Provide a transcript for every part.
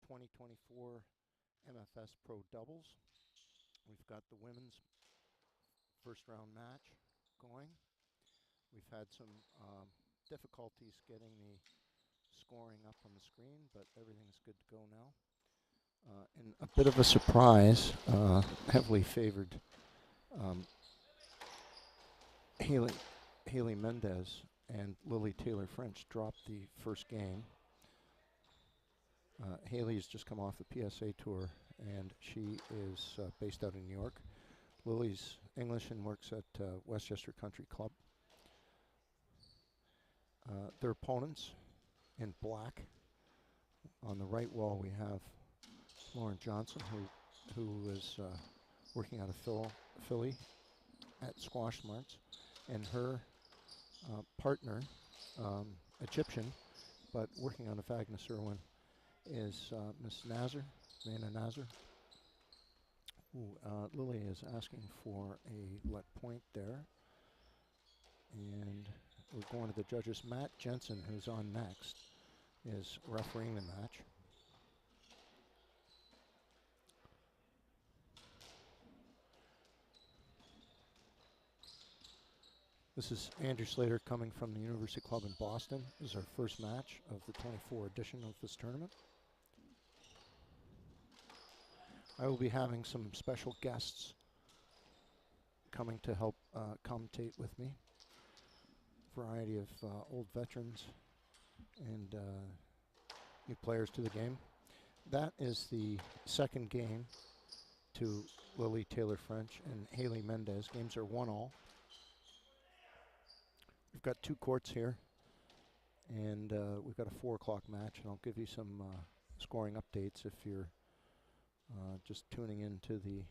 2024 MFS Pro Doubles. We've got the women's first round match going. We've had some difficulties getting the scoring up on the screen, but everything's good to go now. And a bit of a surprise, heavily favored Haley Mendez and Lily Taylor French dropped the first game. Haley's just come off the PSA tour, and she is based out in New York. Lily's English and works at Westchester Country Club. Their opponents in black. On the right wall we have Lauren Johnson, who is working out of Philly at Squash Smarts, and her partner, Egyptian, but working out of Agnes Irwin, is Miss Nazar, Mana Nazar. Lily is asking for a let point there. And we're going to the judges. Matt Jensen, who's on next, is refereeing the match. This is Andrew Slater coming from the University Club in Boston. This is our first match of the 24 edition of this tournament. I will be having some special guests coming to help commentate with me. Variety of old veterans and new players to the game. That is the second game to Lily Taylor French and Haley Mendez. Games are 1-all. We've got two courts here, and we've got a 4 o'clock match, and I'll give you some scoring updates if you're just tuning into the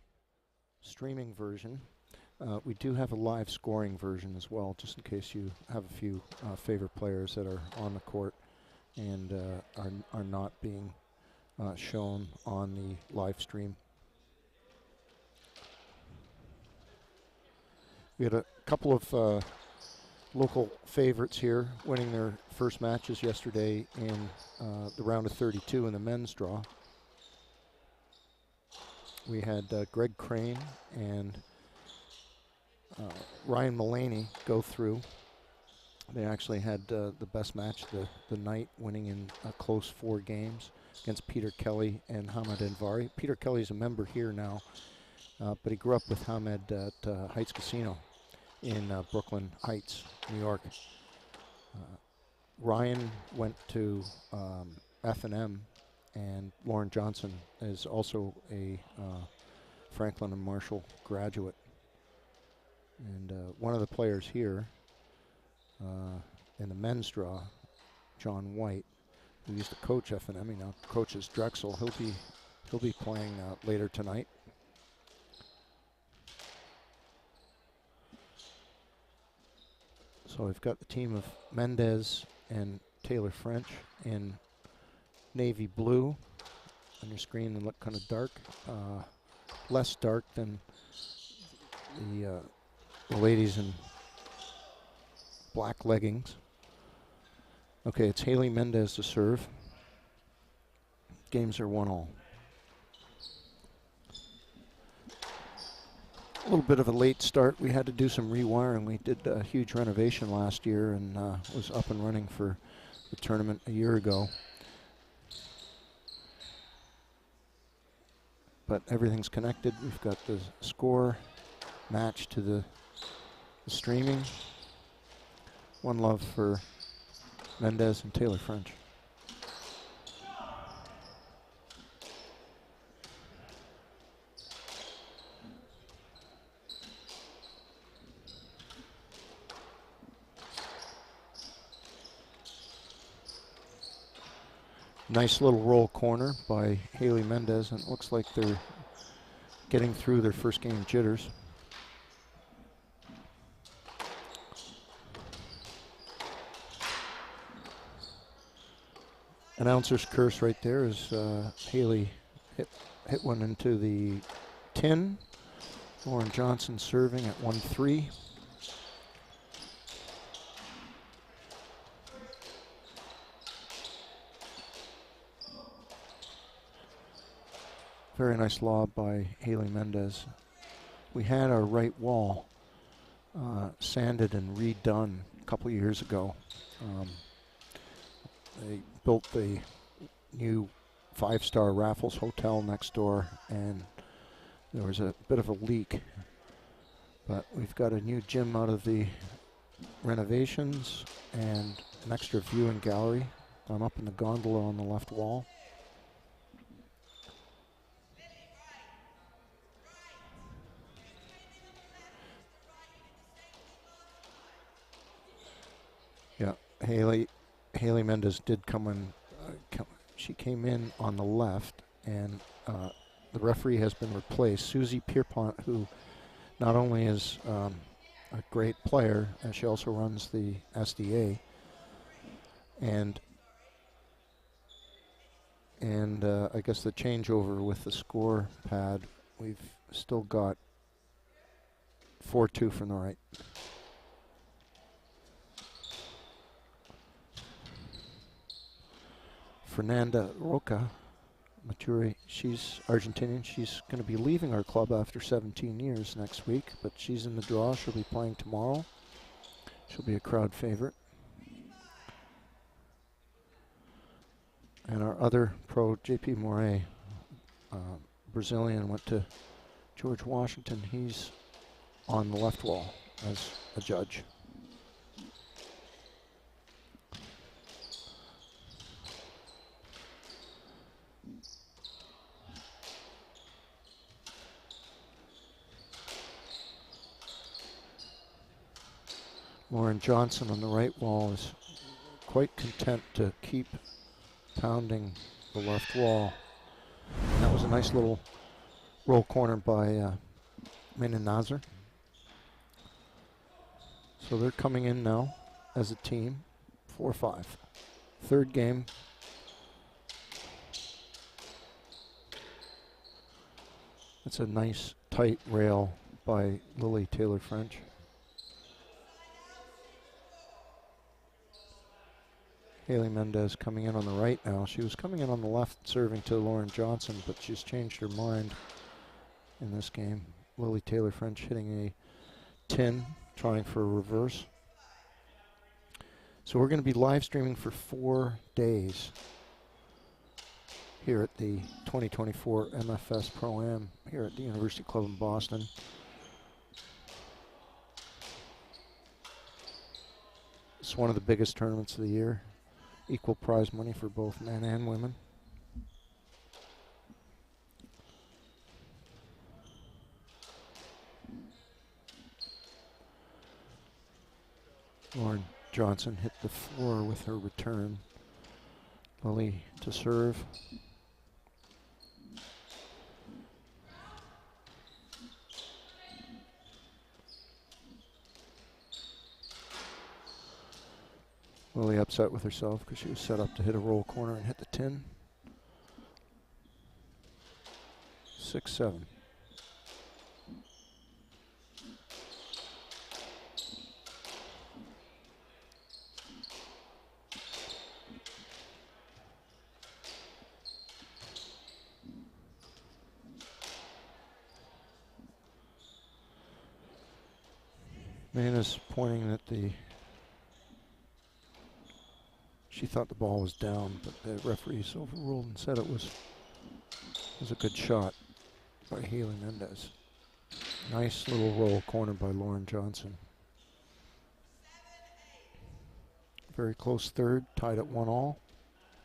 streaming version. We do have a live scoring version as well, just in case you have a few favorite players that are on the court and are not being shown on the live stream. We had a couple of local favorites here winning their first matches yesterday in the round of 32 in the men's draw. We had Greg Crane and Ryan Mullaney go through. They actually had the best match the night, winning in a close 4 games against Peter Kelly and Hamed Envari. Peter Kelly's a member here now, but he grew up with Hamed at Heights Casino in Brooklyn Heights, New York. Ryan went to F&M, and Lauren Johnson is also a Franklin and Marshall graduate. And one of the players here in the men's draw, John White, who used to coach F&M, he now coaches Drexel. He'll be playing later tonight. So we've got the team of Mendez and Taylor French in navy blue. On your screen, they look kind of dark, less dark than the ladies in black leggings. Okay, it's Haley Mendez to serve. Games are 1-all. A little bit of a late start. We had to do some rewiring. We did a huge renovation last year and was up and running for the tournament a year ago. But everything's connected. We've got the score matched to the streaming. One love for Mendez and Taylor French. Nice little roll corner by Haley Mendez, and it looks like they're getting through their first game jitters. Announcer's curse right there as Haley hit one into the tin. Lauren Johnson serving at 1-3. very nice lob by Haley Mendez. We had our right wall sanded and redone a couple years ago. They built the new 5-star Raffles Hotel next door, and there was a bit of a leak. But we've got a new gym out of the renovations and an extra viewing gallery. I'm up in the gondola on the left wall. Yeah, Haley Mendez did come in. She came in on the left, and the referee has been replaced. Susie Pierpont, who not only is a great player, and she also runs the SDA, and I guess the changeover with the score pad, we've still got 4-2 from the right. Fernanda Roca Maturi, she's Argentinian. She's going to be leaving our club after 17 years next week, but she's in the draw. She'll be playing tomorrow. She'll be a crowd favorite. And our other pro, JP Moret, Brazilian, went to George Washington. He's on the left wall as a judge. Lauren Johnson on the right wall is quite content to keep pounding the left wall. And that was a nice little roll corner by Mena Nazar. So they're coming in now as a team, 4-5. Third game. It's a nice tight rail by Lily Taylor French. Haley Mendez coming in on the right now. She was coming in on the left serving to Lauren Johnson, but she's changed her mind in this game. Lily Taylor French hitting a 10, trying for a reverse. So we're going to be live streaming for 4 days here at the 2024 MFS ProAm here at the University Club in Boston. It's one of the biggest tournaments of the year. Equal prize money for both men and women. Lauren Johnson hit the floor with her return. Lily to serve. Lily upset with herself because she was set up to hit a roll corner and hit the 10. 6-7. Mana's pointing at she thought the ball was down, but the referees overruled and said it was a good shot by Haley Mendez. Nice little roll corner by Lauren Johnson. Very close third, tied at 1-all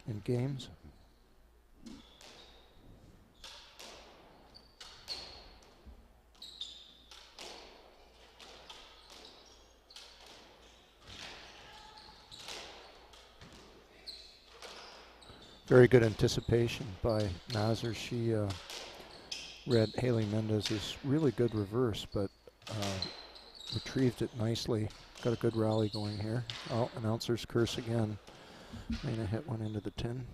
in games. Very good anticipation by Nazar. She read Haley Mendez's really good reverse, but retrieved it nicely. Got a good rally going here. Oh, announcer's curse again. Mena hit one into the 10.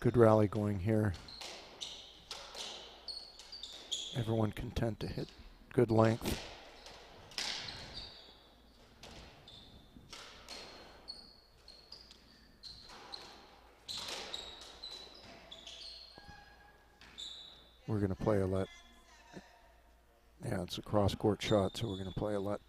Good rally going here. Everyone content to hit good length. We're going to play a let. Yeah, it's a cross-court shot, so we're going to play a let.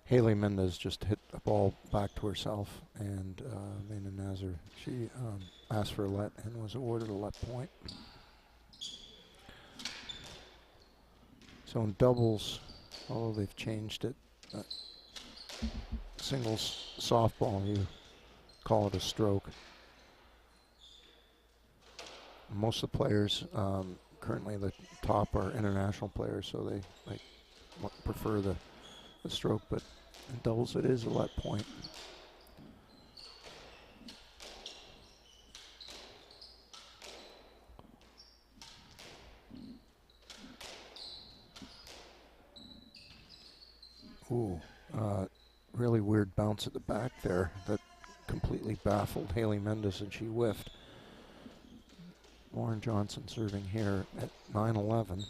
Haley Mendez just hit a ball back to herself, and Maina Nazar, she asked for a let and was awarded a let point. So in doubles, although they've changed it, singles softball, you call it a stroke. Most of the players, currently the top are international players, so they prefer the stroke, but in doubles it is a let point. Ooh, really weird bounce at the back there that completely baffled Haley Mendez, and she whiffed. Lauren Johnson serving here at 9-11.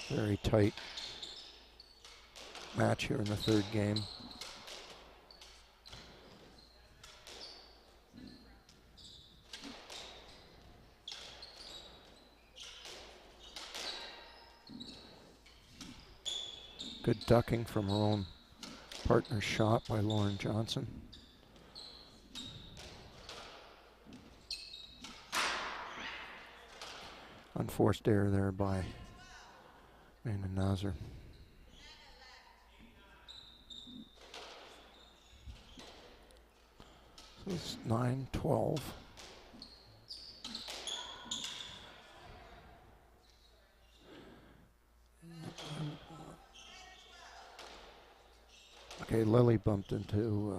Very tight match here in the third game. Good ducking from her own partner's shot by Lauren Johnson. Unforced error there by Maina Nazar. So it's 9-12. Okay, Lily bumped into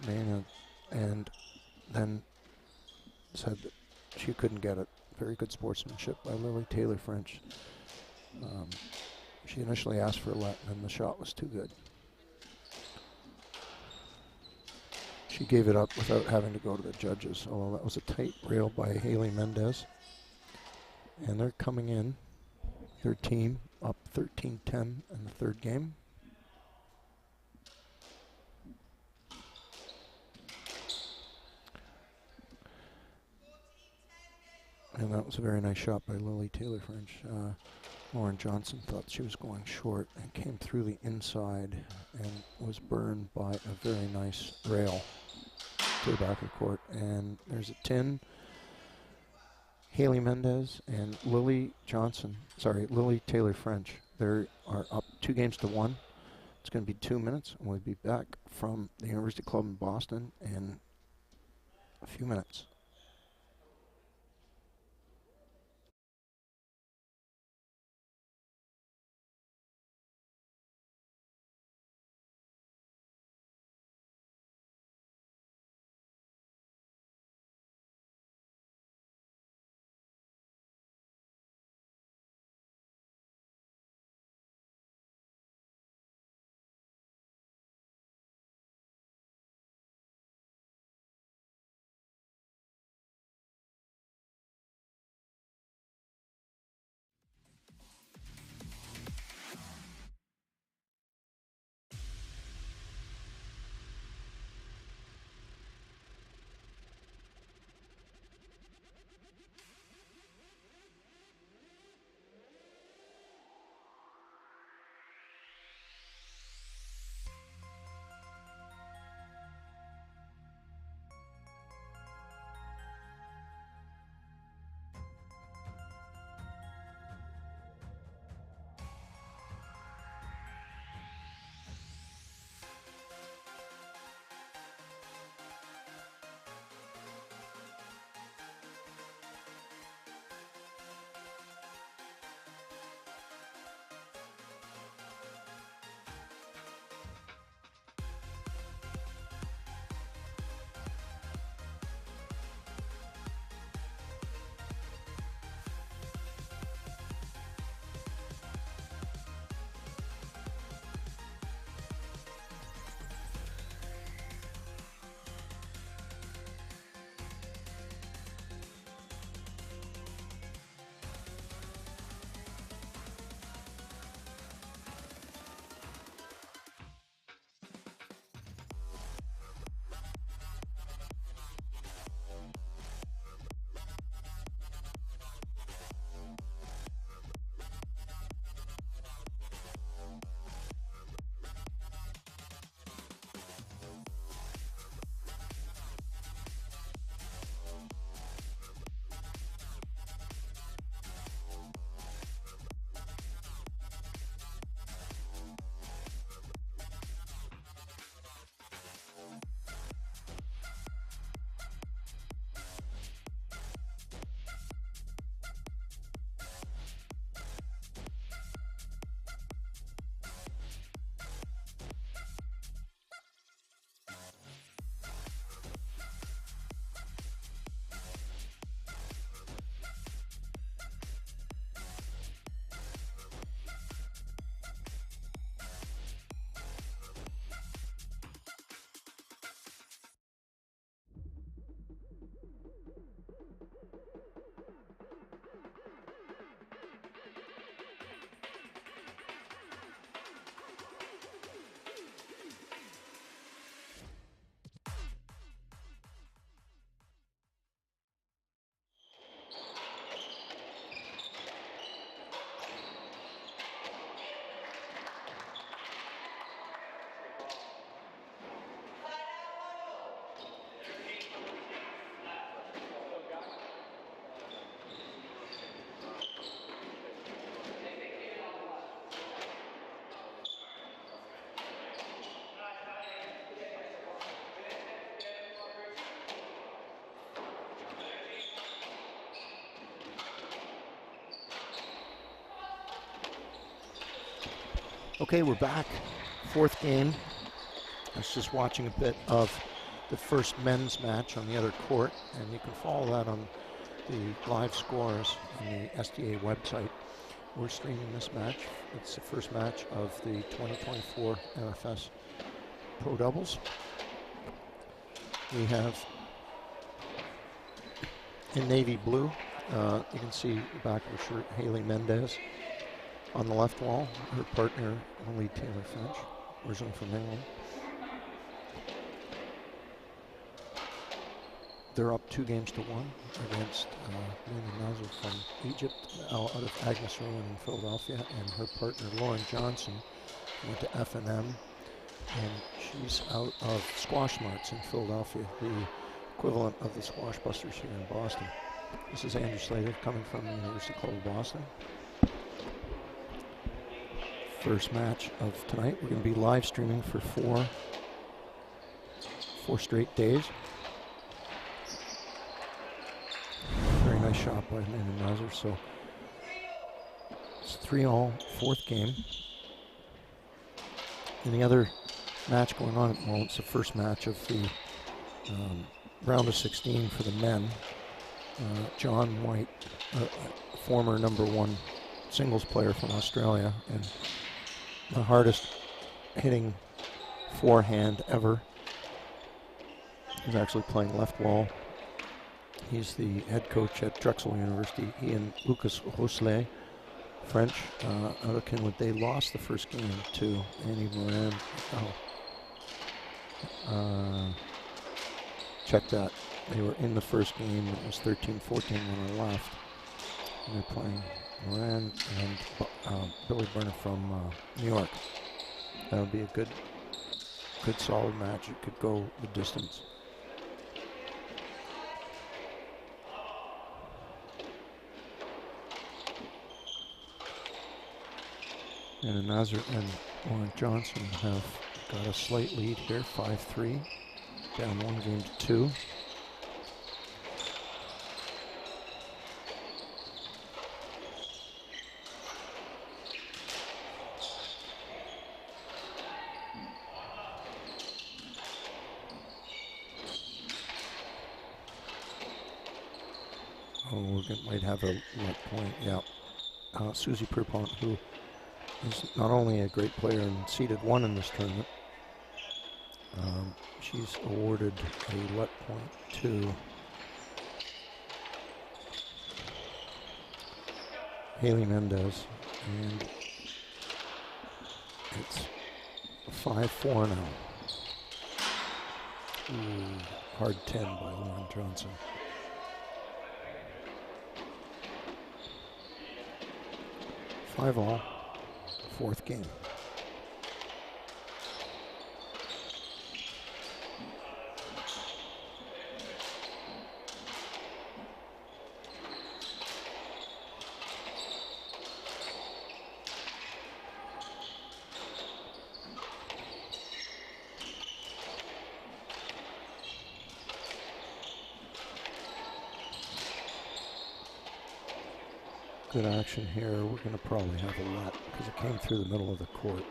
Maina and then said that she couldn't get it. Very good sportsmanship by Lily Taylor French. She initially asked for a let, and the shot was too good. She gave it up without having to go to the judges, although that was a tight rail by Haley Mendez. And they're coming in, their team up 13-10 in the third game. And that was a very nice shot by Lily Taylor French. Lauren Johnson thought she was going short and came through the inside and was burned by a very nice rail to the back of the court. And there's a 10. Haley Mendez and Lily Taylor French. They are up 2-1. It's going to be 2 minutes, and we'll be back from the University Club in Boston in a few minutes. Okay, we're back. Fourth game. I was just watching a bit of the first men's match on the other court, and you can follow that on the live scores on the SDA website. We're streaming this match. It's the first match of the 2024 MFS Pro Doubles. We have in navy blue, you can see the back of her shirt, Haley Mendez. On the left wall, her partner, Molly Taylor French, originally from England. They're up 2-1 against Lena Nazar from Egypt, out of Agnes Rowan in Philadelphia, and her partner, Lauren Johnson, went to F&M, and she's out of Squash Marts in Philadelphia, the equivalent of the Squash Busters here in Boston. This is Andrew Slater coming from the University Club of Boston. First match of tonight. We're going to be live streaming for four straight days. Very nice shot by Amanda Nazar. So it's 3-all, fourth game. And the other match going on at the moment, it's the first match of the round of 16 for the men. John White, former #1 singles player from Australia, and the hardest hitting forehand ever. He's actually playing left wall. He's the head coach at Drexel University. He and Lucas Rousselet, French, out of Kenwood, they lost the first game to Annie Moran. Check that. They were in the first game. It was 13-14 when I left. And they're playing Moran and Billy Burner from New York. That would be a good solid match. It could go the distance. And Nazar and Lauren Johnson have got a slight lead here, 5-3, down 1-2. Might have a net point, yeah. Susie Pierpont, who is not only a great player and seeded 1 in this tournament, she's awarded a let point to Haley Mendez, and it's 5-4 now. Ooh, hard 10 by Lauren Johnson. 5-all, fourth game. Good action here. We're going to probably have a let because it came through the middle of the court.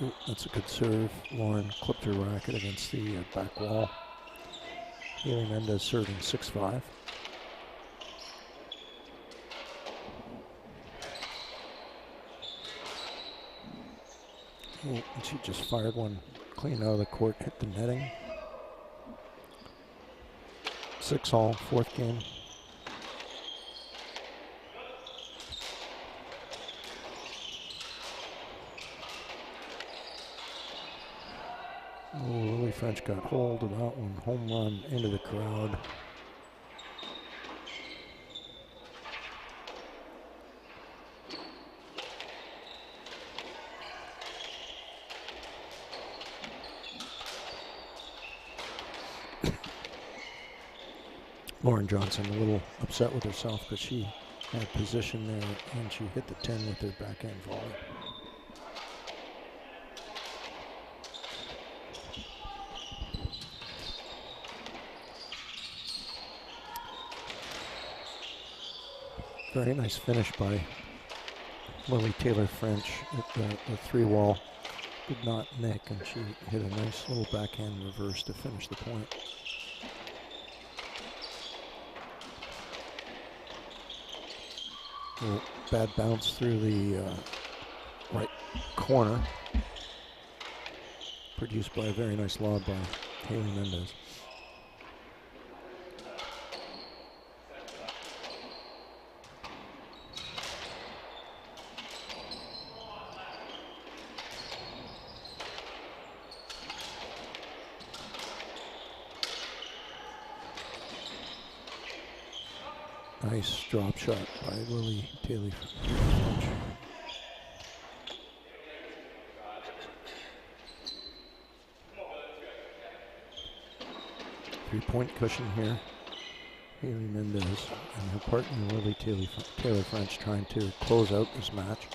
Ooh, that's a good serve. Lauren clipped her racket against the back wall. Haley Mendez serving 6-5. Oh, and she just fired one clean out of the court, hit the netting. 6-all, fourth game. Oh, Lily French got hold of that one. Home run into the crowd. Lauren Johnson a little upset with herself because she had position there and she hit the 10 with her backhand volley. Very nice finish by Lily Taylor French at the 3-wall. Did not nick, and she hit a nice little backhand reverse to finish the point. Little bad bounce through the right corner, produced by a very nice lob by Haley Mendez. Nice drop shot by Lily Taylor French. Three-point cushion here. Haley Mendez and her partner Lily Taylor French trying to close out this match.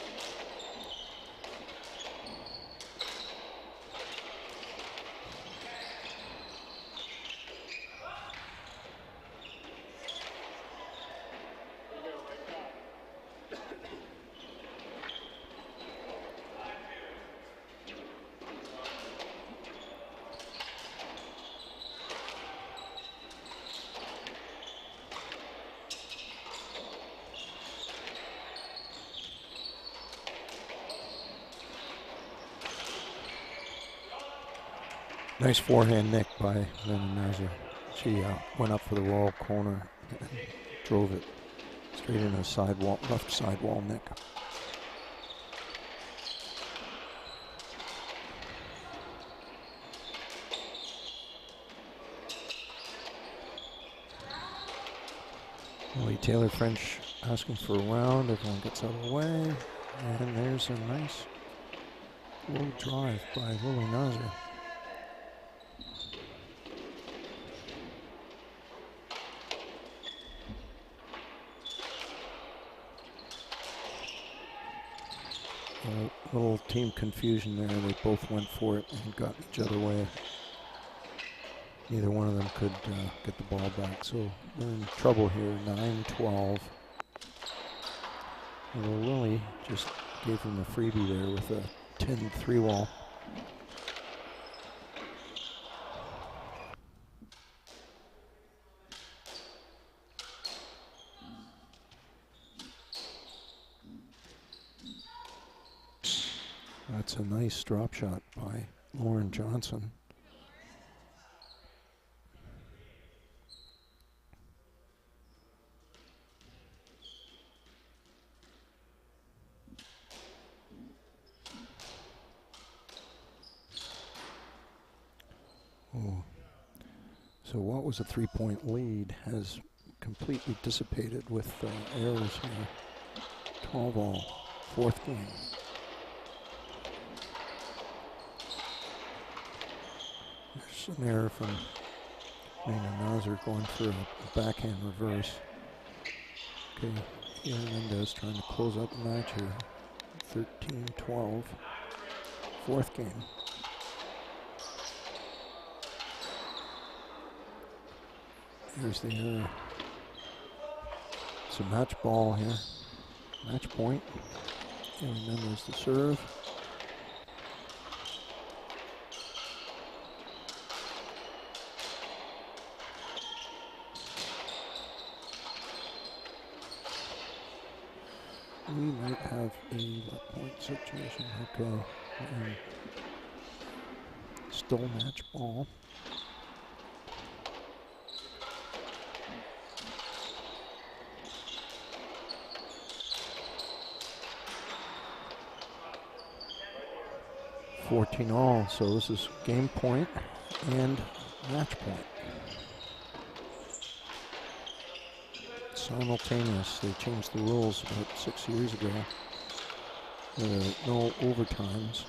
Nice forehand nick by Lena Nazar. She went up for the wall corner and drove it straight in a sidewall, left sidewall nick. Lily Taylor French asking for a round. Everyone gets out of the way. And there's a nice low drive by Lily Nazar. A little team confusion there. They both went for it and got each other way. Neither one of them could get the ball back, so they're in trouble here. 9-12. Well, Lily just gave him a freebie there with a 10 3-wall. That's a nice drop shot by Lauren Johnson. Oh. So what was a 3-point lead has completely dissipated with errors here. 12-all, fourth game. There's an error from Lena Nazar going for a backhand reverse. Okay, Haley Mendez trying to close out the match here. 13-12, fourth game. Here's the error. It's a match ball here. Match point. Haley Mendez to serve. We might have a point situation. Okay. Still match ball. $14-all, so this is game point and match point. Simultaneous. They changed the rules about 6 years ago. There are no overtimes.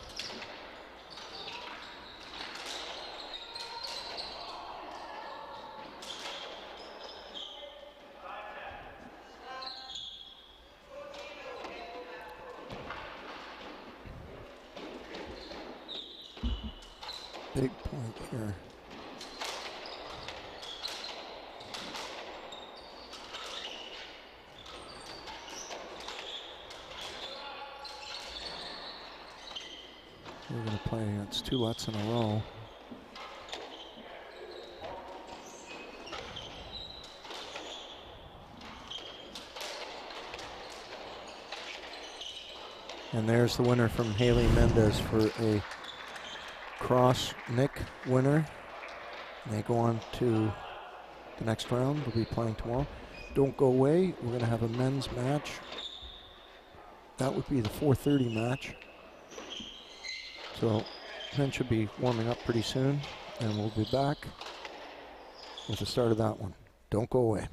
Big point here. We're going to play, it's 2 lets in a row. And there's the winner from Haley Mendez for a cross Nick winner. And they go on to the next round. We'll be playing tomorrow. Don't go away. We're going to have a men's match. That would be the 4:30 match. So men should be warming up pretty soon. And we'll be back with the start of that one. Don't go away.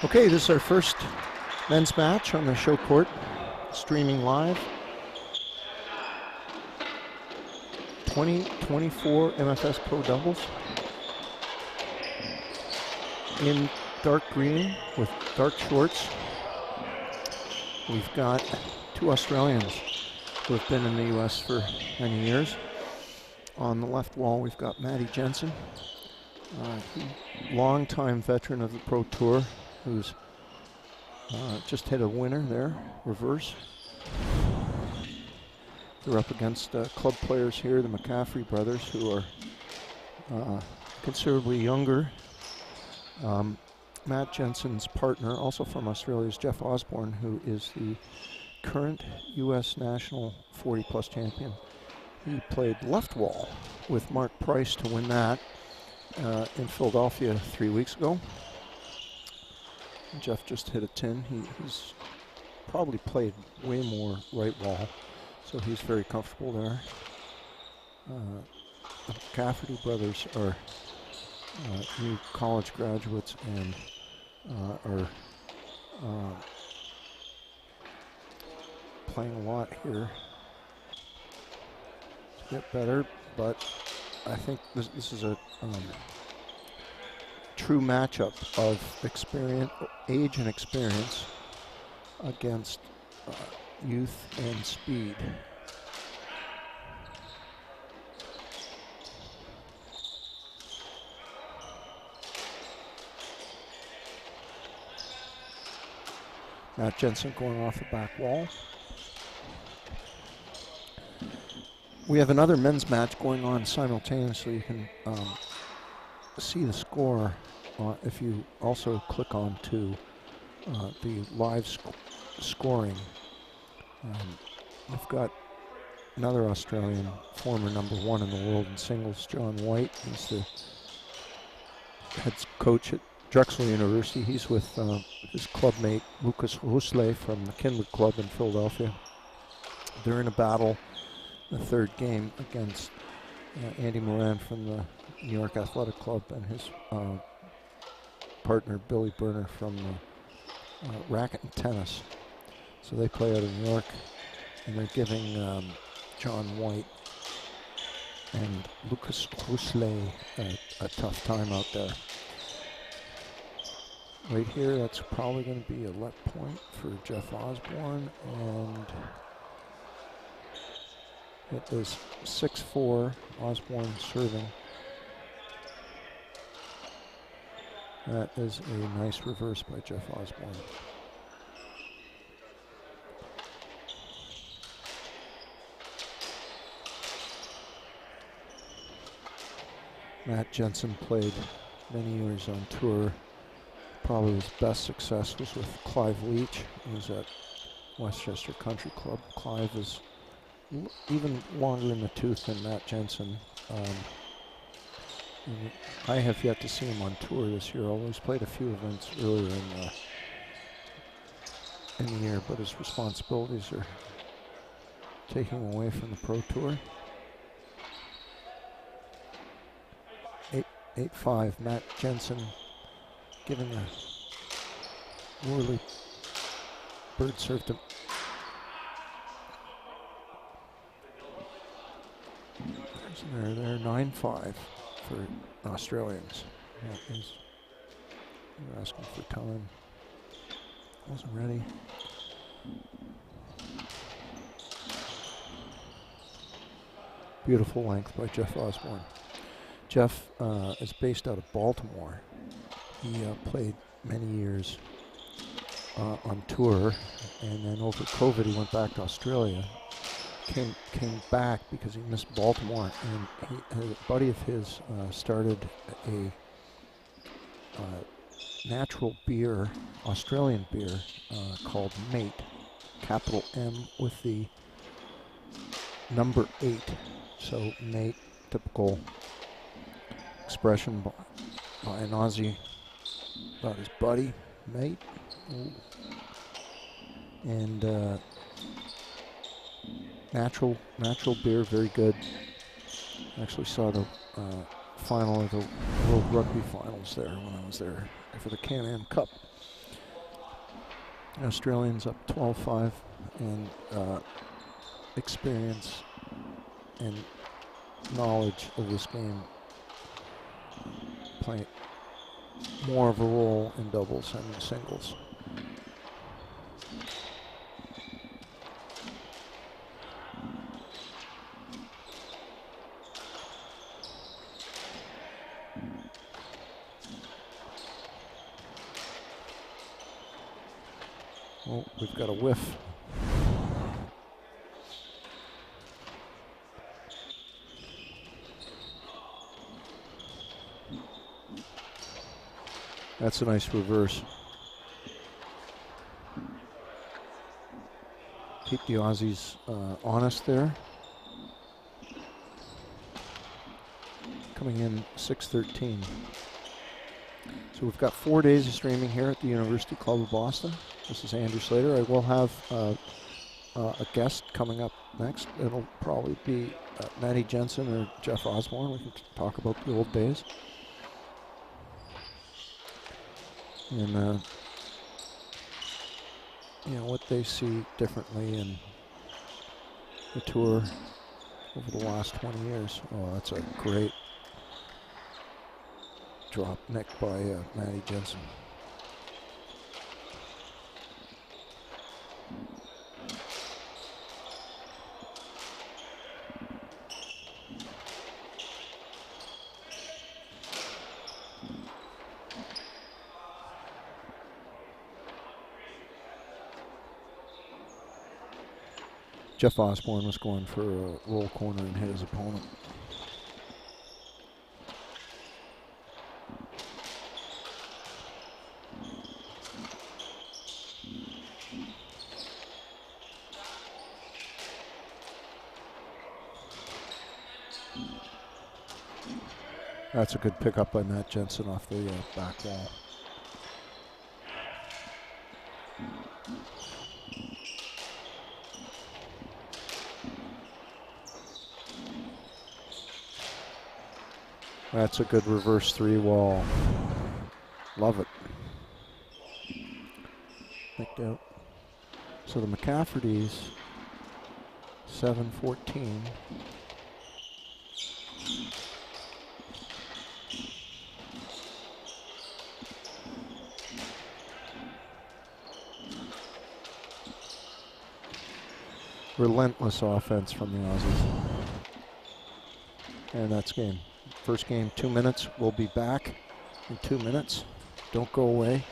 Okay, this is our first men's match on the show court, streaming live. 2024 MFS Pro Doubles. In dark green with dark shorts, we've got two Australians who have been in the U.S. for many years. On the left wall, we've got Matty Jensen, longtime veteran of the Pro Tour, who's just hit a winner there, reverse. They're up against club players here, the McCaffrey brothers, who are considerably younger. Matt Jensen's partner, also from Australia, is Jeff Osborne, who is the current U.S. national 40-plus champion. He played left wall with Mark Price to win that in Philadelphia 3 weeks ago. Jeff just hit a 10. He's probably played way more right wall, so he's very comfortable there. The McCaffrey brothers are new college graduates and are playing a lot here to get better, but I think this is a true matchup of age and experience against youth and speed. Matt Jensen going off the back wall. We have another men's match going on simultaneously. You can see the score if you also click on to the live scoring. We've got another Australian, former number one in the world in singles, John White. He's the head coach at Drexel University. He's with his clubmate Lucas Husley from the Kinwood Club in Philadelphia. They're in a battle, the third game, against Andy Moran from the New York Athletic Club and his partner Billy Berner from the racket and tennis. So they play out of New York, and they're giving John White and Lucas Husley a tough time out there. Right here, that's probably going to be a let point for Jeff Osborne, and it is 6-4, Osborne serving. That is a nice reverse by Jeff Osborne. Matt Jensen played many years on tour. Probably his best success was with Clive Leach. He was at Westchester Country Club. Clive is even longer in the tooth than Matt Jensen. I have yet to see him on tour this year, although he's played a few events earlier in the year, but his responsibilities are taking away from the Pro Tour. 8-5, Matt Jensen giving a whirly bird serve to there 9-5 for Australians. They're asking for time. Wasn't ready. Beautiful length by Jeff Osborne. Jeff is based out of Baltimore. He played many years on tour, and then over COVID he went back to Australia. Came back because he missed Baltimore, and a buddy of his started a natural beer, Australian beer, called Mate, capital M with the number 8. So Mate, typical expression by an Aussie about his buddy, Mate. Ooh. And natural beer, very good. Actually saw the final of the World Rugby Finals there when I was there for the Can-Am Cup. Australians up 12-5, and experience and knowledge of this game play more of a role in doubles than in singles. Oh, we've got a whiff. That's a nice reverse. Keep the Aussies honest there. Coming in 6-13. So we've got 4 days of streaming here at the University Club of Boston. This is Andrew Slater. I will have a guest coming up next. It'll probably be Matty Jensen or Jeff Osborne. We can talk about the old days. And you know, what they see differently in the tour over the last 20 years. Oh, that's a great drop neck by Matty Jensen. Jeff Osborne was going for a roll corner and hit his opponent. That's a good pickup by Matt Jensen off the back wall. That's a good reverse 3-wall. Love it. Picked out. So the McCaffertys, 7-14. Relentless offense from the Aussies. And that's game. First game, 2 minutes. We'll be back in 2 minutes. Don't go away.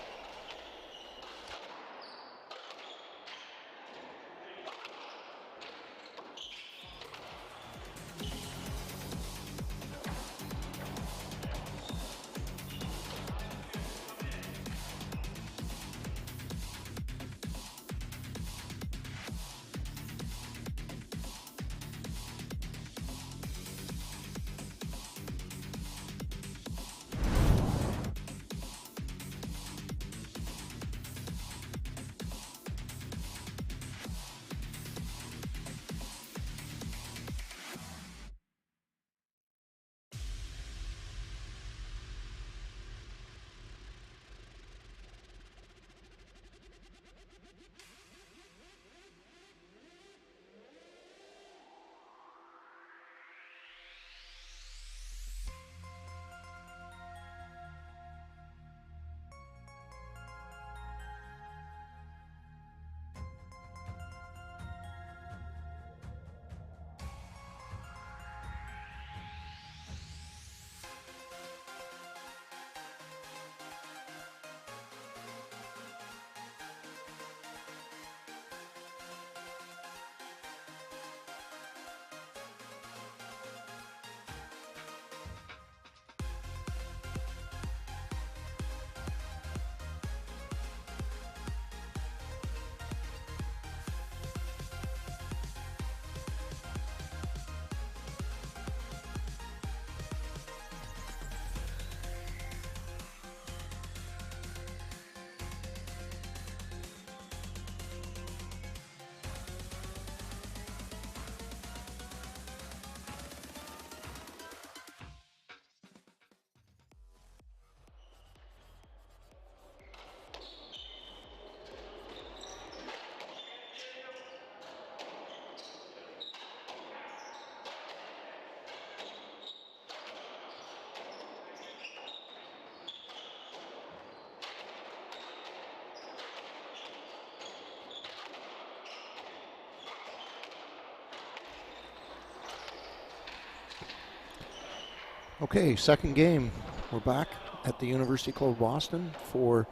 Okay, second game. We're back at the University Club of Boston for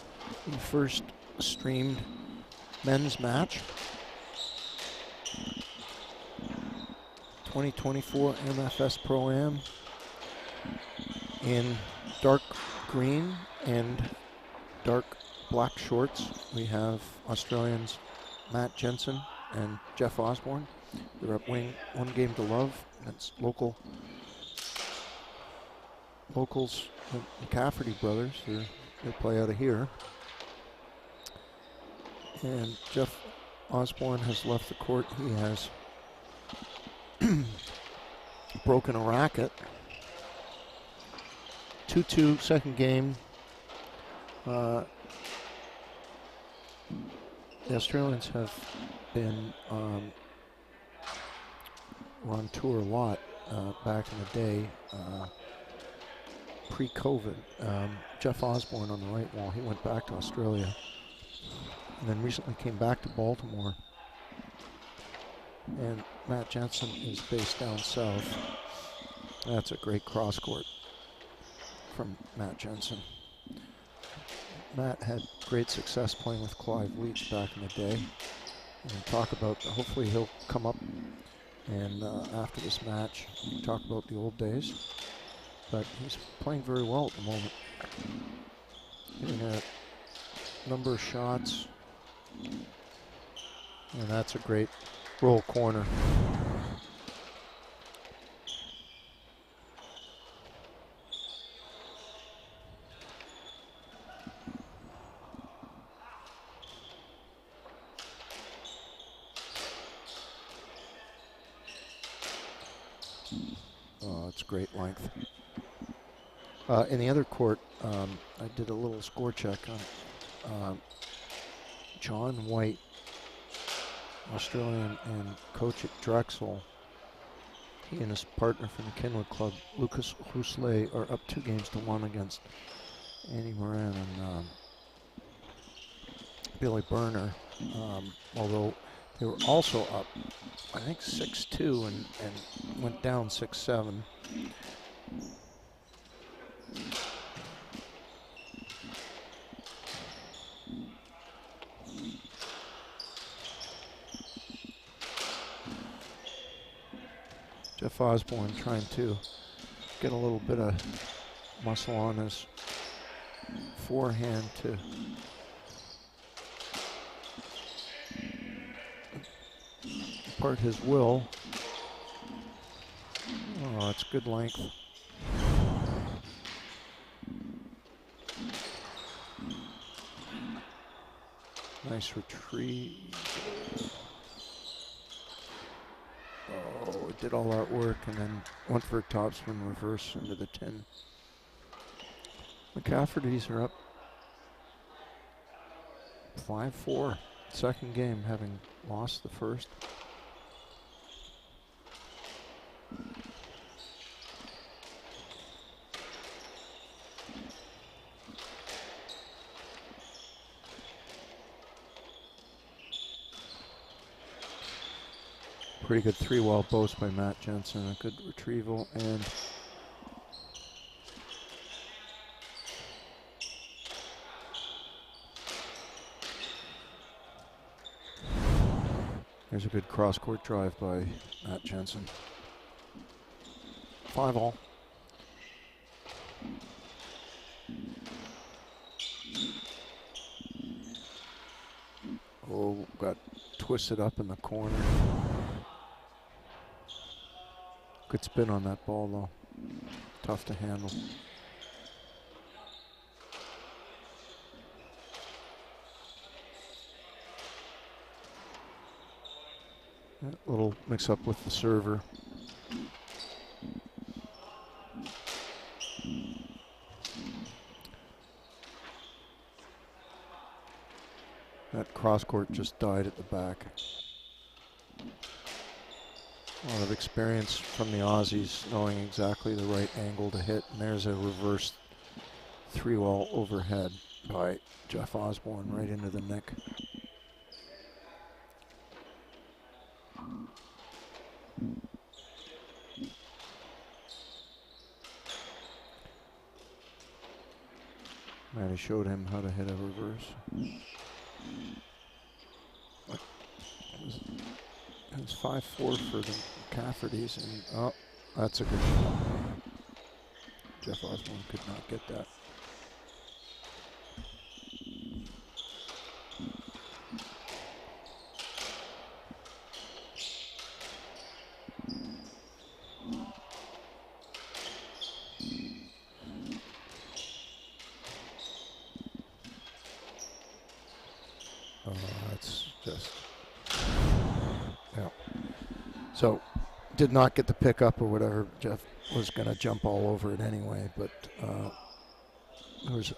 the first streamed men's match. 2024 MFS ProAm in dark green and dark black shorts. We have Australians Matt Jensen and Jeff Osborne. They're up winning 1-0. That's locals, the McCafferty brothers. They play out of here. And Jeff Osborne has left the court. He has broken a racket. 2-2 second game. The Australians have been were on tour a lot back in the day, pre-COVID. Jeff Osborne on the right wall, he went back to Australia and then recently came back to Baltimore. And Matt Jensen is based down south. That's a great cross court from Matt Jensen. Matt had great success playing with Clive Leach back in the day. And we'll talk about, hopefully he'll come up and after this match, talk about the old days. But he's playing very well at the moment. Hitting a number of shots. And that's a great roll corner. Oh, it's great length. In the other court, I did a little score check on John White, Australian and coach at Drexel. He and his partner from the Kenwood Club, Lucas Rousselet, are up 2-1 against Andy Moran and Billy Berner. Although they were also up, I think 6-2 and went down 6-7. Jeff Osborne trying to get a little bit of muscle on his forehand to impart his will. Oh, that's good length. Nice retrieve. Oh, it did all that work and then went for a topspin reverse into the tin. McCafferty's are up 5-4. Second game, having lost the first. Pretty good 3-wall boast by Matt Jensen. A good retrieval and there's a good cross-court drive by Matt Jensen. 5-all. Oh, got twisted up in the corner. Good spin on that ball though. Tough to handle. A little mix up with the server. That cross court just died at the back. A lot of experience from the Aussies, knowing exactly the right angle to hit. And there's a reverse 3-wall overhead by Jeff Osborne right into the neck. showed him how to hit a reverse. It was 5-4 for the McCaffertys, and oh, that's a good shot. Jeff Osborne could not get that. Oh, that's just, yeah. So, did not get the pickup or whatever. Jeff was going to jump all over it anyway, but there was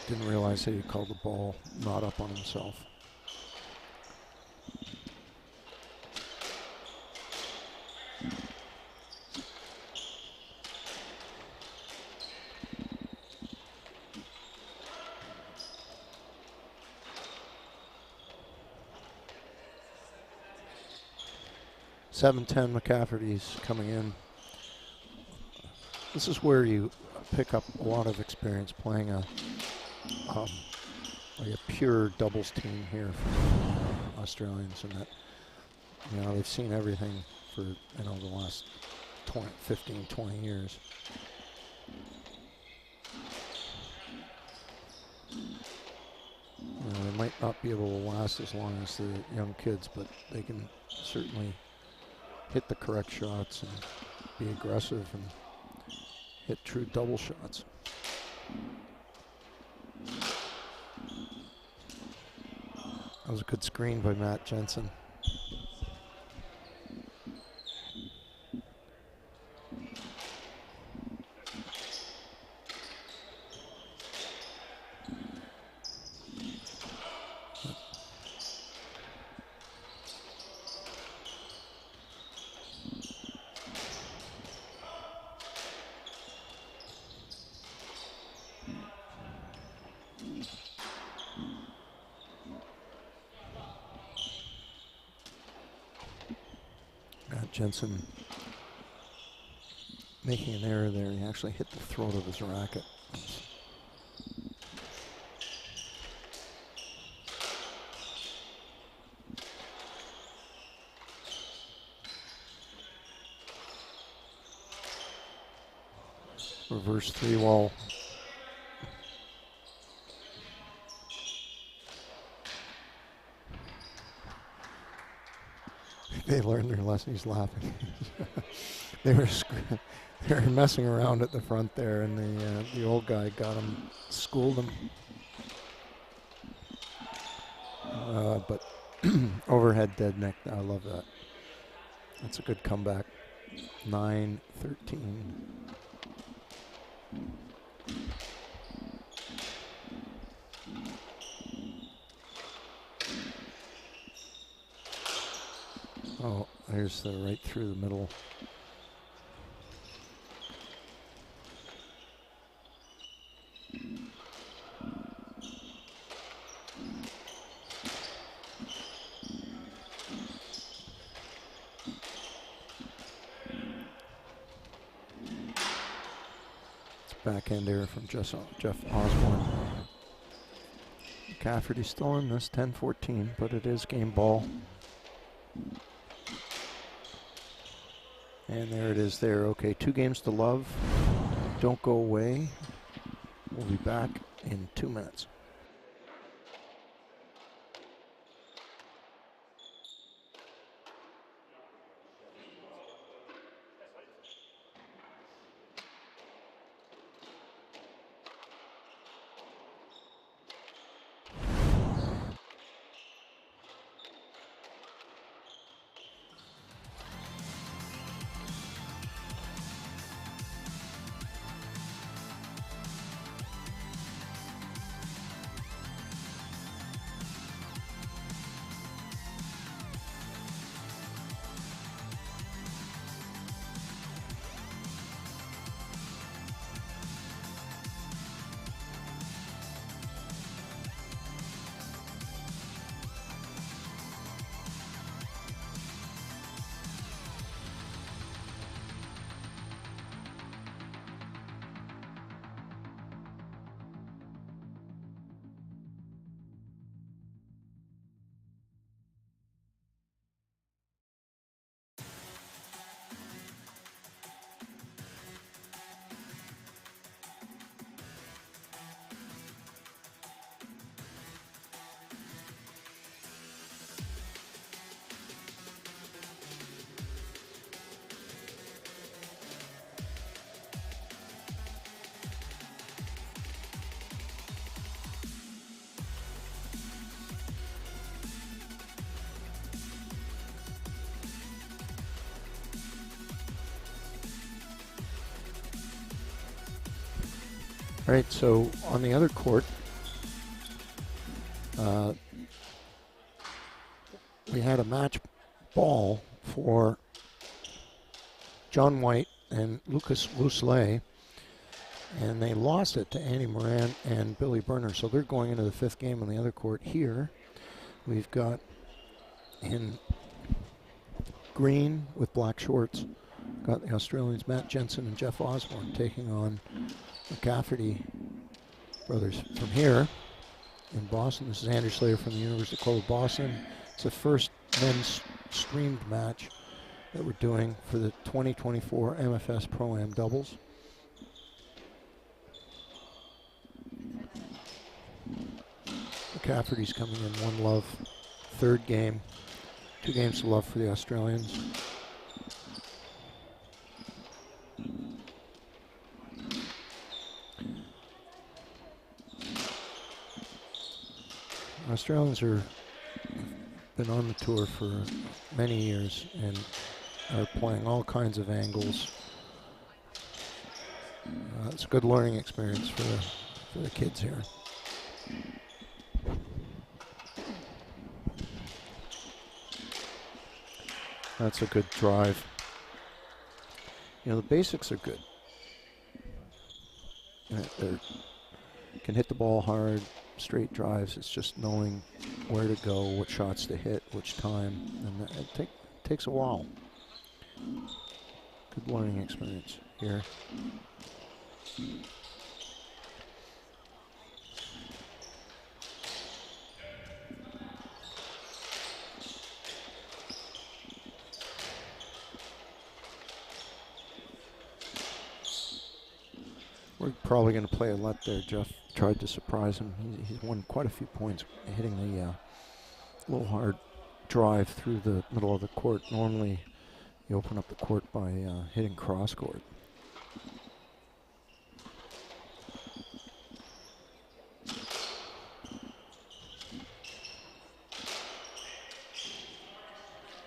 didn't realize that he called the ball not up on himself. .710 McCafferty's coming in. This is where you pick up a lot of experience playing like a pure doubles team here for Australians, and that, you know, they've seen everything for, you know, the last 15, 20 years. You know, they might not be able to last as long as the young kids, but they can certainly hit the correct shots and be aggressive and hit true double shots. That was a good screen by Matt Jensen. Jensen making an error there. He actually hit the throat of his racket. Reverse 3-wall. They learned their lesson. He's laughing. they were messing around at the front there, and the old guy got him, schooled him. But overhead dead neck. I love that. That's a good comeback. 9-13. Oh, there's the right through the middle. Backhand error from Jeff Osborne. McCafferty still in this, 10-14, but it is game ball. And there it is there. Okay, 2 games to love. Don't go away. We'll be back in 2 minutes. All right, so on the other court, we had a match ball for John White and Lucas Lousselet, and they lost it to Andy Moran and Billy Berner, so they're going into the fifth game on the other court. Here we've got in green with black shorts, got the Australians Matt Jensen and Jeff Osborne taking on the Cafferty brothers. From here in Boston, this is Andrew Slater from the University Club of Boston. It's the first men's streamed match that we're doing for the 2024 MFS ProAm doubles. The Cafferty's coming in 1-love, third game, 2 games to love for the Australians. Australians are been on the tour for many years and are playing all kinds of angles. It's a good learning experience for the kids here. That's a good drive. You know, the basics are good. They can hit the ball hard, straight drives. It's just knowing where to go, what shots to hit, which time, and it takes a while. Good learning experience here. We're probably going to play a let there. Jeff tried to surprise him. He's won quite a few points hitting the little hard drive through the middle of the court. Normally you open up the court by hitting cross court.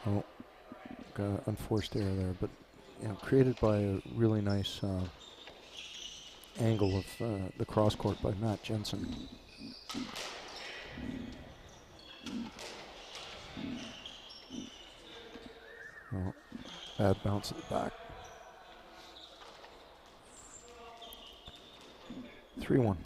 Oh, got an unforced error there, but you know, created by a really nice angle of the cross court by Matt Jensen. Oh, bad bounce at the back. 3-1.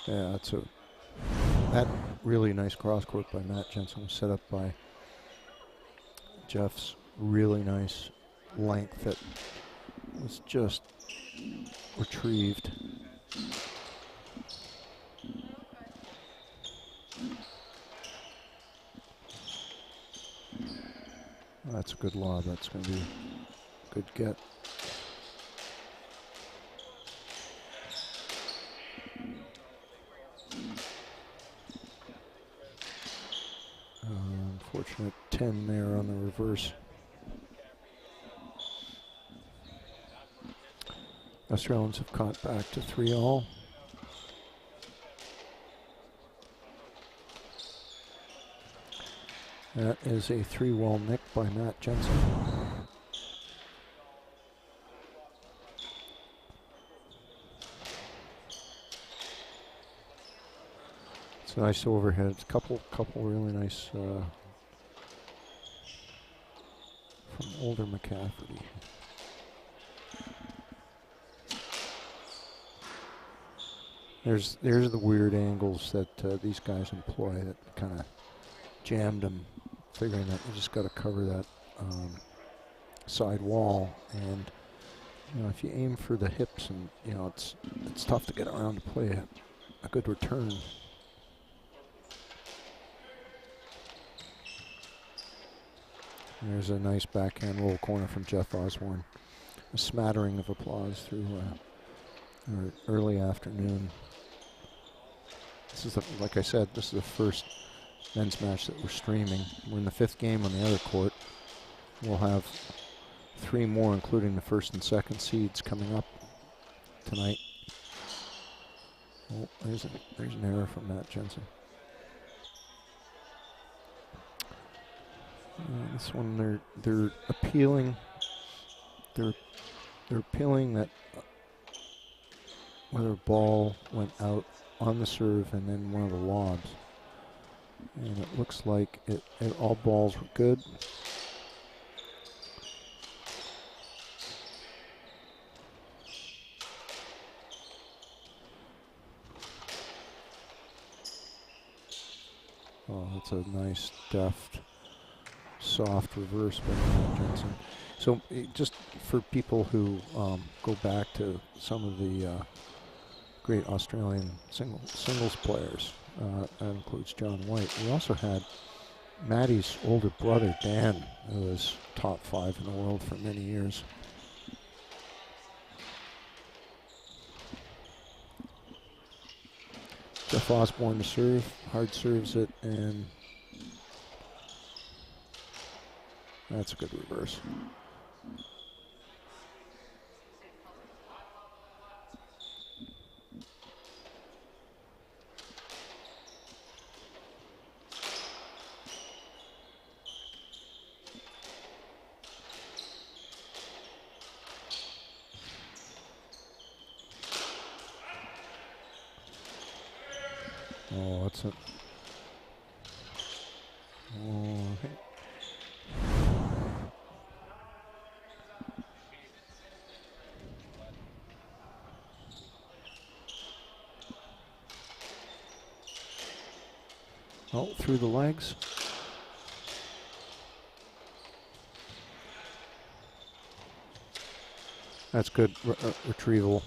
Yeah, that really nice cross court by Matt Jensen was set up by Jeff's really nice length that was just retrieved. That's a good lob. That's going to be a good get. Unfortunate 10 there on the reverse. Australians have caught back to 3-all. That is a 3-wall nick by Matt Jensen. It's a nice overhead. It's a couple really nice from older McCafferty. There's the weird angles that these guys employ that kind of jammed them, figuring that you just got to cover that side wall, and you know, if you aim for the hips, and you know, it's tough to get around to play a good return. There's a nice backhand roll corner from Jeff Osborne. A smattering of applause through early afternoon. This is, like I said, this is the first men's match that we're streaming. We're in the fifth game on the other court. We'll have 3 more, including the first and second seeds, coming up tonight. Oh, there's an error from Matt Jensen. This one, they're appealing. They're appealing that whether a ball went out on the serve and then one of the lobs, and it looks like all balls were good. Oh, that's a nice, deft, soft reverse by Matt Jensen. So just for people who go back to some of the great Australian singles players, that includes John White. We also had Maddie's older brother, Dan, who was top 5 in the world for many years. Jeff Osborne to serve, hard serves it, and that's a good reverse. Oh, that's it. Oh, okay. Oh, through the legs. That's good retrieval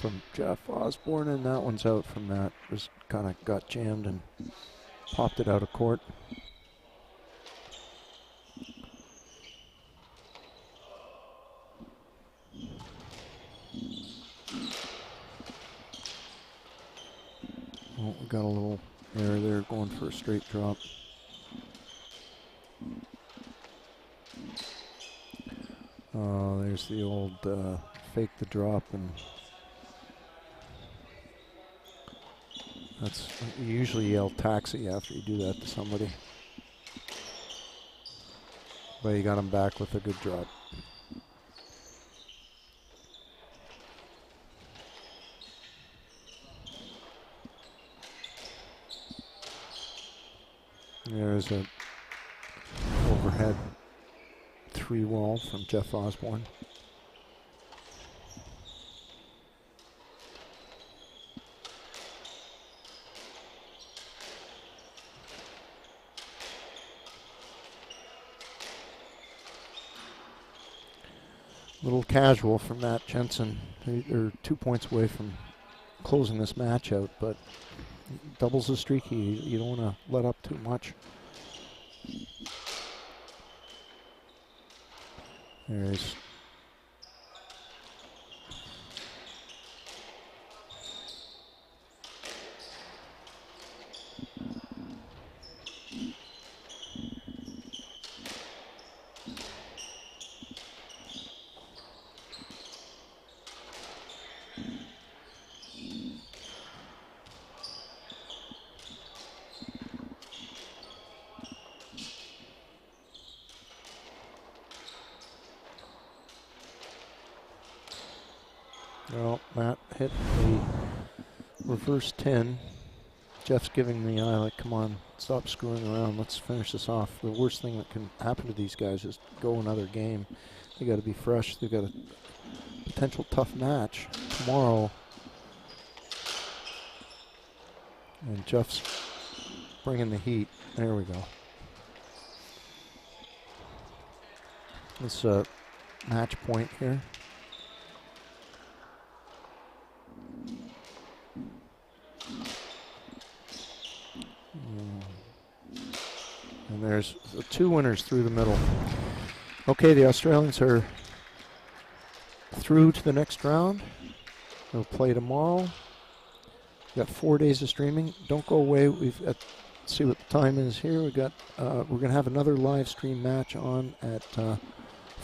from Jeff Osborne, and that one's out from Matt. Just kind of got jammed and popped it out of court. Oh, we got a little error there, going for a straight drop. Oh, there's the old fake the drop, and that's, you usually yell taxi after you do that to somebody. But he got him back with a good drop. There's a overhead 3 wall from Jeff Osborne. A little casual from Matt Jensen. They're 2 points away from closing this match out, but doubles the streaky. You don't want to let up too much. There's well, Matt hit a reverse 10. Jeff's giving the eye like, come on, stop screwing around. Let's finish this off. The worst thing that can happen to these guys is go another game. They got to be fresh. They've got a potential tough match tomorrow. And Jeff's bringing the heat. There we go. This match point here. And there's the 2 winners through the middle. Okay, the Australians are through to the next round. They'll play tomorrow. We've got 4 days of streaming. Don't go away. We've got, let's see what the time is here. We're going to have another live stream match on at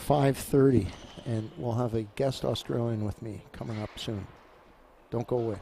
5:30, and we'll have a guest Australian with me coming up soon. Don't go away.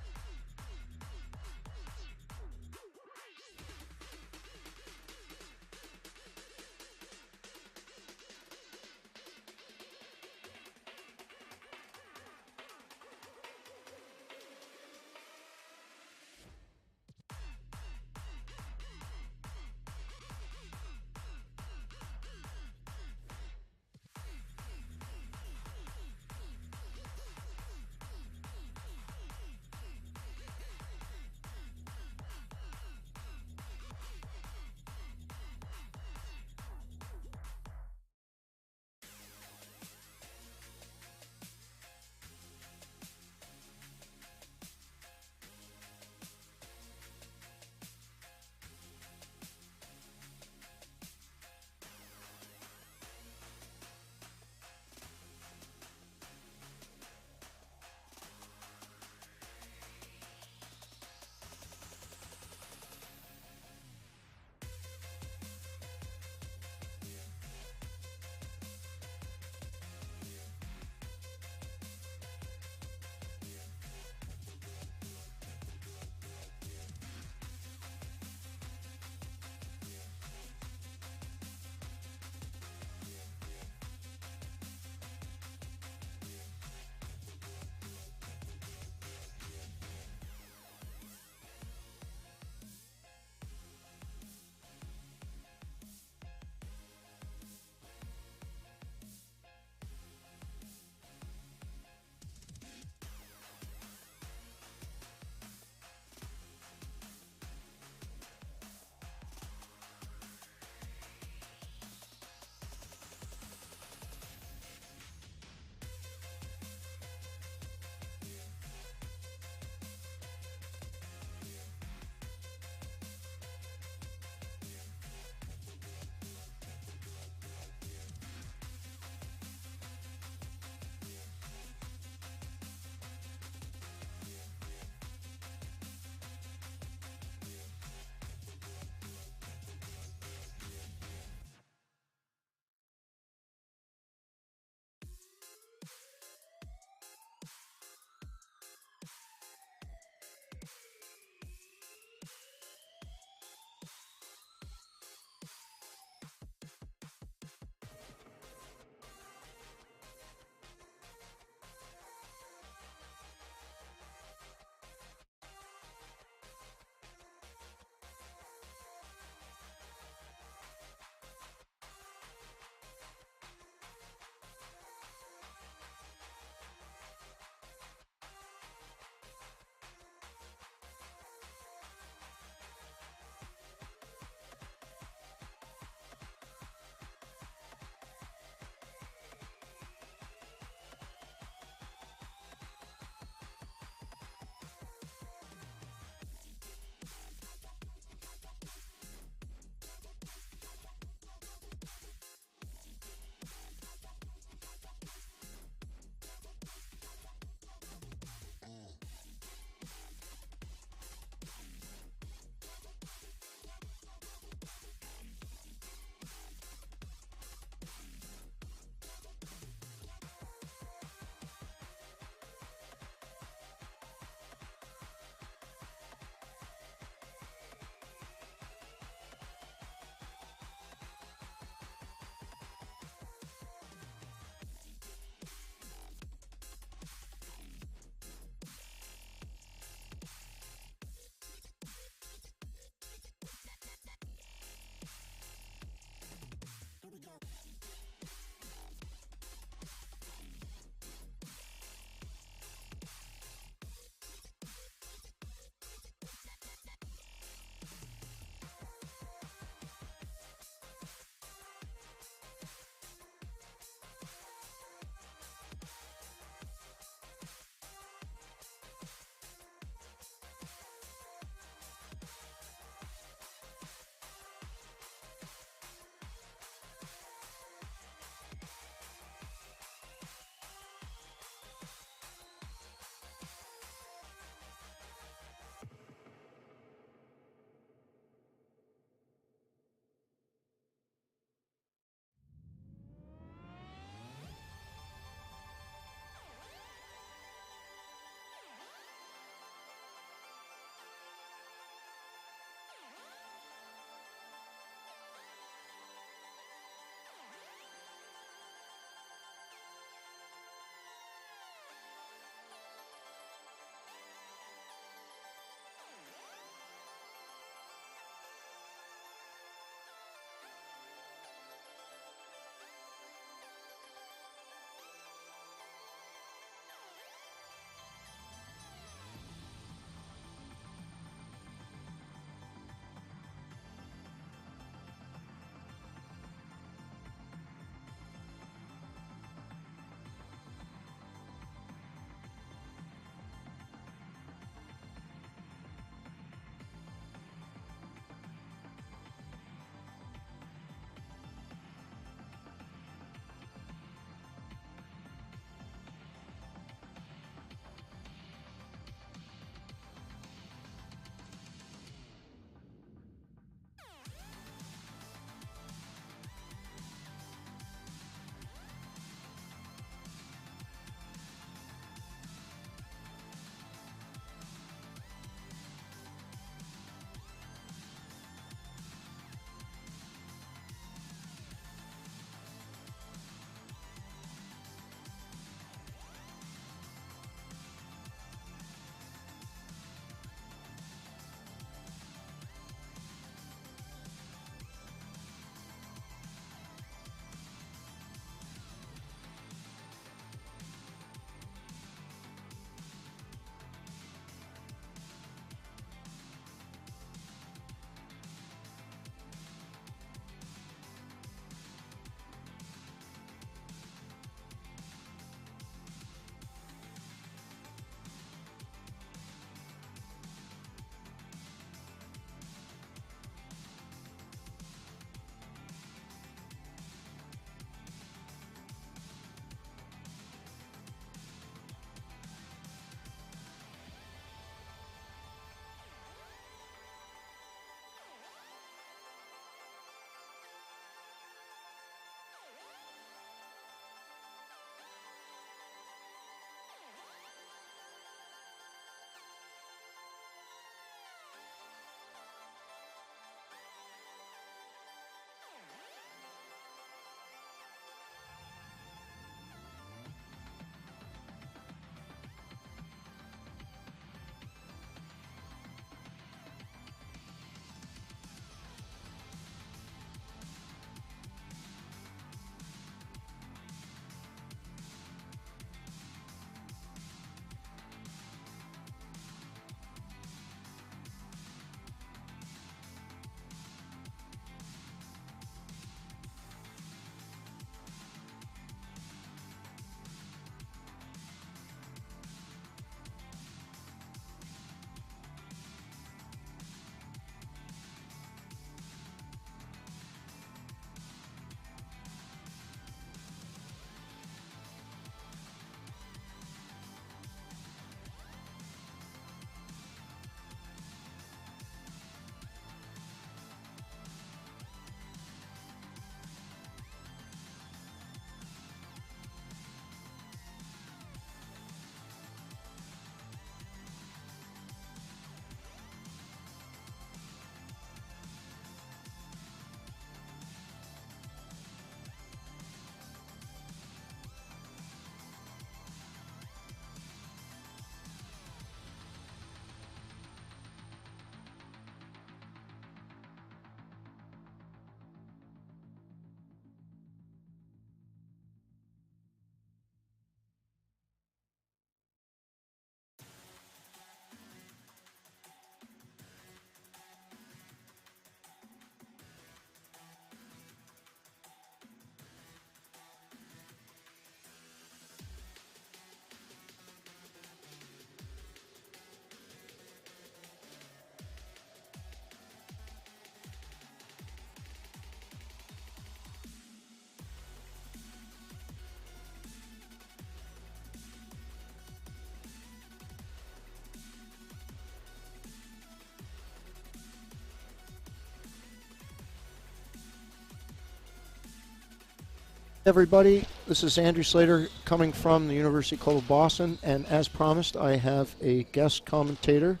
Everybody, this is Andrew Slater coming from the University Club of Boston, and as promised, I have a guest commentator,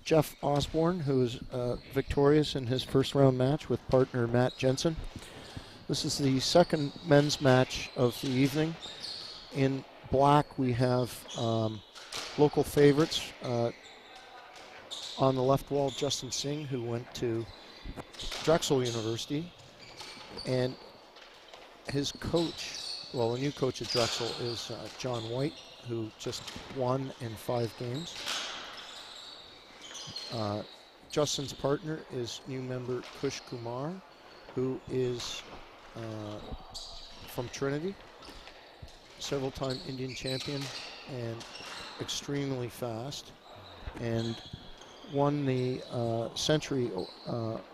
Jeff Osborne, who is victorious in his first round match with partner Matt Jensen. This is the second men's match of the evening. In black, we have local favorites. On the left wall, Justin Singh, who went to Drexel University, and his coach, well, the new coach at Drexel is John White, who just won in 5 games. Justin's partner is new member Kush Kumar, who is from Trinity, several-time Indian champion and extremely fast, and won the century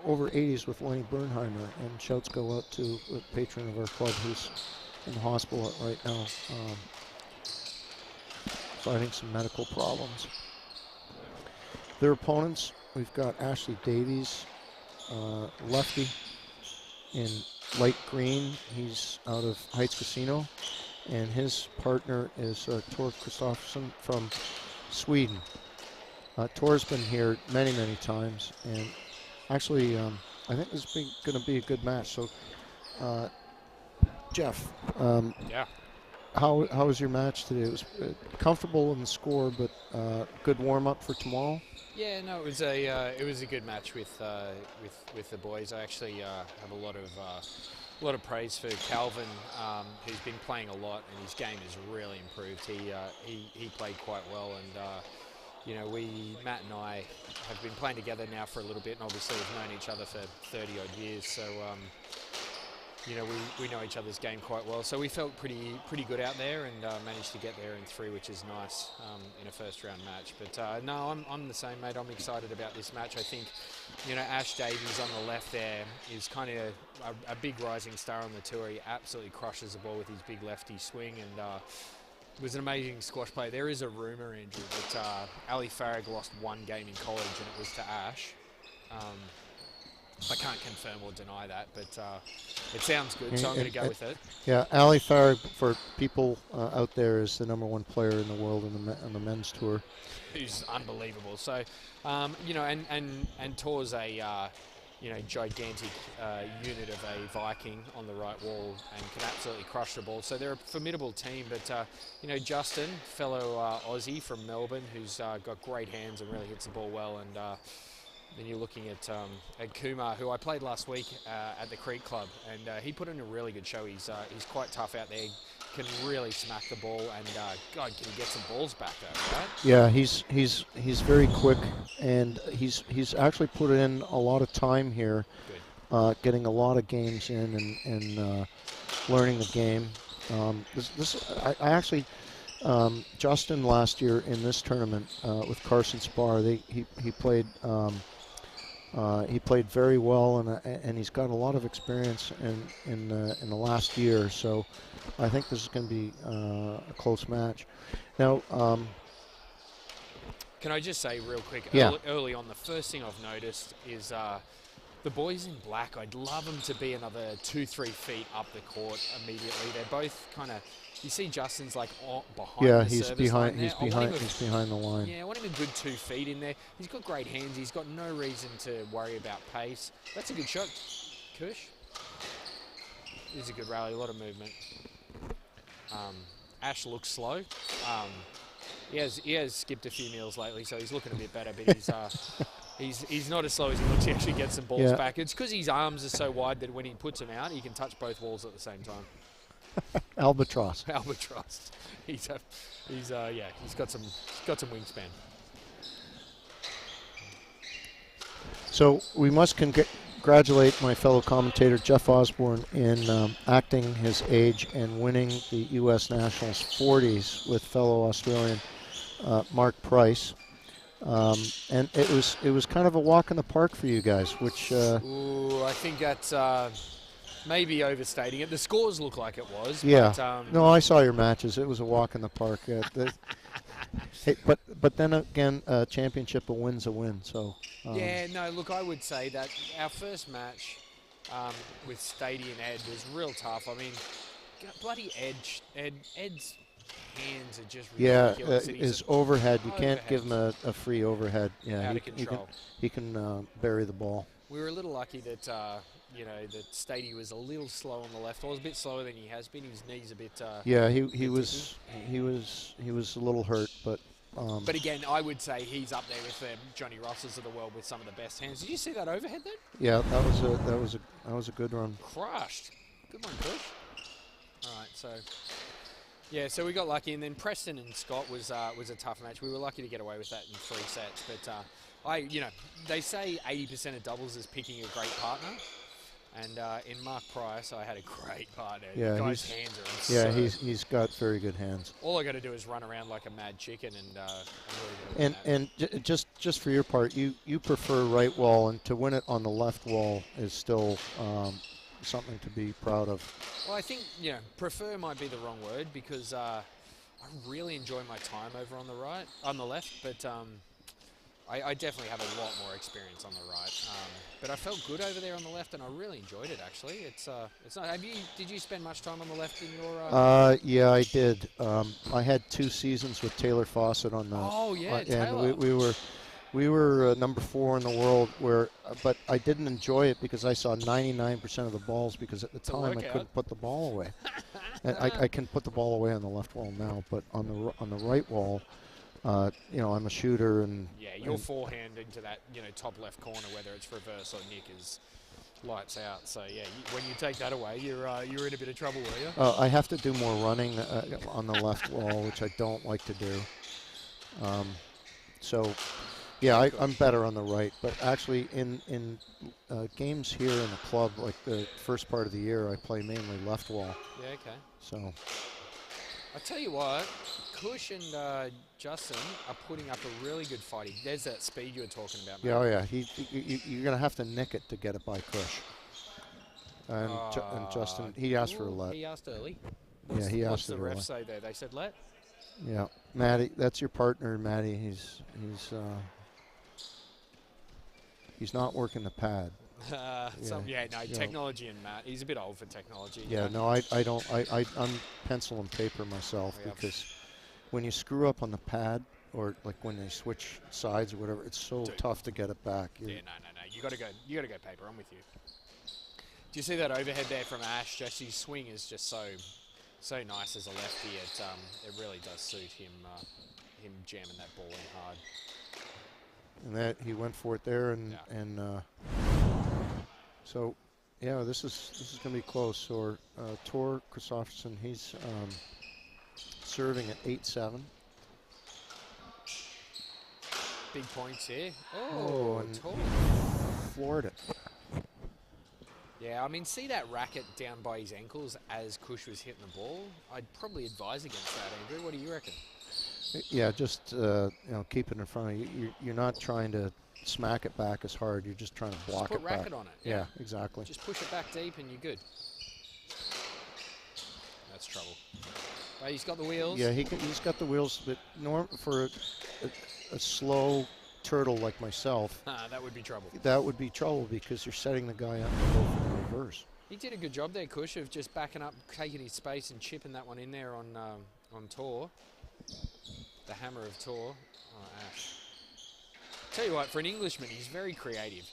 over 80s with Lenny Bernheimer, and shouts go out to the patron of our club who's in the hospital right now, fighting some medical problems. Their opponents, we've got Ashley Davies, lefty in light green. He's out of Heights Casino, and his partner is Tor Kristoffersson from Sweden. Tor's been here many, many times, and actually, I think this is going to be a good match. So, Jeff, yeah, how was your match today? It was comfortable in the score, but good warm up for tomorrow. Yeah, no, it was a good match with the boys. I actually have a lot of praise for Calvin, who's been playing a lot, and his game has really improved. He played quite well, and you know, Matt and I have been playing together now for a little bit, and obviously we've known each other for 30 odd years. So you know, we know each other's game quite well. So we felt pretty good out there, and managed to get there in 3, which is nice in a first round match. But no, I'm the same, mate. I'm excited about this match. I think, you know, Ash Davies on the left there is kind of a big rising star on the tour. He absolutely crushes the ball with his big lefty swing, and was an amazing squash player. There is a rumour, Andrew, that Ali Farag lost 1 game in college, and it was to Ash. I can't confirm or deny that, but it sounds good, so I'm going to go with it. Yeah, Ali Farag, for people out there, is the #1 player in the world on the men's tour. Who's unbelievable. So, you know, and Tor's a you know, gigantic unit of a Viking on the right wall and can absolutely crush the ball. So they're a formidable team, but you know, Justin, fellow Aussie from Melbourne, who's got great hands and really hits the ball well, and then you're looking at Kumar, who I played last week at the Creek Club, and he put in a really good show. He's quite tough out there, can really smack the ball, and God, can he get some balls back though, right? Yeah, he's very quick, and he's actually put in a lot of time here, getting a lot of games in and learning the game. I actually. Justin last year in this tournament with Carson Spar, he played very well, and he's got a lot of experience in the last year. So I think this is going to be a close match. Now, can I just say real quick? Yeah. Early on, the first thing I've noticed is the boys in black. I'd love them to be another 2-3 feet up the court immediately. They're both kind of. You see, Justin's like behind. Yeah, the he's service behind. line He's there. he's behind the line. Yeah, I want him a good 2 feet in there. He's got great hands. He's got no reason to worry about pace. That's a good shot, Kush. This is a good rally. A lot of movement. Ash looks slow. He has skipped a few meals lately, so he's looking a bit better. But he's not as slow as he looks. He actually gets some balls back. It's because his arms are so wide that when he puts them out, he can touch both walls at the same time. Albatross. Albatross. He's got some wingspan. So we must congratulate my fellow commentator Jeff Osborne in acting his age and winning the U.S. Nationals 40s with fellow Australian Mark Price. And it was kind of a walk in the park for you guys, which. I think that's. Maybe overstating it. The scores look like it was. Yeah. But, no, I saw your matches. It was a walk in the park. Hey, but then again, a championship, a win's a win. So. Yeah. No. Look, I would say that our first match, with Stady and Ed was real tough. I mean, bloody Ed's hands are just ridiculous. His overhead, you can't give him a free overhead. Yeah, out of control. He can bury the ball. We were a little lucky that that Stady was a little slow on the left. I was a bit slower than he has been. His knees a bit. He was a little hurt, but. But again, I would say he's up there with them Johnny Russells of the world with some of the best hands. Did you see that overhead then? Yeah, that was a good run. Crushed. Good one, Push. All right, so yeah, so we got lucky, and then Preston and Scott was a tough match. We were lucky to get away with that in 3 sets, but they say 80% of doubles is picking a great partner. And in Mark Price, I had a great partner. Yeah, the guy's hands are absurd. He's got very good hands. All I got to do is run around like a mad chicken, and I'm really good at that. Just for your part, you prefer right wall, and to win it on the left wall is still something to be proud of. Well, I think prefer might be the wrong word, because I really enjoy my time over on the left, but I definitely have a lot more experience on the right. But I felt good over there on the left, and I really enjoyed it. Actually, it's not. Did you spend much time on the left in your? Yeah, I did. I had 2 seasons with Taylor Fawcett on the. Oh yeah, Taylor. And we were number 4 in the world. But I didn't enjoy it because I saw 99% of the balls, because at the time I couldn't put the ball away. And I can put the ball away on the left wall now, but on the right wall. I'm a shooter, and your forehand into that top left corner, whether it's reverse or nick, is lights out. So yeah, when you take that away, you're in a bit of trouble, were you? I have to do more running on the left wall, which I don't like to do. I'm better on the right. But actually, in games here in the club, like the first part of the year, I play mainly left wall. Yeah, okay. So I tell you what, Kush and Justin are putting up a really good fight. There's that speed you were talking about, mate. You're going to have to nick it to get it by Kush. And Justin, he asked for a let. He asked early. He asked What's the ref say there? They said let? Yeah. Matty, that's your partner, Matty. He's not working the pad. Technology and Matt. He's a bit old for technology. Yeah, no, I don't. I'm pencil and paper myself, because when you screw up on the pad, or like when they switch sides or whatever, it's so tough to get it back. No. You gotta go paper. I'm with you. Do you see that overhead there from Ash? Just his swing is just so nice as a lefty. It really does suit him jamming that ball in hard. And that he went for it there, so yeah, this is going to be close. So Tor Kristofferson, he's serving at 8-7. Big points here. And Tor floored it. Yeah, I mean, see that racket down by his ankles as Kush was hitting the ball? I'd probably advise against that, Andrew. What do you reckon? Yeah, just keep it in front of you. You're not trying to smack it back as hard. You're just trying to block it back. Put racket on it. Yeah, exactly. Just push it back deep and you're good. That's trouble. But he's got the wheels. Yeah, he's got the wheels. But for a slow turtle like myself, that would be trouble. That would be trouble, because you're setting the guy up to go for the reverse. He did a good job there, Kush, of just backing up, taking his space and chipping that one in there on Tor. The hammer of Tor. Ash. Tell you what, for an Englishman, he's very creative.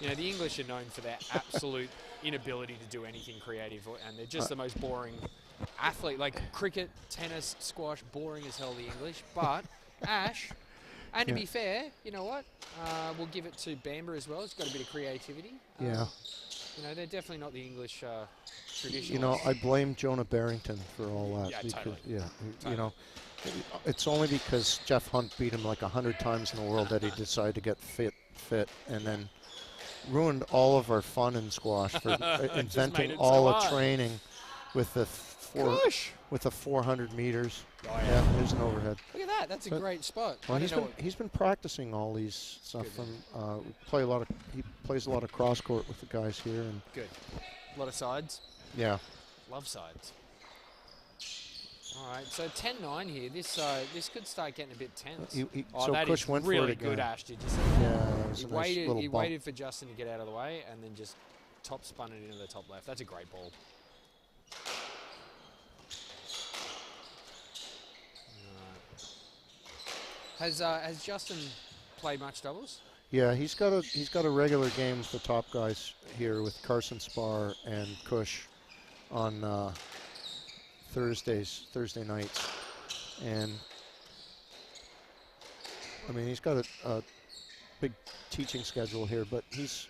The English are known for their absolute inability to do anything creative, and they're just the most boring athlete. Like cricket, tennis, squash, boring as hell, the English. But Ash, and to be fair, you know what? We'll give it to Bamber as well. He's got a bit of creativity. Yeah. They're definitely not the English tradition. I blame Jonah Barrington for all that. Yeah, because, totally. Yeah, totally. It's only because Jeff Hunt beat him like 100 times in the world that he decided to get fit, and then ruined all of our fun in squash for inventing all the training with the 400 meters. Oh, yeah. There's an overhead. Look at that. That's a great spot. Well, he's been practicing all these stuff. He plays a lot of cross court with the guys here. And good. A lot of sides. Yeah. Love sides. All right, so 10-9 here. This could start getting a bit tense. So that Kush is went really for it good, again. Ash. Did you see? Yeah, it was he a nice little He bump. waited for Justin to get out of the way, and then just top spun it into the top left. That's a great ball. Has Justin played much doubles? Yeah, he's got a regular game with the top guys here with Carson Spar and Cush on Thursday nights, and I mean he's got a big teaching schedule here, but he's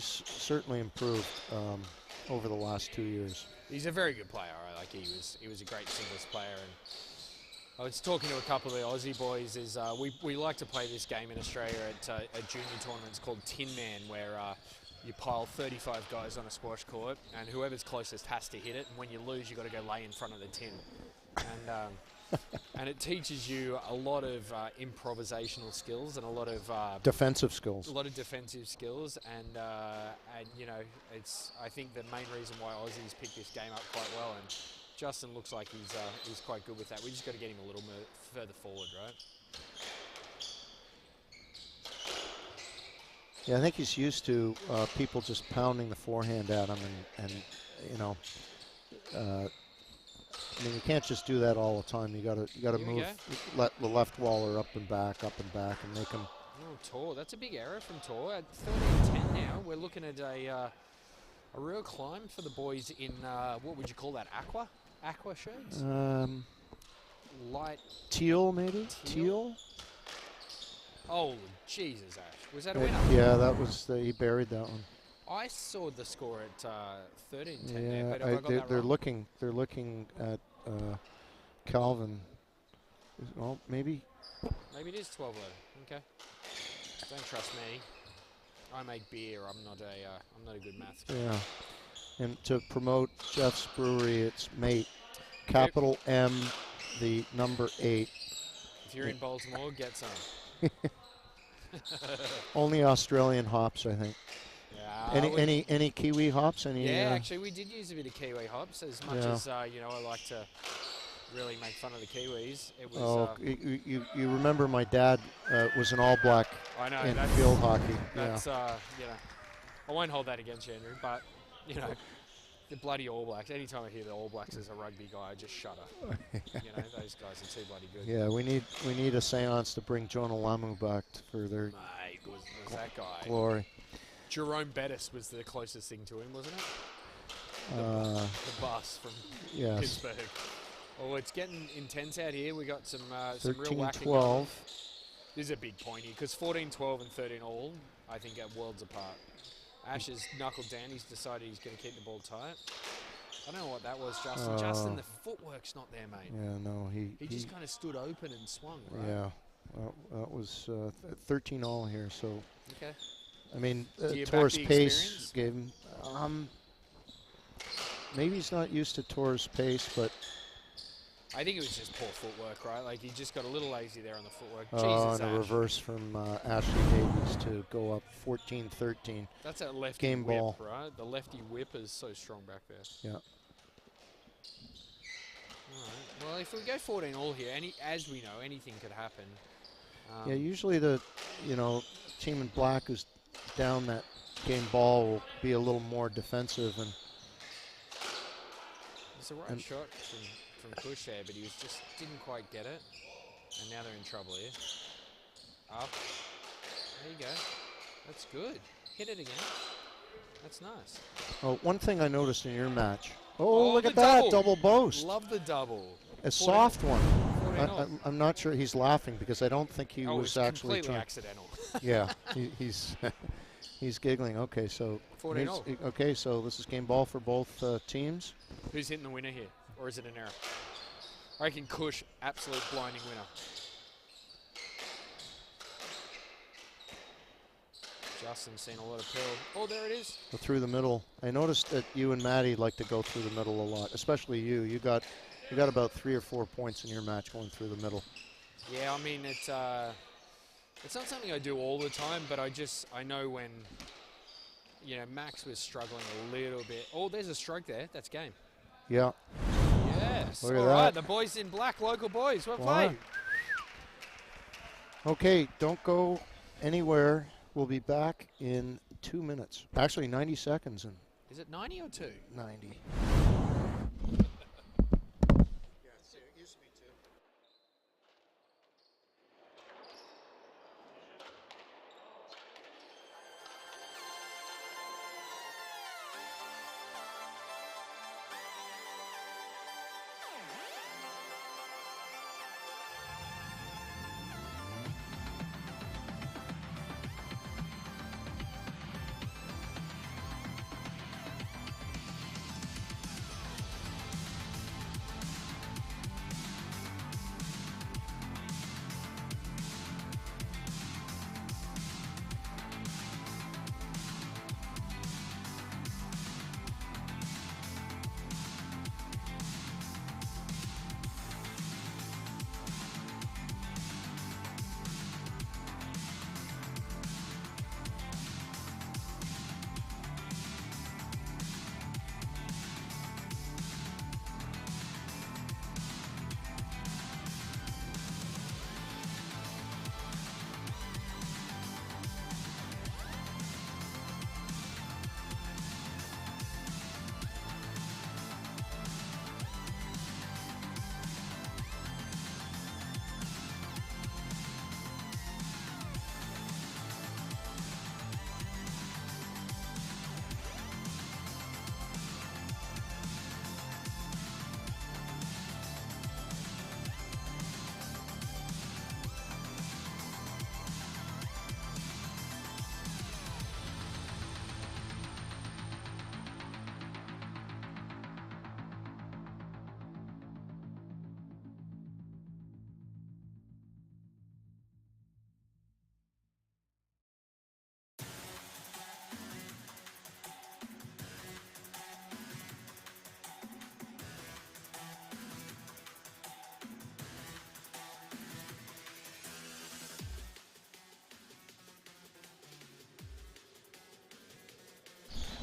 certainly improved over the last 2 years. He's a very good player. Right? Like he was a great singles player, and I was talking to a couple of the Aussie boys. We like to play this game in Australia at junior tournaments called Tin Man, where you pile 35 guys on a squash court, and whoever's closest has to hit it. And when you lose, you've got to go lay in front of the tin. And it teaches you a lot of improvisational skills and a lot of defensive skills. A lot of defensive skills, and you know, I think the main reason why Aussies pick this game up quite well, and Justin looks like he's quite good with that. We just got to get him a little further forward, right? Yeah, I think he's used to people just pounding the forehand at him, and you know, I mean, you can't just do that all the time. You gotta move, let the left waller up and back, and make him. Oh, Tor, that's a big error from Tor. At 13-10 now, we're looking at a real climb for the boys in what would you call that? Aqua shades? Light teal, maybe teal. Oh, Jesus, Ash. Was that a winner? Yeah, that was he buried that one. I saw the score at 13-10 yeah, there, but have I got that they're wrong? They're looking at Calvin. Well, maybe. Maybe it is 12-11. Okay. Don't trust me. I make beer. I'm not a good maths guy. Yeah. And to promote Jeff's Brewery, it's Mate, capital M, the number 8. If you're in Baltimore, get some. Only Australian hops, I think. Yeah. Any Kiwi hops? Yeah, actually, we did use a bit of Kiwi hops. As much as you know, I like to really make fun of the Kiwis. It was. You remember my dad was an All Black in field hockey. That's you know, I won't hold that against you, Andrew. But you know, the bloody All Blacks. Anytime I hear the All Blacks as a rugby guy, I just shudder. You know, those guys are too bloody good. Yeah, we need a seance to bring Jonah Lamu back for their Mate, was that guy. Glory. Jerome Bettis was the closest thing to him, wasn't it? The bus from Pittsburgh. Oh, it's getting intense out here. We got some real whacking. 13-12. This is a big point here because 14-12 and 13 all, I think, are worlds apart. Ash has knuckled down. He's decided he's going to keep the ball tight. I don't know what that was, Justin. Justin, the footwork's not there, mate. Yeah, no, he just kind of stood open and swung, right? Yeah, well, that was 13 all here. So, okay. I mean, Tor's pace gave him. Maybe he's not used to Tor's pace, but I think it was just poor footwork, right? Like he just got a little lazy there on the footwork. Jesus, and a reverse from Ashley Davies to go up 14-13. That's that lefty game whip, ball, right? The lefty whip is so strong back there. Yeah. All right. Well, if we go 14 all here, as we know, anything could happen. Yeah, usually the team in black who's down that game ball will be a little more defensive, and it's a right shot from Kush there, but he didn't quite get it, and now they're in trouble here. Up, there you go. That's good. Hit it again. That's nice. Oh, one thing I noticed in your match. Oh, look at double. that double boast. Love the double. A soft one. I'm not sure he's laughing because I don't think he was actually completely accidental. Yeah, he's giggling. Okay, so 14-0. Okay, so this is game ball for both teams. Who's hitting the winner here, or is it an error? I reckon Kush, absolute blinding winner. Justin's seen a lot of pill. Oh, there it is. Through the middle. I noticed that you and Maddie like to go through the middle a lot, especially you. You got about 3 or 4 points in your match going through the middle. Yeah, I mean it's not something I do all the time, but I know when Max was struggling a little bit. Oh, there's a stroke there. That's game. Yeah. Yes. Look at all right, that. the boys in black, local boys. Well played. Okay, don't go anywhere. We'll be back in 2 minutes. Actually, 90 seconds and Is it 90 or 2? 90.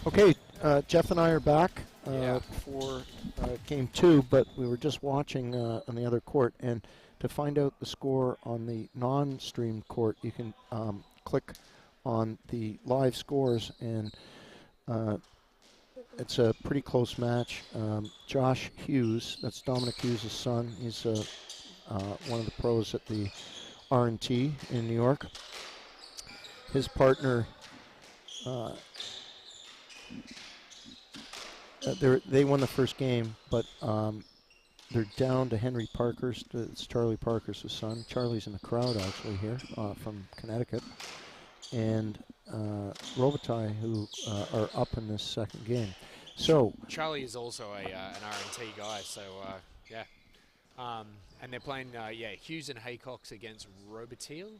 Okay, Jeff and I are back for game 2, but we were just watching on the other court, and to find out the score on the non-streamed court, you can click on the live scores, and it's a pretty close match. Josh Hughes, that's Dominic Hughes' son, he's one of the pros at the R&T in New York. His partner, they won the first game, but they're down to Henry Parker's. It's Charlie Parker's son. Charlie's in the crowd actually here from Connecticut, and Robitaille, who are up in this second game. So Charlie is also an R&T guy, so yeah. And they're playing Hughes and Haycox against Robitaille.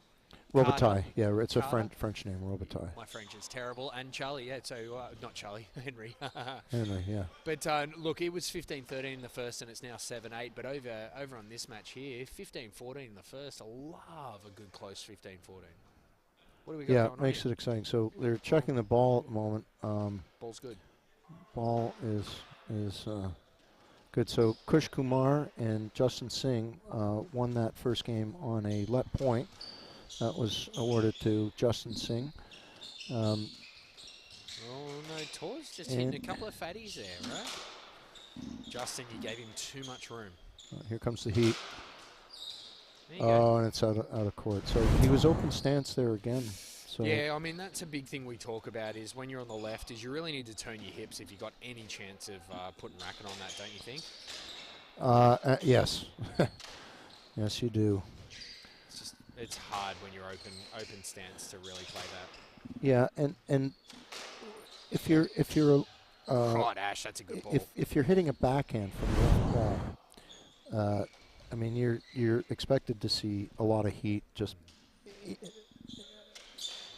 Robitaille, yeah, it's Carter. a French name, Robitaille. My French is terrible. And Charlie, yeah, so not Charlie, Henry. Henry, yeah. But look, it was 15-13 in the first, and it's now 7-8. But over on this match here, 15-14 in the first. I love a good close 15-14. What do we got Yeah, going it on makes here? it exciting. So they're checking the ball at the moment. Ball's good. Ball is good. So Kush Kumar and Justin Singh won that first game on a let point. That was awarded to Justin Singh. Oh, no, Tor's just hitting a couple of fatties there, right? Justin, you gave him too much room. Here comes the heat. There you go. And it's out of court. So he was open stance there again. So Yeah, I mean, that's a big thing we talk about is when you're on the left is you really need to turn your hips if you've got any chance of putting racket on that, don't you think? Yes. Yes, you do. It's hard when you're open stance to really play that. Yeah, and if you're Right, Ash, that's a good ball. if you're hitting a backhand from the left ball, I mean you're expected to see a lot of heat just.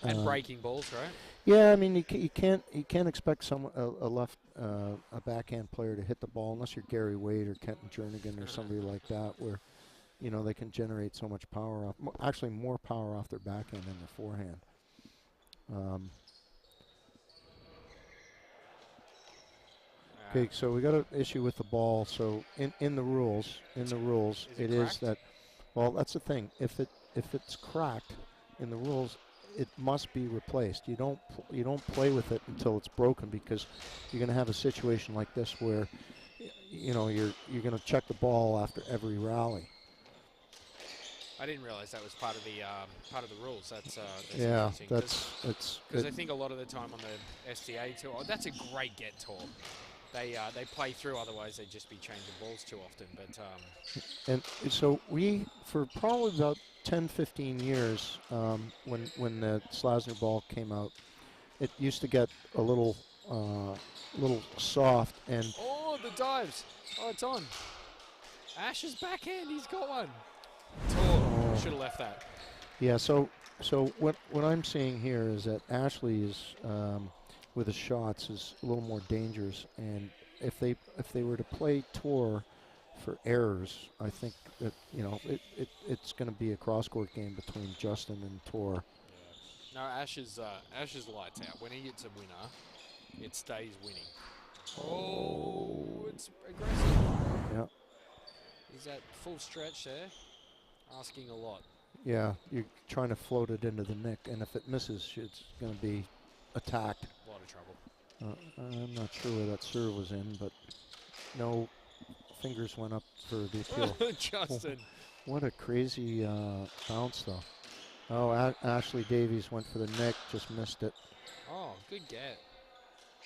And breaking balls, right? Yeah, I mean you can't expect a backhand player to hit the ball unless you're Gary Wade or Kenton Jernigan or somebody like that, where they can generate so much power off, actually more power off their backhand than their forehand. Okay, so we got an issue with the ball. So in the rules, it is that, well, that's the thing. If it's cracked in the rules, it must be replaced. You don't play with it until it's broken, because you're going to have a situation like this where, you know, you're going to check the ball after every rally. I didn't realize that was part of the rules. That's Yeah, interesting. Because I think a lot of the time on the STA tour, that's a great get tour. They play through, otherwise they'd just be changing balls too often. But and so we, for probably about 10, 15 years, when the Slasner ball came out, it used to get a little soft, and oh, the dives! Oh, it's on. Ash's backhand, he's got one. Oh, should have left that. yeah. So what I'm seeing here is that Ashley is, with his shots, is a little more dangerous, and if they were to play tour for errors, I think that, you know, it's going to be a cross-court game between Justin and Tor. Yeah. No, Ash is lights out. When he gets a winner, it stays winning. Oh, it's aggressive. Yeah. He's at full stretch there, asking a lot. Yeah, you're trying to float it into the nick, and if it misses, it's going to be attacked. A lot of trouble. I'm not sure where that serve was in, but no fingers went up for the appeal. Justin. What a crazy bounce, though. Oh, Ashley Davies went for the nick, just missed it. Oh, good get.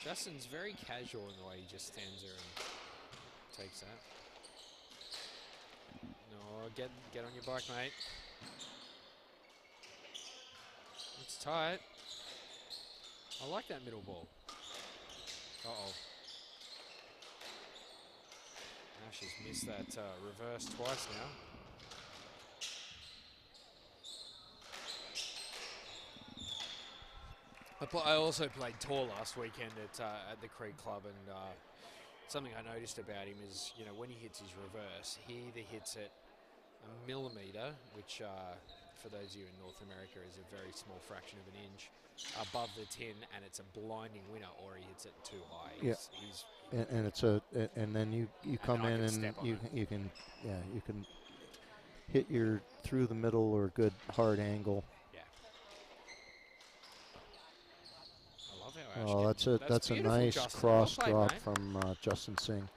Justin's very casual in the way he just stands there and takes that. No, get on your bike, mate. It's tight. I like that middle ball. Uh-oh. Ash has missed that reverse twice now. I also played tour last weekend at the Creek Club, and something I noticed about him is, you know, when he hits his reverse, he either hits it a millimetre, which for those of you in North America is a very small fraction of an inch, above the tin, and it's a blinding winner, or he hits it too high. Yeah. And it's and then you come in and you can hit your through the middle or good hard angle. Yeah. I love how Ash That's a nice Justin. cross Well played, drop mate. from Justin Singh,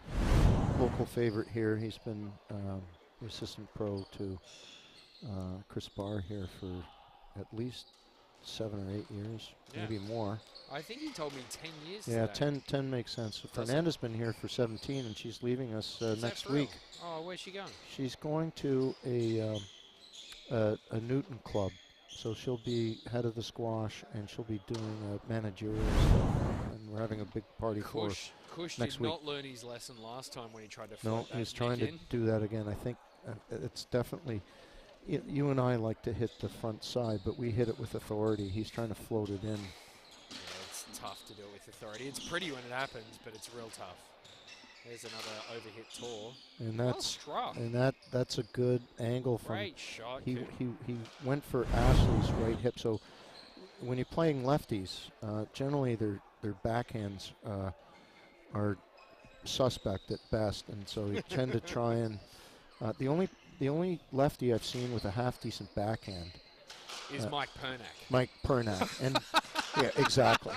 local favorite here. He's been the assistant pro to Chris Barr here for at least 7 or 8 years, maybe more. I think he told me 10 years. Yeah, today. 10 makes sense. Fernanda's been here for 17, and she's leaving us next week. Oh, where's she going? She's going to a Newton club, so she'll be head of the squash, and she'll be doing managerial stuff. And we're having a big party for Kush next did week. not learn his lesson last time when he tried to. No, he's trying to do that again. I think it's definitely. You and I like to hit the front side, but we hit it with authority. He's trying to float it in. Yeah, it's tough to do it with authority. It's pretty when it happens, but it's real tough. There's another overhit tour. And well struck. And that's a good angle from. Great shot. He went for Ashley's right hip. So when you're playing lefties, generally their backhands are suspect at best, and so you tend to try and the only lefty I've seen with a half decent backhand is Mike Pernak. Mike Pernak, and yeah, exactly.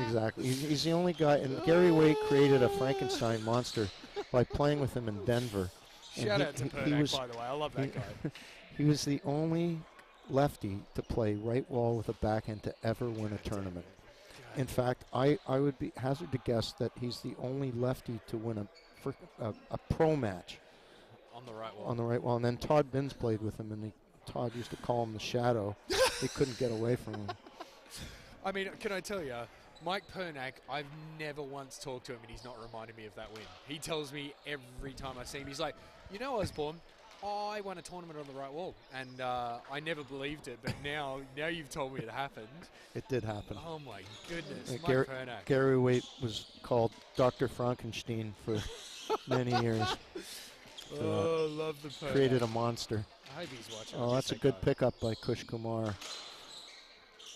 Exactly. He's the only guy, and Gary Waite created a Frankenstein monster by playing with him in Denver. Shout out to Pernak, by the way. I love that guy. He was the only lefty to play right wall with a backhand to ever win a tournament. In fact, I would be hazard to guess that he's the only lefty to win a pro match. On the right wall. On the right wall. And then Todd Binns played with him, and Todd used to call him the Shadow. He couldn't get away from him. I mean, can I tell you, Mike Pernak, I've never once talked to him and he's not reminded me of that win. He tells me every time I see him, he's like, you know, Osborne, I won a tournament on the right wall. And I never believed it, but now you've told me it happened. It did happen. Oh, my goodness. Mike Pernak. Gary Waite was called Dr. Frankenstein for many years. Love the Pernak. Created a monster. I hope he's watching. Oh, that's a good pickup by Kush Kumar.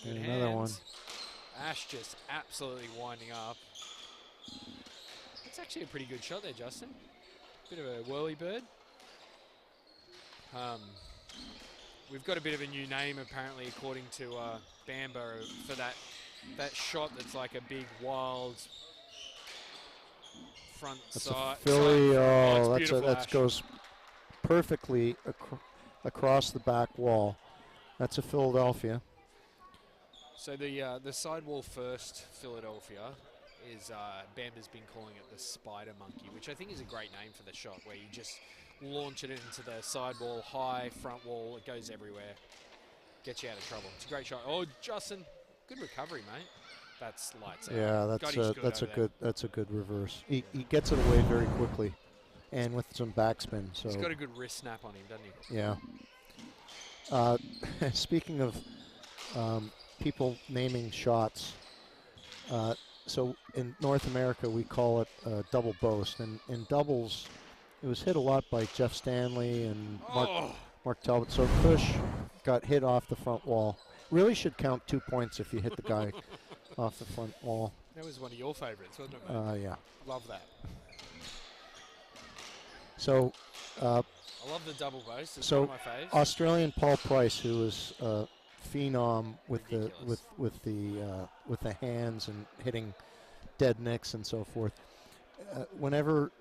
Good and another one. Ash just absolutely winding up. It's actually a pretty good shot there, Justin. Bit of a whirly bird. we've got a bit of a new name apparently, according to Bamba, for that shot that's like a big wild front That's side. a Philly. It's beautiful, That Ash. goes perfectly across the back wall. That's a Philadelphia. So the sidewall first Philadelphia is Bamba's been calling it the spider monkey, which I think is a great name for the shot, where you just launch it into the sidewall, high front wall, it goes everywhere, gets you out of trouble. It's a great shot. Oh, Justin, good recovery, mate. That's lights out. Yeah, that's a good reverse. He gets it away very quickly, and with some backspin. So he's got a good wrist snap on him, doesn't he? Yeah. Speaking of people naming shots, so in North America we call it double boast, and in doubles it was hit a lot by Jeff Stanley and Mark Talbot. So Cush got hit off the front wall. Really should count 2 points if you hit the guy off the front wall. That was one of your favorites, wasn't it, mate? Yeah. Love that. So I love the double boast. It's so one of my faves. Australian Paul Price, who was phenom with the hands and hitting dead nicks and so forth. Whenever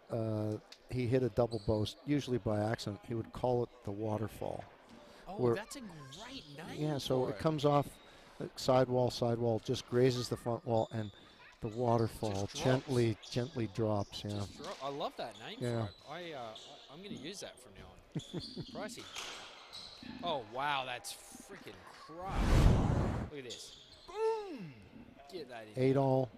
he hit a double boast, usually by accident, he would call it the waterfall. Oh, that's a great name. Yeah, so it comes off sidewall, just grazes the front wall, and the waterfall gently drops. Yeah. I love that name for it. I'm going to use that from now on. Pricey. Oh, wow, that's freaking crushed. Look at this. Boom! Get that in. 8-all.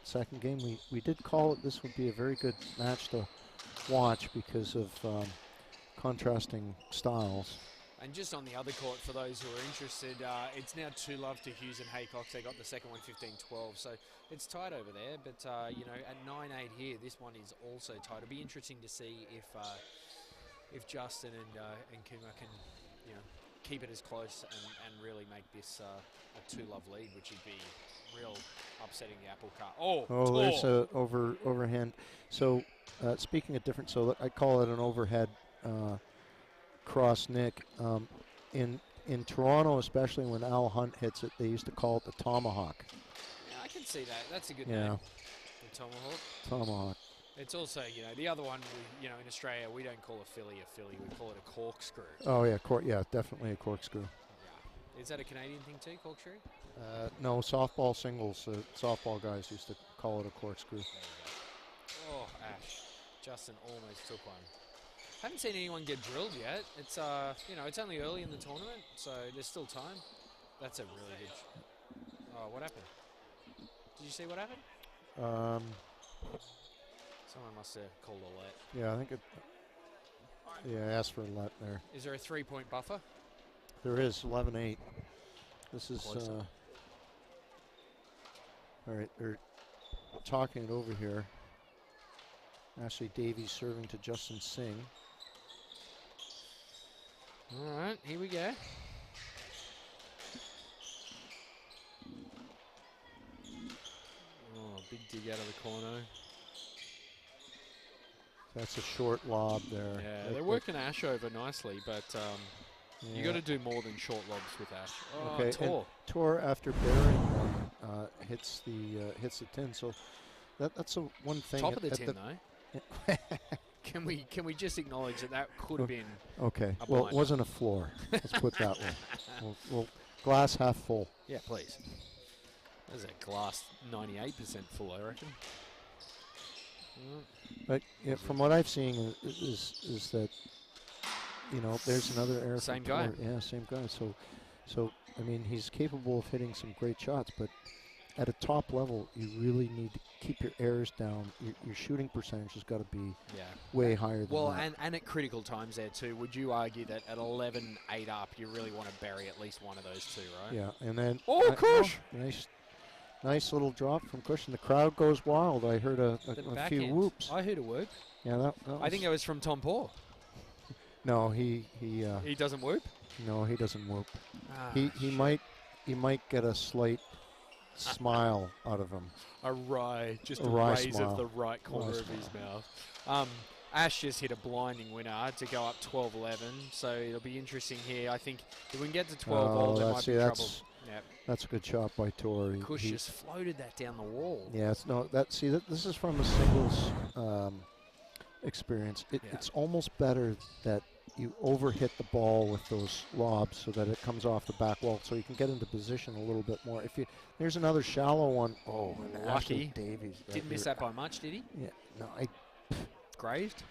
Second game, we did call it this would be a very good match to watch because of contrasting styles. And just on the other court, for those who are interested, it's now 2-love to Hughes and Haycox. They got the second one 15-12, so it's tight over there. But, you know, at 9-8 here, this one is also tight. It'll be interesting to see if Justin and Kuma can, you know, keep it as close and really make this a 2-love lead, which would be real upsetting the apple cart. Oh, there's a overhand. So speaking of different, so I call it an overhead cross nick. In Toronto, especially when Al Hunt hits it, they used to call it the tomahawk. Yeah, I can see that. That's a good name. The tomahawk. Tomahawk. It's also, you know, the other one, you know, in Australia, we don't call a filly, we call it a corkscrew. Oh, yeah, definitely a corkscrew. Yeah. Is that a Canadian thing too, corkscrew? No, softball singles, softball guys used to call it a corkscrew. There you go. Oh, Ash. Justin almost took one. Haven't seen anyone get drilled yet. It's, you know, it's only early in the tournament, so there's still time. That's a really good... Oh, what happened? Did you see what happened? Someone must have called a let. Yeah, I think it... Yeah, asked for a let there. Is there a 3-point buffer? There is, 11-8. This is... all right, they're talking it over here. Ashley Davies serving to Justin Singh. All right, here we go. Oh, big dig out of the corner. That's a short lob there. Yeah, they're working Ash over nicely, but you got to do more than short lobs with Ash. Oh, okay, Tor. Tor after burying one hits the tin. So that's a one thing. Top of the tin though. Can we just acknowledge that could have been okay? Well, it wasn't a floor. Let's put that way. We'll glass half full. Yeah, please. There's a glass 98% full, I reckon. But yeah, from what I've seen is that, you know, there's another error. Same guy. Yeah, same guy. So I mean, he's capable of hitting some great shots, but at a top level, you really need to keep your errors down. Your shooting percentage has got to be way higher than that. And at critical times there too, would you argue that at 11-8 up, you really want to bury at least one of those two, right? Yeah, and then Kush! Nice little drop from Kush, and the crowd goes wild. I heard a few whoops. I heard a whoop. Yeah, that I think that was from Tom Paul. No, he doesn't whoop. No, he doesn't whoop. He might get a slight smile out of him. A wry, just a a wry raise smile. of the right corner of his mouth. Ash just hit a blinding winner to go up 12-11, so it'll be interesting here. I think if we can get to 12 all, there might be trouble. Yep. That's a good shot by Tor. Kush just floated that down the wall. Yeah, this is from a singles experience. It's almost better that you overhit the ball with those lobs so that it comes off the back wall, so you can get into position a little bit more. There's another shallow one. Oh, lucky. Davies. Didn't miss that by much, did he? Yeah, no, Grazed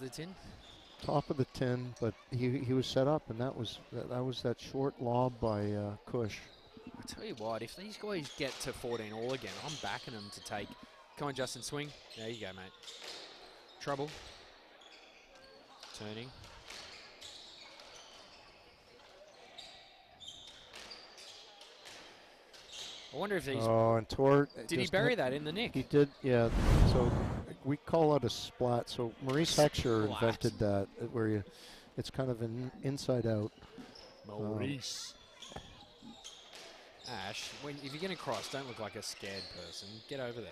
the tin. Top of the tin, but he was set up, and that was that short lob by Kush. I tell you what, if these guys get to 14 all again, I'm backing them to take. Come on, Justin, swing. There you go, mate. Trouble. Turning. I wonder if these. Oh, and Tor. Did he bury that in the nick? He did, yeah. So we call it a splat. So Maurice Heckscher invented that, where it's kind of an inside out. Maurice. Ash, if you're going to cross, don't look like a scared person. Get over there.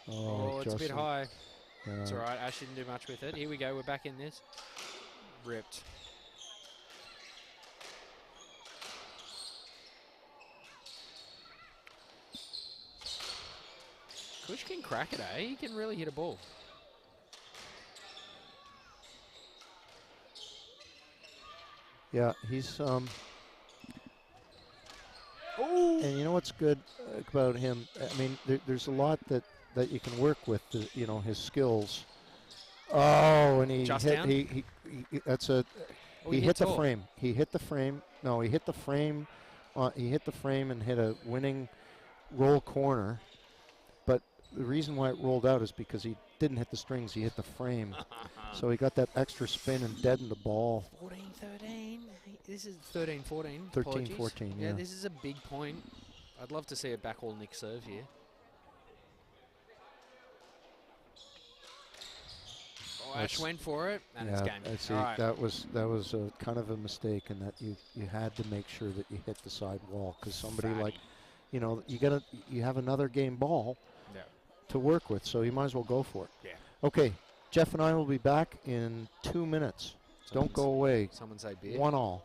Oh, it's a bit high. Yeah. It's all right. Ash didn't do much with it. Here we go. We're back in this. Ripped. Kush can crack it, eh? He can really hit a ball. Yeah, he's Oh! And you know what's good about him? I mean, there's a lot that you can work with. His skills. Oh, and he that's a. Oh, he hit the frame. He hit the frame. No, he hit the frame. He hit the frame and hit a winning roll corner. But the reason why it rolled out is because he didn't hit the strings. He hit the frame. So he got that extra spin and deadened the ball. 14-13. This is 13-14. 13-14, yeah. This is a big point. I'd love to see a back all Nick serve here. Oh, Ash went for it, and it's game. Right. That was a kind of a mistake in that you had to make sure that you hit the side wall, because somebody you have another game ball to work with, so you might as well go for it. Yeah. Okay, Jeff and I will be back in 2 minutes. Don't go away. Someone say beer. 1-1.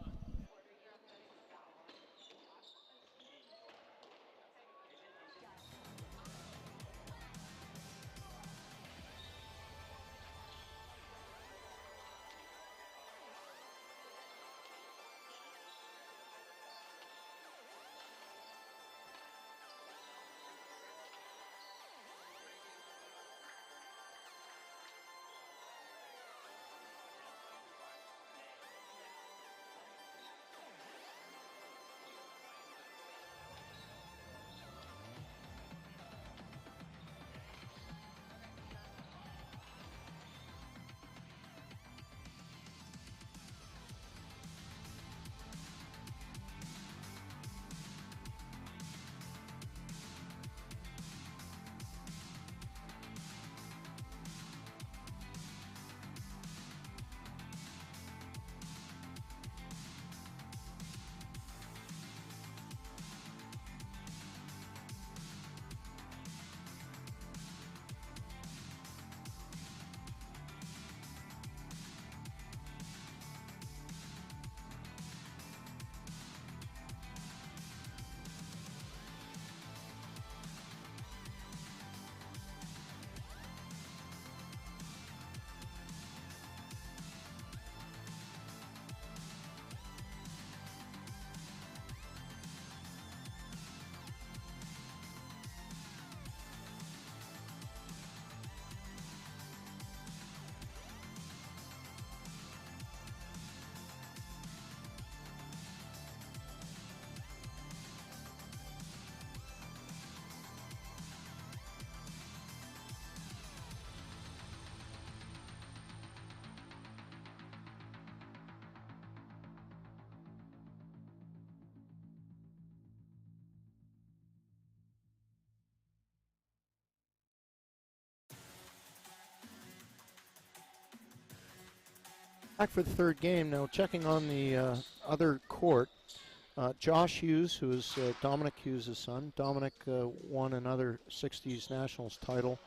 Back for the third game now. Checking on the other court, Josh Hughes, who is Dominic Hughes' son. Dominic won another 60s Nationals title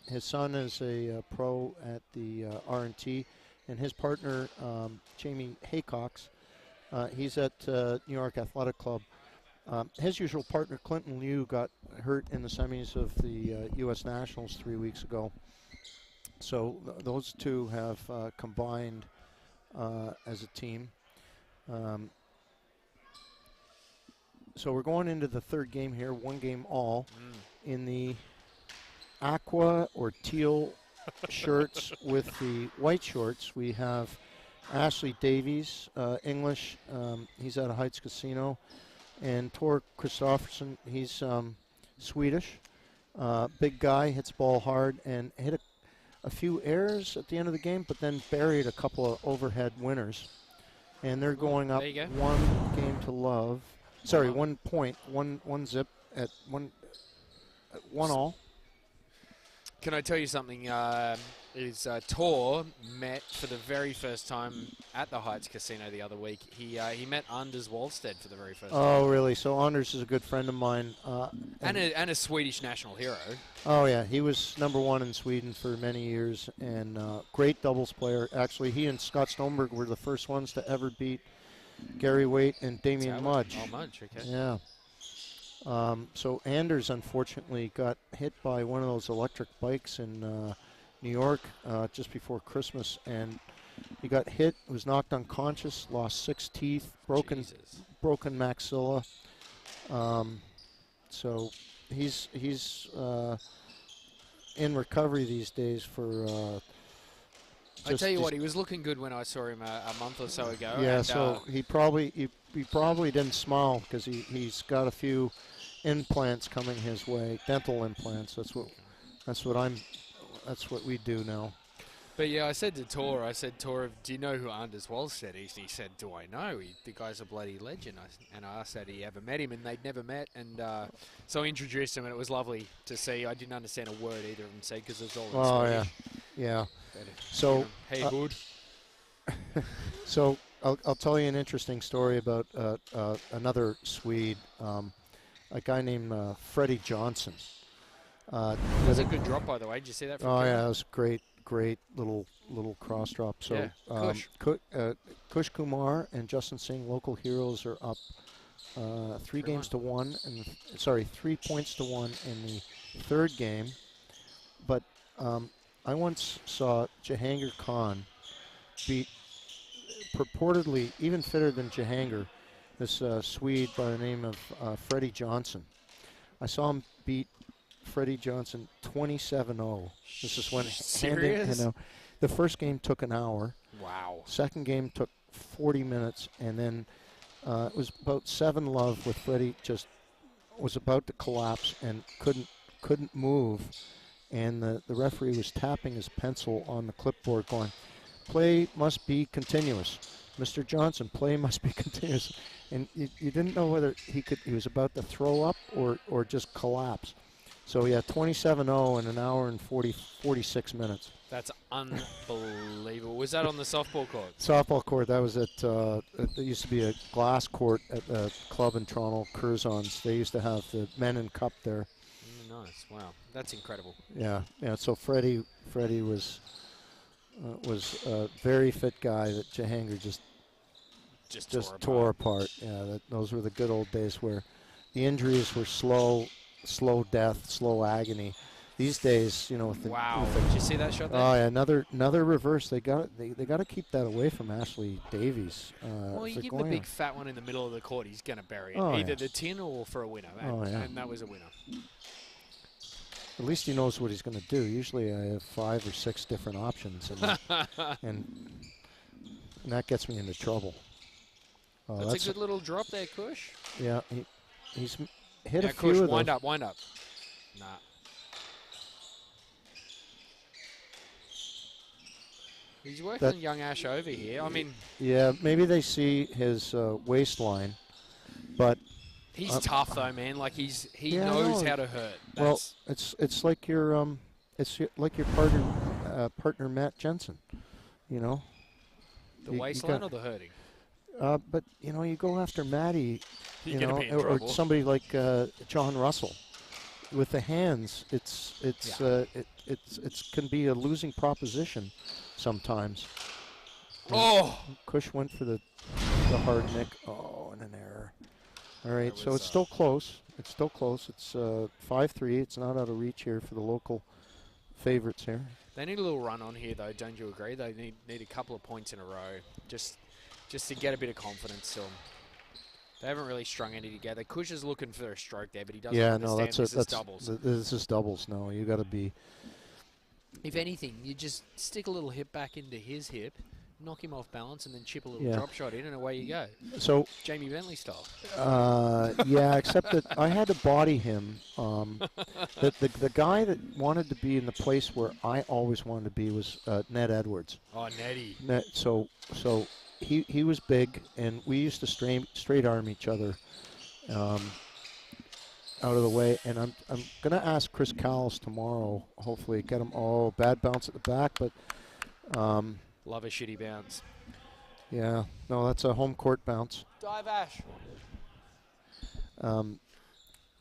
His son is a pro at the R&T, and his partner, Jamie Haycox, he's at New York Athletic Club. His usual partner, Clinton Liu, got hurt in the semis of the U.S. Nationals 3 weeks ago. So those two have combined as a team. So we're going into the third game here, one game all. In the aqua or teal shirts with the white shorts, we have Ashley Davies, English. He's at a Heights Casino. And Tor Kristofferson, he's Swedish. Big guy, hits ball hard, and hit a few errors at the end of the game, but then buried a couple of overhead winners. And they're going up 1 game to love. Sorry, 1 point, one zip at 1 all. Can I tell you something? Tor met for the very first time at the Heights Casino the other week. He met Anders Wallstedt for the very first time. Oh, really? So Anders is a good friend of mine. And a Swedish national hero. Oh, yeah. He was #1 in Sweden for many years, and great doubles player. Actually, he and Scott Stonberg were the first ones to ever beat Gary Waite and Damian Mudge. Oh, Mudge, okay. Yeah. So Anders, unfortunately, got hit by one of those electric bikes in New York just before Christmas, and he got hit, was knocked unconscious, lost 6 teeth, broken maxilla. So he's in recovery these days for. I tell you what, he was looking good when I saw him a month or so ago. Yeah, and, so he probably didn't smile because he's got a few implants coming his way, dental implants. That's what we do now. But yeah, I said to Tor, do you know who Anders Wallstedt is? And he said, do I know? The guy's a bloody legend. And I asked had he ever met him, and they'd never met. And so I introduced him, and it was lovely to see. I didn't understand a word either of them said because it was all in Swedish. Yeah. But, so, hey, Hood. So I'll tell you an interesting story about another Swede, a guy named Freddie Johnson. That was a good drop, by the way. Did you see that? Oh, yeah, it was great little cross drop. So yeah, Kush Kumar and Justin Singh, local heroes, are up 3 games to 1, and 3 points to 1 in the third game. But I once saw Jahangir Khan beat purportedly even fitter than Jahangir, this Swede by the name of Freddie Johnson. I saw him beat Freddie Johnson 27-0. This is when the first game took an hour. Wow. Second game took 40 minutes, and then it was about 7-love with Freddie just was about to collapse and couldn't move, and the referee was tapping his pencil on the clipboard going, "Play must be continuous. Mr. Johnson, play must be continuous." And you didn't know whether he was about to throw up or just collapse. So yeah, 27-0 in an hour and 46 minutes. That's unbelievable. Was that on the softball court? Softball court. That was at there used to be a glass court at a club in Toronto, Curzons. They used to have the men in cup there. Nice. Wow, that's incredible. Yeah. So Freddie was a very fit guy that Jahangir just tore apart. Yeah, those were the good old days where the injuries were slow death, slow agony. These days, with the did you see that shot there? Oh yeah, another reverse. They got to keep that away from Ashley Davies. Well, you give the big fat one in the middle of the court, he's going to bury it, either the tin or for a winner. And that was a winner. At least he knows what he's going to do. Usually, I have 5 or 6 different options, and that gets me into trouble. That's a good little drop there, Kush. Yeah, he's hit a few Kush, of those. wind up. Nah. He's working young Ash over here. I mean, yeah, maybe they see his waistline, but he's tough though, man. Like he knows how to hurt. Well, it's like your partner Matt Jensen, The waistline or the hurting? But you go after Matty, or somebody like John Russell. With the hands, it's can be a losing proposition sometimes. Oh! Kush went for the hard nick. Oh, and an error. All right, so it's still close. It's still close. It's 5-3. It's not out of reach here for the local favorites here. They need a little run on here, though. Don't you agree? They need a couple of points in a row, just to get a bit of confidence to them. They haven't really strung any together. Kush is looking for a stroke there, but he doesn't understand this is doubles. This is doubles. No, you got to be. If anything, you just stick a little hip back into his hip, knock him off balance, and then chip a little drop shot in, and away you go. So Jamie Bentley style. Yeah, except that I had to body him. The guy that wanted to be in the place where I always wanted to be was Ned Edwards. Oh, Nettie. So he was big, and we used to straight arm each other out of the way. And I'm gonna ask Chris Cowles tomorrow. Hopefully, get him. Oh, bad bounce at the back, but. Love a shitty bounce. Yeah, no, that's a home court bounce. Dive Ash.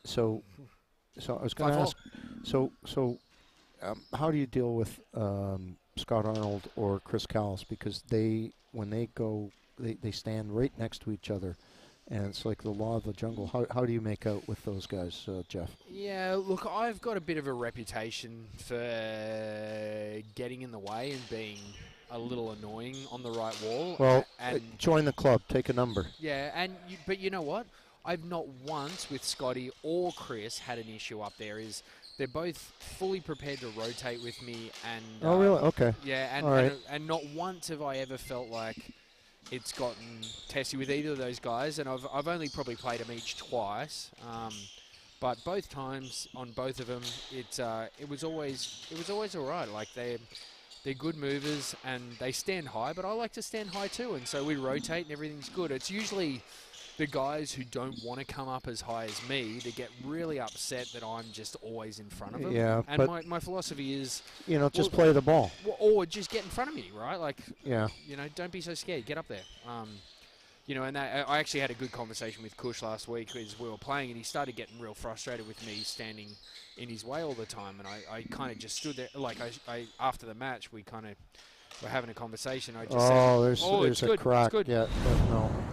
So I was going to ask. So how do you deal with Scott Arnold or Chris Cowles, because when they go, they stand right next to each other, and it's like the law of the jungle. How do you make out with those guys, Jeff? Yeah, look, I've got a bit of a reputation for getting in the way and being a little annoying on the right wall. Well, and join the club. Take a number. Yeah, but you know what? I've not once with Scotty or Chris had an issue up there. They're both fully prepared to rotate with me, and oh really? Okay. Yeah, and not once have I ever felt like it's gotten testy with either of those guys. And I've only probably played them each twice, but both times on both of them, it was always all right. Like they're good movers and they stand high, but I like to stand high too, and so we rotate and everything's good. It's usually the guys who don't want to come up as high as me that get really upset that I'm just always in front of them. Yeah, and my philosophy is, just play the ball. Or just get in front of me, right? Like, yeah, don't be so scared. Get up there. And I actually had a good conversation with Kush last week as we were playing, and he started getting real frustrated with me standing in his way all the time, and I kind of just stood there. Like, I after the match, we kind of were having a conversation. I just said, there's a good, crack. It's good. Yeah,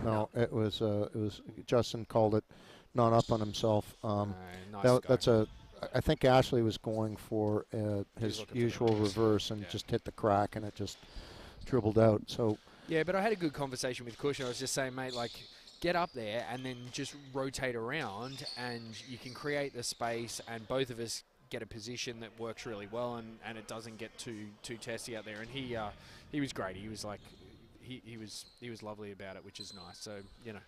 no. It was Justin called it not up on himself. Nice I think Ashley was going for his usual reverse and just hit the crack, and it just dribbled out. So. Yeah, but I had a good conversation with Kush, and I was just saying, mate, like, get up there and then just rotate around, and you can create the space, and both of us get a position that works really well, and it doesn't get too testy out there. And he was great. He was like, he was lovely about it, which is nice. So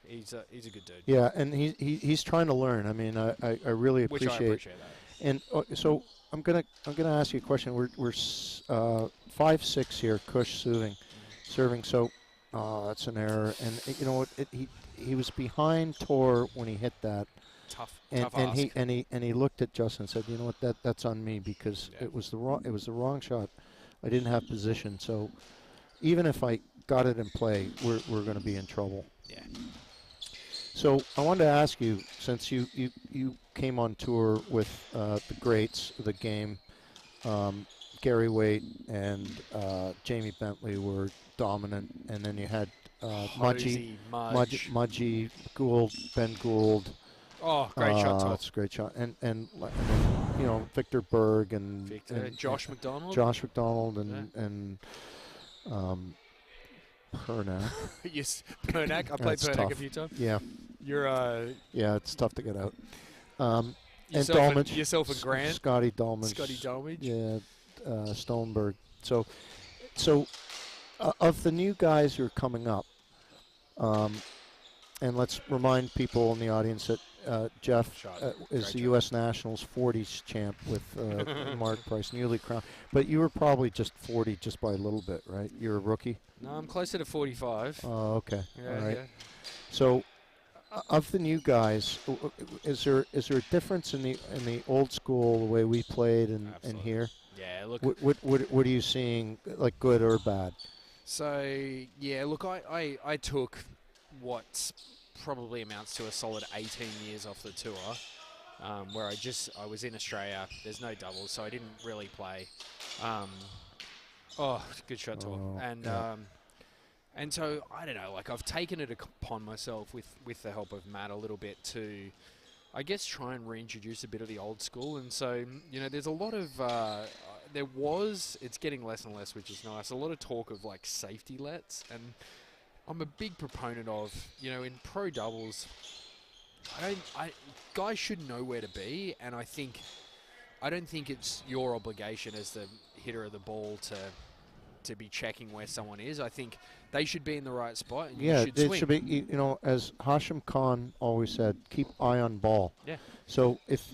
he's a good dude. Yeah, and he's trying to learn. I mean, I really appreciate. Which I appreciate that. And so I'm gonna ask you a question. We're 5-6 here. Kush serving. So that's an error. And you know what? He was behind Tor when he hit that. Tough and ask. he looked at Justin and said, you know what, that's on me, because it was the wrong shot. I didn't have position. So even if I got it in play, we're going to be in trouble. Yeah. So I wanted to ask you, since you came on tour with the greats of the game, Gary Waite and Jamie Bentley were dominant, and then you had Mudgy, Gould, Ben Gould. Oh, great shot, Todd. It's a great shot. And Victor Berg and Josh McDonald. and Pernack. Yes, Pernack. I played Pernack tough. a few times. Yeah. Yeah, it's tough to get out. Yourself and Grant. Scotty Dolmage. Yeah, Stoneberg. So of the new guys who are coming up, and let's remind people in the audience that Jeff is the U.S. Nationals 40s champ with Mark Price, newly crowned. But you were probably just 40 just by a little bit, right? You're a rookie? No, I'm closer to 45. Oh, okay. Yeah, all right. Yeah. So, of the new guys, is there a difference in the old school, the way we played, and here? Yeah, look. What are you seeing, like good or bad? So, yeah, look, I took what probably amounts to a solid 18 years off the tour where I was in Australia. There's no doubles, so I didn't really play. Oh, good shot, Tor. Oh, yeah. And so I don't know. Like I've taken it upon myself with the help of Matt a little bit to, I guess, try and reintroduce a bit of the old school. And so there's a lot of it's getting less and less, which is nice. A lot of talk of like safety lets, and I'm a big proponent of in pro doubles. Guys should know where to be, and I don't think it's your obligation as the hitter of the ball to be checking where someone is. I think they should be in the right spot, and Yeah, you should it swing. should be. As Hashim Khan always said, keep eye on ball. Yeah. So if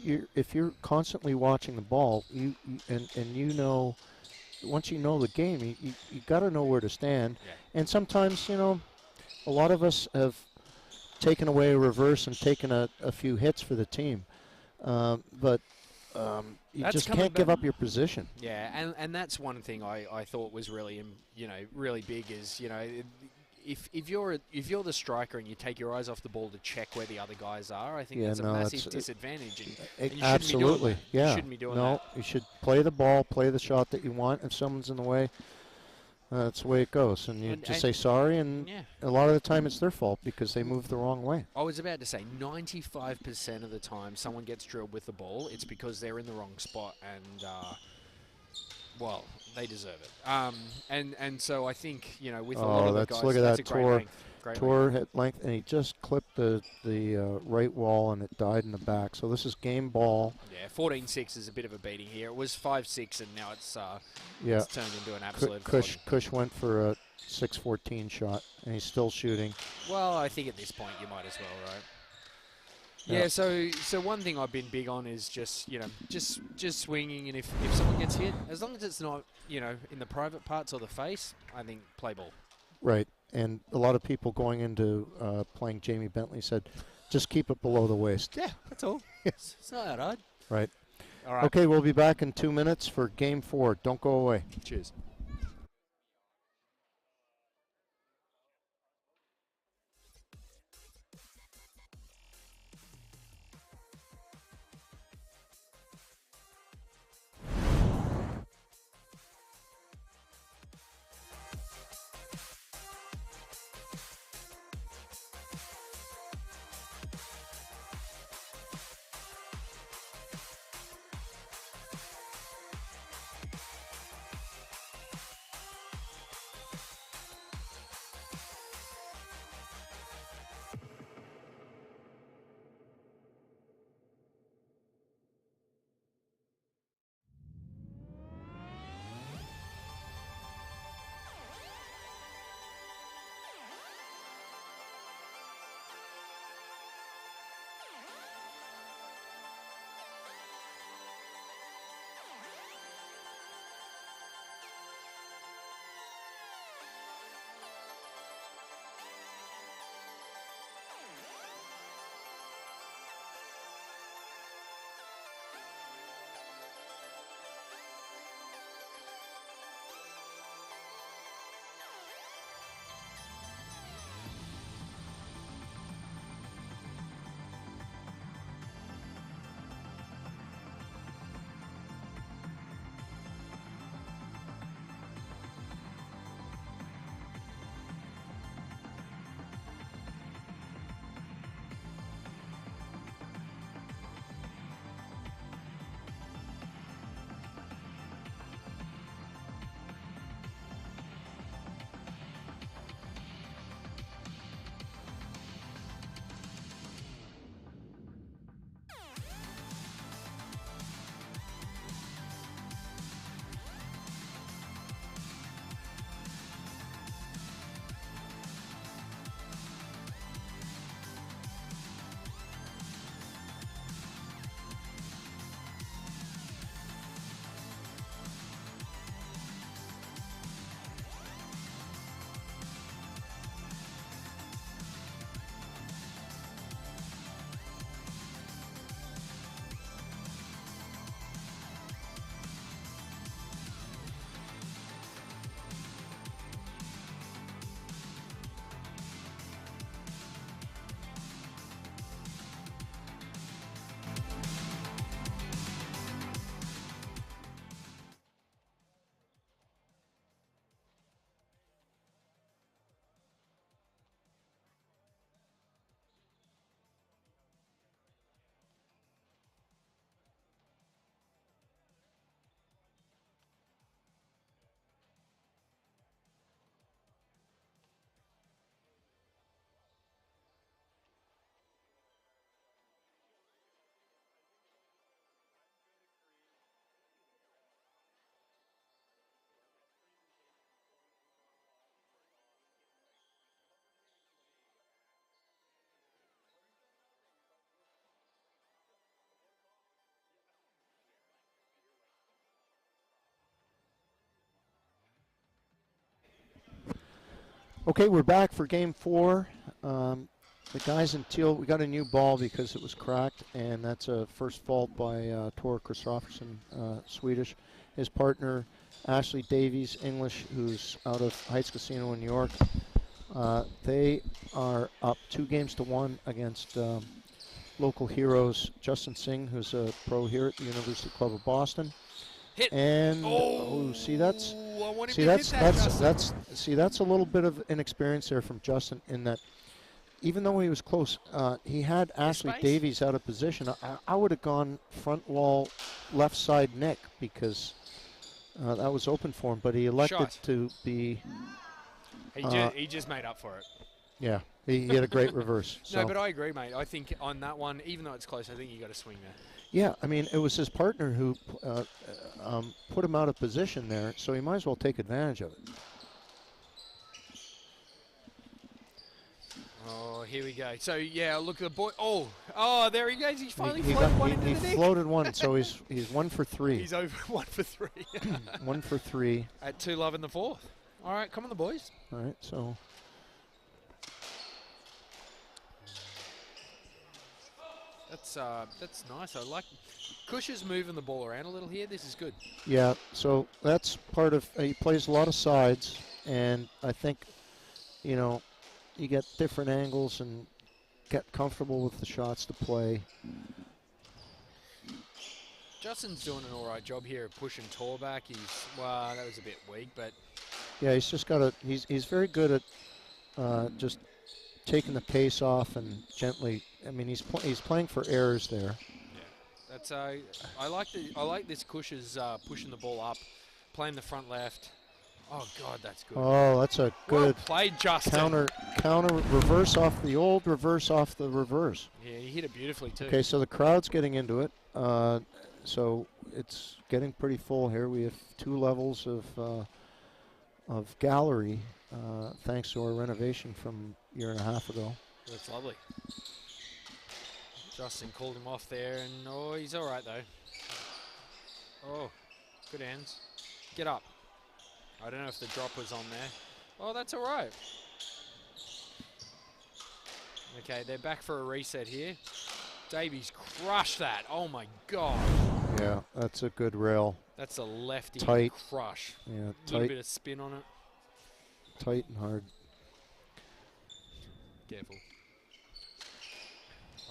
you're constantly watching the ball, and once you know the game, you got to know where to stand. Yeah. And sometimes a lot of us have taken away a reverse and taken a few hits for the team, but you That's just coming can't give back. up your position. Yeah, and that's one thing I thought was really really big is if you're the striker and you take your eyes off the ball to check where the other guys are, I think that's a massive disadvantage. And you Absolutely, shouldn't be doing that. yeah. You shouldn't be doing no, that. you should play the ball, play the shot that you want. If someone's in the way, that's the way it goes. And you just say sorry, and yeah. a lot of the time it's their fault because they moved the wrong way. I was about to say 95% of the time someone gets drilled with the ball, it's because they're in the wrong spot, and well, they deserve it. And so I think with a lot of the guys, look at that's that a great length. Tor hit length, and he just clipped the right wall, and it died in the back. So this is game ball. Yeah, 14-6 is a bit of a beating here. It was 5-6, and now it's turned into an absolute. Kush went for a 6-14 shot, and he's still shooting. Well, I think at this point you might as well, right? Yeah. So one thing I've been big on is just swinging, and if someone gets hit, as long as it's not in the private parts or the face, I think play ball. Right. And a lot of people going into playing Jamie Bentley said, just keep it below the waist. Yeah, that's all. Yes. It's not that hard. Right. All right. Okay, we'll be back in 2 minutes for Game 4. Don't go away. Cheers. Okay, we're back for game 4. The guys in teal, we got a new ball because it was cracked, and that's a first fault by Tor Kristofferson, Swedish. His partner, Ashley Davies, English, who's out of Heights Casino in New York. They are up 2-1 against local heroes, Justin Singh, who's a pro here at the University Club of Boston. Hit. And see that's a little bit of inexperience there from Justin in that even though he was close, he had Ashley Davies out of position. I would have gone front wall, left side Nick because that was open for him, but he elected to be. He just made up for it. Yeah, he had a great reverse. So. No, but I agree, mate. I think on that one, even though it's close, I think you got to swing there. Yeah, I mean, it was his partner who put him out of position there, so he might as well take advantage of it. Oh, here we go. So, yeah, look at the boy. Oh, there he goes. He's finally floated one into the deck. He floated one, so he's 1 for 3. He's over 1 for 3. 1 for 3. At 2 love in the 4th. All right, come on, the boys. All right, so. That's nice. I like Kush is moving the ball around a little here. This is good. Yeah, so that's part of he plays a lot of sides, and I think, you get different angles and get comfortable with the shots to play. Justin's doing an all right job here of pushing Tor back. That was a bit weak, but yeah, he's just got he's very good at just taking the pace off and gently. I mean, he's playing for errors there. Yeah, that's I like this Kush is pushing the ball up, playing the front left. Oh God, that's good. Oh, that's a good played, Justin. Counter reverse off the old reverse off the reverse. Yeah, he hit it beautifully too. Okay, so the crowd's getting into it. So it's getting pretty full here. We have 2 levels of gallery, thanks to our renovation from a year and a half ago. That's lovely. Justin called him off there, and he's all right though. Oh, good hands. Get up. I don't know if the drop was on there. Oh, that's all right. Okay, they're back for a reset here. Davies crushed that. Oh my God. Yeah, that's a good rail. That's a lefty tight crush. Yeah, tight. A little bit of spin on it. Tight and hard. Careful.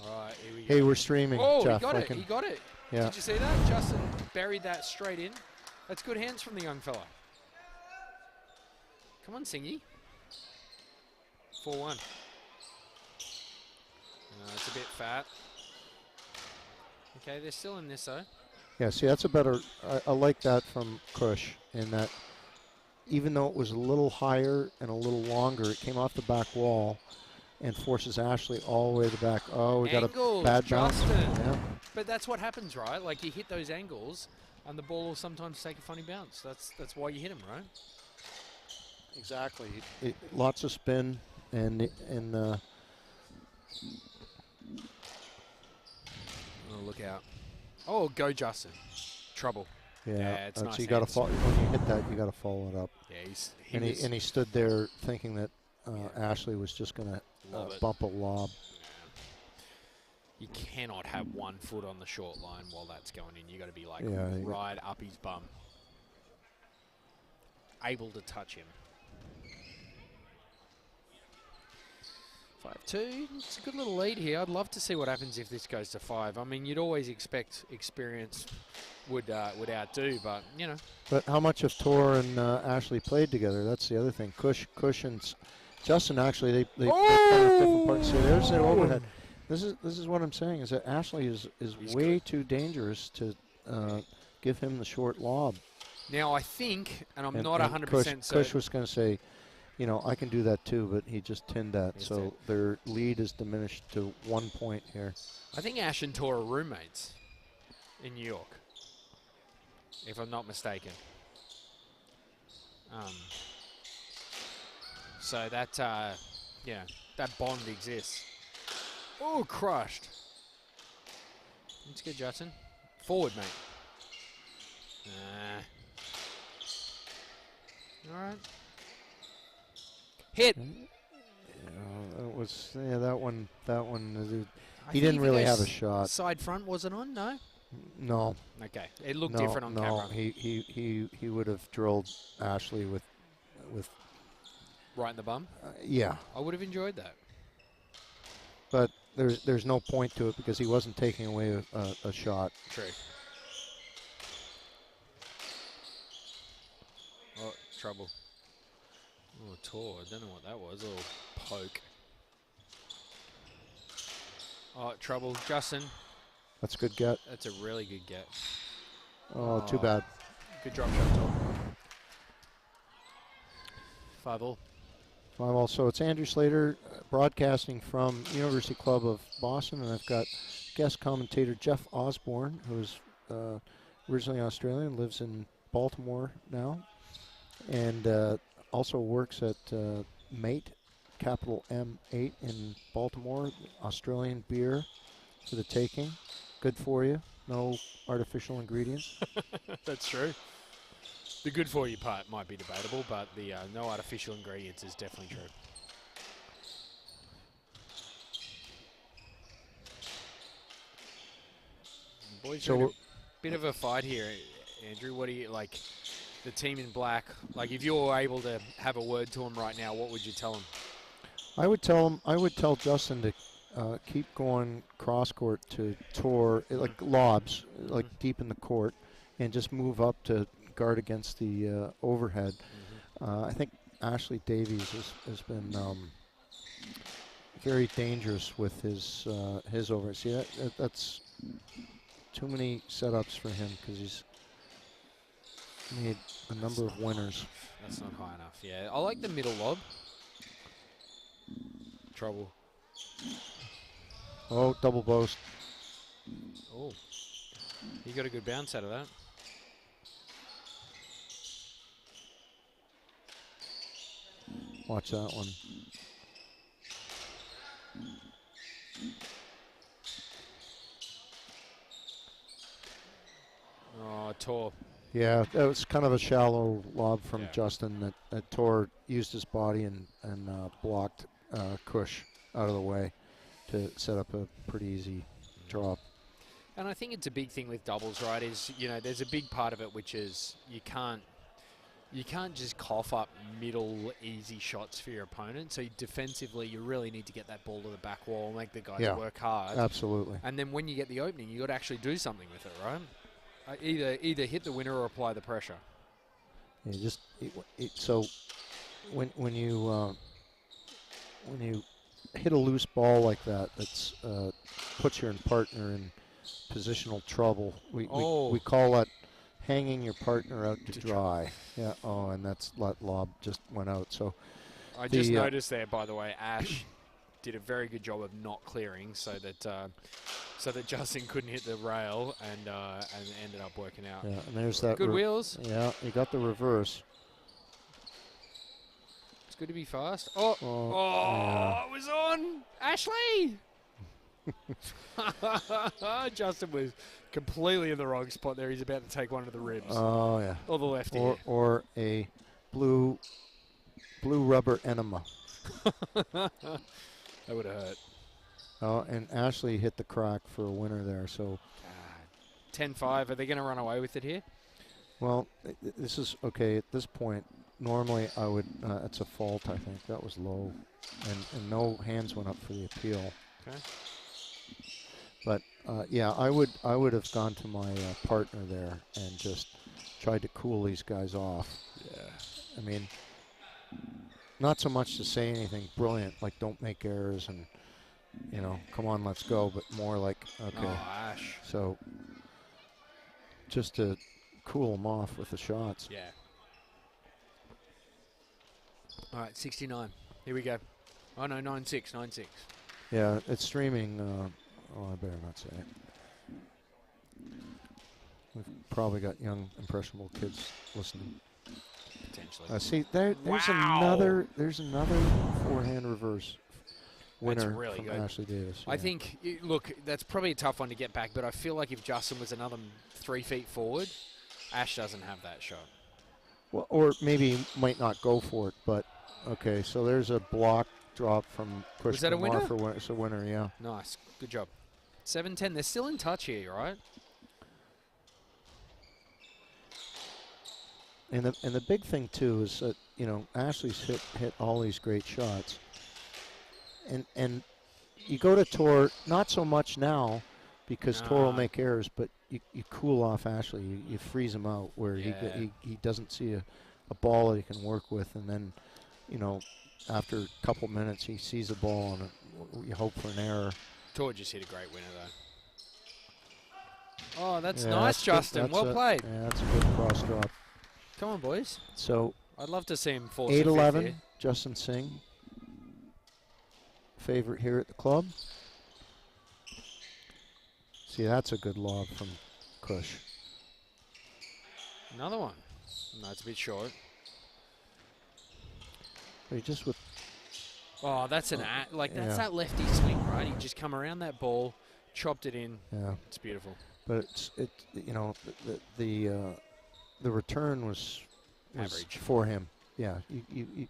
All right, here we Hey, go. we're streaming. Oh, Jeff, he got it. He got it. Yeah. Did you see that? Justin buried that straight in. That's good hands from the young fella. Come on, Singy. 4-1. It's a bit fat. Okay, they're still in this though. Yeah, see, that's a better. I like that from Kush in that even though it was a little higher and a little longer, it came off the back wall and forces Ashley all the way to the back. Oh, we got a bad bounce. Yeah. But that's what happens, right? Like you hit those angles, and the ball will sometimes take a funny bounce. That's why you hit them, right? Exactly. Lots of spin and oh, look out! Oh, go Justin! Trouble. Yeah, it's nice. So you got to when you hit that, you got to follow it up. Yeah, he stood there thinking that Ashley was just going to bump a lob. You cannot have 1 foot on the short line while that's going in. You got to be like right up his bum, able to touch him. 5-2. It's a good little lead here. I'd love to see what happens if this goes to 5. I mean, you'd always expect experience would outdo, but you know. But how much have Tor and Ashley played together? That's the other thing. Kush and Justin actually they play different parts. See, there's their overhead. This is what I'm saying is that Ashley is way too dangerous to give him the short lob. Now I think, and I'm not 100% certain. Kush was going to say, I can do that too, but he just tinned that. So their lead is diminished to 1 point here. I think Ash and Tor are roommates in New York, if I'm not mistaken. So that, that bond exists. Oh, crushed. Let's get Justin. Forward, mate. All right. Hit. That was that one. I He think didn't if really goes have a shot. Side front wasn't on. No. No. Okay. It looked No, different on no. camera. He would have drilled Ashley with Right in the bum. yeah. I would have enjoyed that. But there's no point to it because he wasn't taking away a shot. True. Oh, trouble. Oh, Tor. I don't know what that was. A little poke. Oh, trouble. Justin. That's a good get. That's a really good get. Oh, too bad. Good drop shot, Tor. 5-all. 5-all. So it's Andrew Slater broadcasting from University Club of Boston, and I've got guest commentator Jeff Osborne, who's originally Australian, lives in Baltimore now, and also works at Mate, capital M8 in Baltimore. Australian beer for the taking. Good for you. No artificial ingredients. That's true. The good for you part might be debatable, but the no artificial ingredients is definitely true. Boys, so a bit of a fight here, Andrew. What do you like? The team in black. Like, if you were able to have a word to him right now, what would you tell him? I would tell Justin to keep going cross court to Tor, like lobs, like deep in the court, and just move up to guard against the overhead. I think Ashley Davies has been very dangerous with his overhead. See, that's too many setups for him because he's made a number of winners. That's not high enough. Yeah, I like the middle lob. Trouble. Oh, double boast. Oh, he got a good bounce out of that. Watch that one. Oh, Tor. Yeah, that was kind of a shallow lob from Justin that Tor used his body and blocked Kush out of the way to set up a pretty easy drop. And I think it's a big thing with doubles, right? Is, there's a big part of it which is you can't just cough up middle easy shots for your opponent. So defensively, you really need to get that ball to the back wall, make the guys work hard. Absolutely. And then when you get the opening, you got to actually do something with it, right? Either hit the winner or apply the pressure. Yeah, so when you hit a loose ball like that, that's puts your partner in positional trouble. We call that hanging your partner out to dry. Yeah. Oh, and that lob just went out. So I just noticed there, by the way, Ash did a very good job of not clearing, so that Justin couldn't hit the rail and ended up working out. Yeah, and there's that good wheels. Yeah, you got the reverse. It's good to be fast. Oh, it was on Ashley. Justin was completely in the wrong spot there. He's about to take one to the ribs. Oh yeah. Or the left ear. Or a blue rubber enema. That would have hurt. Oh, and Ashley hit the crack for a winner there. So 10-5. Are they going to run away with it here? Well, this is okay at this point. Normally, I would. It's a fault. I think that was low, and no hands went up for the appeal. Okay. But yeah, I would have gone to my partner there and just tried to cool these guys off. Yeah. I mean, not so much to say anything brilliant like don't make errors and come on, let's go, but more like okay. Oh, Ash. So just to cool them off with the shots. Yeah. All right, 69. Here we go. Oh no, 9-6, 9-6. Yeah, it's streaming. I better not say it. We've probably got young, impressionable kids listening. Potentially. See, there's another forehand reverse winner really from good. Ashley Davis. I think, look, that's probably a tough one to get back, but I feel like if Justin was another 3 feet forward, Ash doesn't have that shot. Well, or maybe he might not go for it, but Okay, so there's a block drop from Kush Was that a Kumar winner? for it's a winner, yeah. Nice. Good job. 7-10. They're still in touch here, right? And the big thing too is that Ashley's hit all these great shots, and you go to Tor not so much now because Tor will make errors, but you cool off Ashley, you freeze him out where he doesn't see a ball that he can work with, and then after a couple minutes he sees a ball and you hope for an error. Tor just hit a great winner though. Oh, that's nice, Justin. Well played. Yeah, that's a good cross drop. Come on, boys. So I'd love to see him fall. 8-11, Justin Singh, favorite here at the club. See, that's a good lob from Kush. Another one. No, it's a bit short. But he just with. Oh, that's that's that lefty swing, right? He just come around that ball, chopped it in. Yeah, it's beautiful. But the return was average for him. Yeah, you,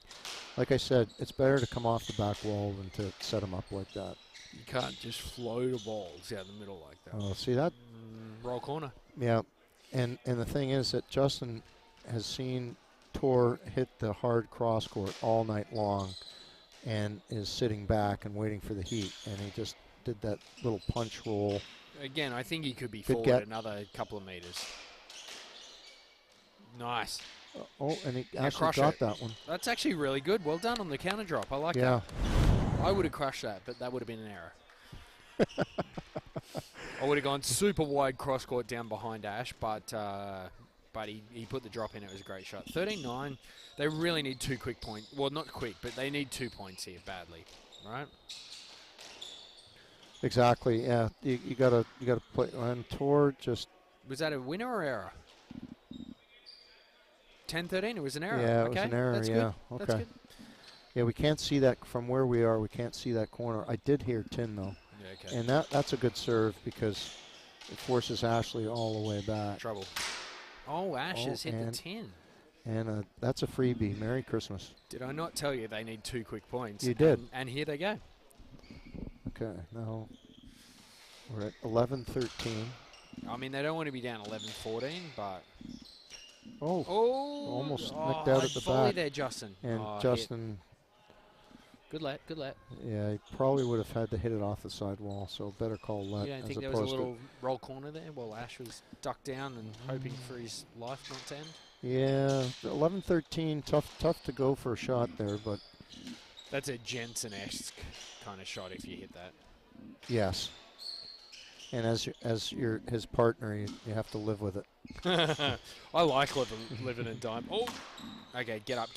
like I said, it's better to come off the back wall than to set him up like that. You can't just float a balls out the middle like that. Oh, see that? Roll corner. Yeah, and the thing is that Justin has seen Tor hit the hard cross court all night long and is sitting back and waiting for the heat, and he just did that little punch roll. Again, I think he could be forward another couple of meters. Nice. Oh, and he actually got that one. That's actually really good. Well done on the counter drop. I like that. I would have crushed that, but that would have been an error. I would have gone super wide cross court down behind Ash, but he put the drop in. It was a great shot. 13-9. They really need 2 quick points. Well, not quick, but they need 2 points here badly, right? Exactly. Yeah. You gotta play. And Tor just. Was that a winner or error? 10-13. It was an error. Yeah, okay. It was an error. That's yeah. good. Okay. That's good. Yeah, we can't see that from where we are. We can't see that corner. I did hear tin though. Yeah, okay. And that's a good serve because it forces Ashley all the way back. Trouble. Oh, Ash has hit the tin. And that's a freebie. Merry Christmas. Did I not tell you they need 2 quick points? You did. And here they go. Okay, now we're at 11-13. I mean, they don't want to be down 11-14, but... Oh, almost nicked out at the volley back. There, Justin. And Justin... Good let. Yeah, he probably would have had to hit it off the sidewall, so better call let. You don't think there was a little roll corner there while Ash was ducked down and hoping for his life not to end? Yeah, 11-13, tough to go for a shot there, but... That's a Jensen-esque kind of shot if you hit that. Yes. And as his partner, you have to live with it. I like living and dying. Oh, okay, get up.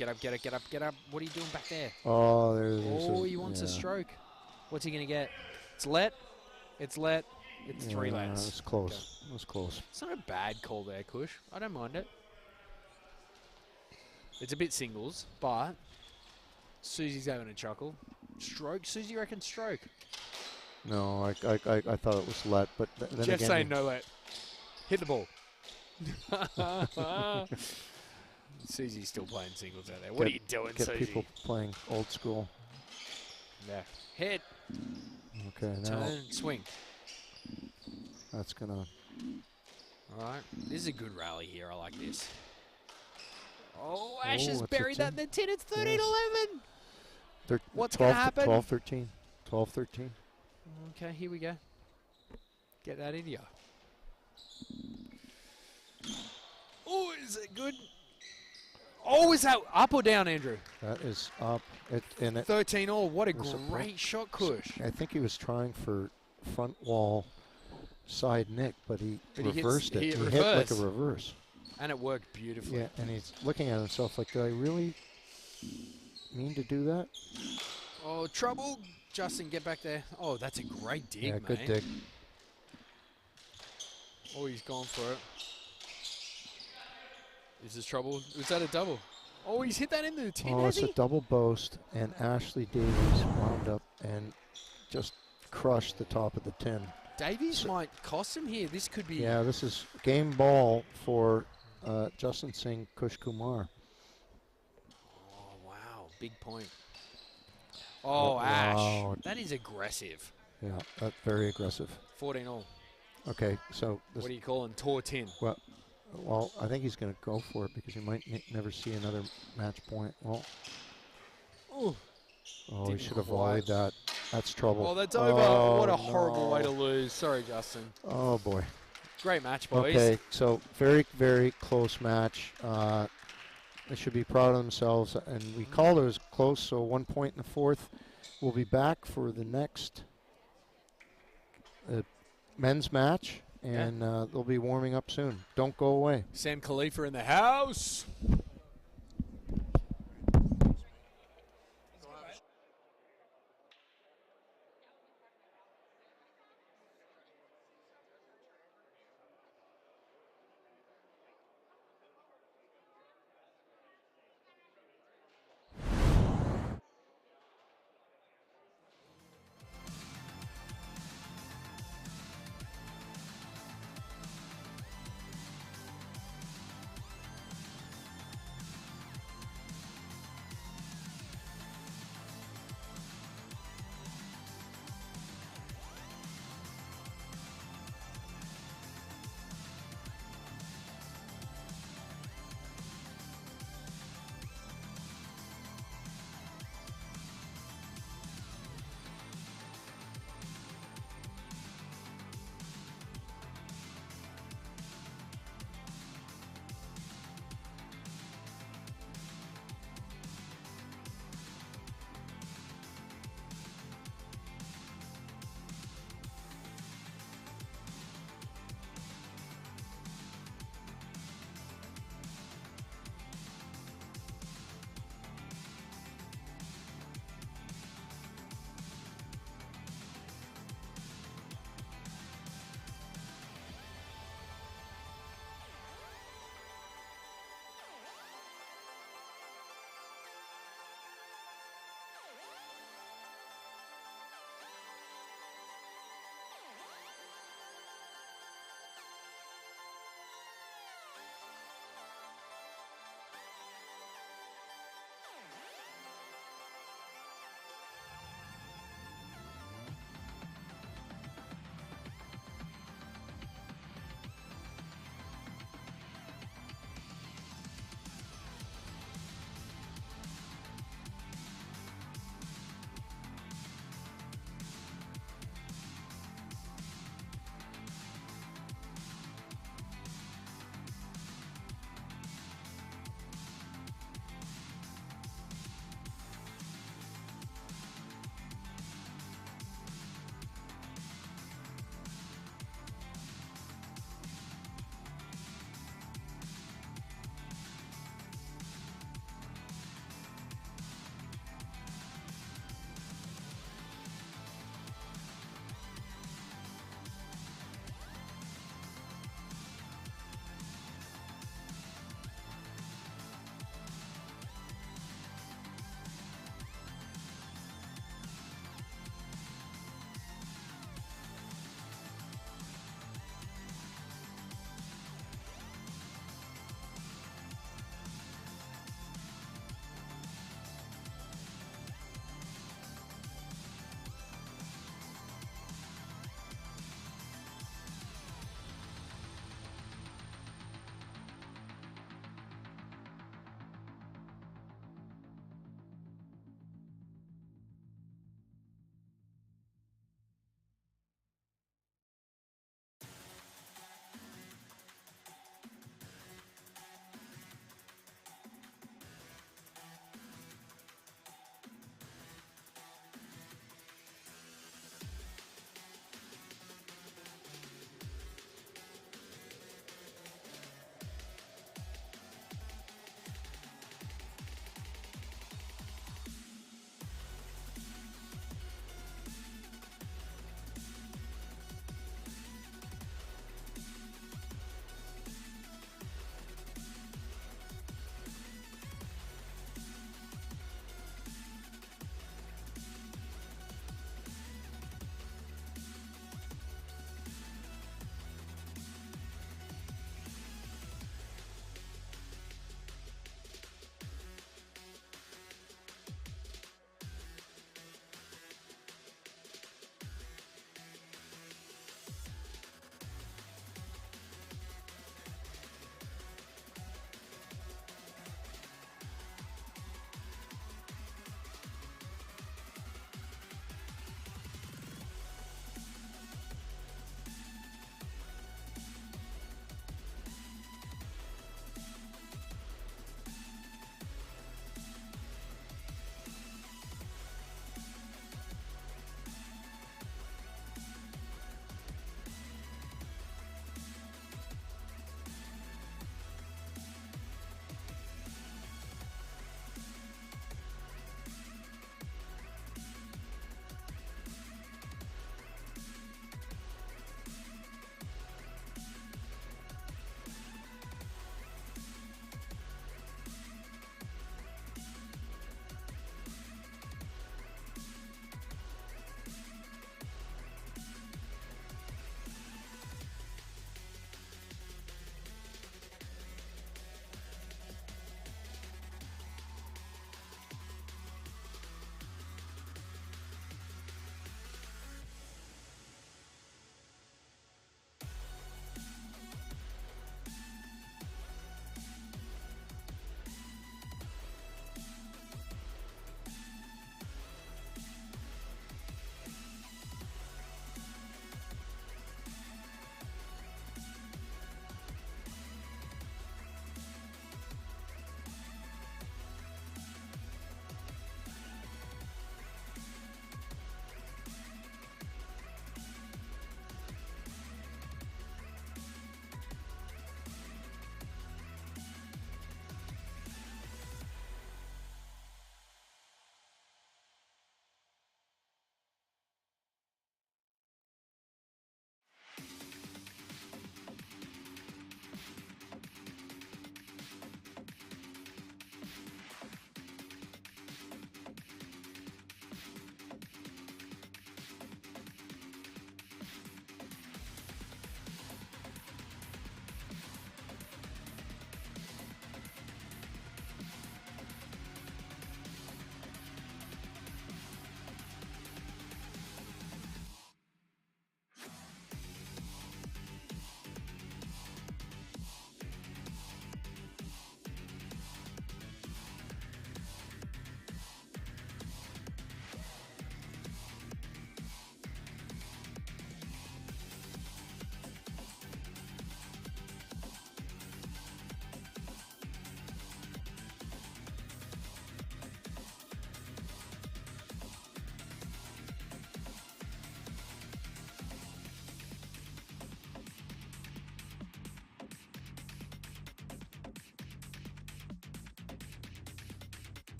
What are you doing back there? Oh, there's. He wants a stroke. What's he gonna get? It's let. It's 3 lets. It's close. Okay. It was close. It's not a bad call there, Kush. I don't mind it. It's a bit singles, but Susie's having a chuckle. Stroke? Susie reckons stroke. No, I thought it was let, but then Jeff again, saying no let. Hit the ball. Susie's still playing singles out there. What are you doing, get Susie? People playing old school. Yeah. Hit. Okay, now turn, swing. That's gonna. All right. This is a good rally here. I like this. Oh, Ash has buried that in the tin. It's 13-11. What's going to happen? 12-13. 12-13. Okay, here we go. Get that in ya. Oh, is it good? Oh, is that up or down, Andrew? That is up. 13-all. What a great shot, Kush. I think he was trying for front wall side nick, but he reversed it. He hit like a reverse. And it worked beautifully. Yeah, and he's looking at himself like, did I really mean to do that? Oh, trouble. Justin, get back there. Oh, that's a great dig, mate. Good dig. Oh, he's gone for it. Is this trouble? Was that a double? Oh, he's hit that into the tin, it's a double boast, and Ashley Davies wound up and just crushed the top of the tin. Davies might cost him here. This could be... Yeah, this is game ball for Justin Singh, Kush Kumar. Oh, wow. big point. Oh, Wow. Ash. That is aggressive. Yeah, that's very aggressive. 14 all. Okay, so this, What are you calling? Tour 10. well, I think he's going to go for it because he might never see another match point. Well, Ooh. oh, he Didn't should have quite. volleyed that. That's trouble. Oh, that's over. What a horrible way to lose. Sorry, Justin. Oh, boy. Great match, boys. Okay, so very, very close match. They should be proud of themselves. And we called it as close, so 1 point in the fourth. We'll be back for the next men's match, and they'll be warming up soon. Don't go away. Sam Khalifa in the house.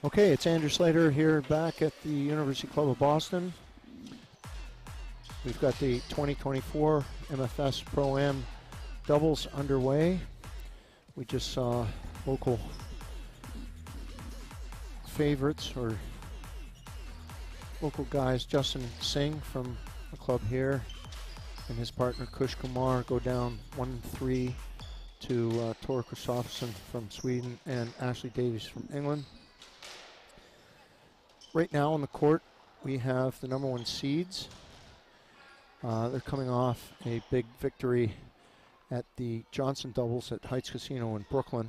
Okay, it's Andrew Slater here back at the University Club of Boston. We've got the 2024 MFS ProAm doubles underway. We just saw local favorites or local guys, Justin Singh from the club here and his partner Kush Kumar go down 1-3 to Tor Kristoffersson from Sweden and Ashley Davies from England. Right now on the court, we have the number one seeds. They're coming off a big victory at the Johnson doubles at Heights Casino in Brooklyn.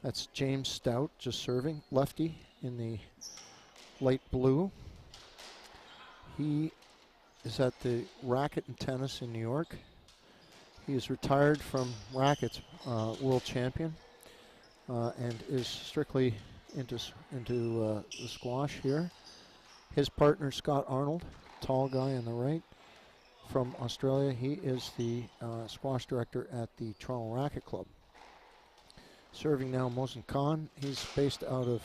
That's James Stout just serving, lefty in the light blue. He is at the Racket and Tennis in New York. He is retired from rackets, world champion, and is strictly into the squash here. His partner Scott Arnold, tall guy on the right, from Australia. He is the squash director at the Toronto Racket Club. Serving now Mohsen Khan. He's based out of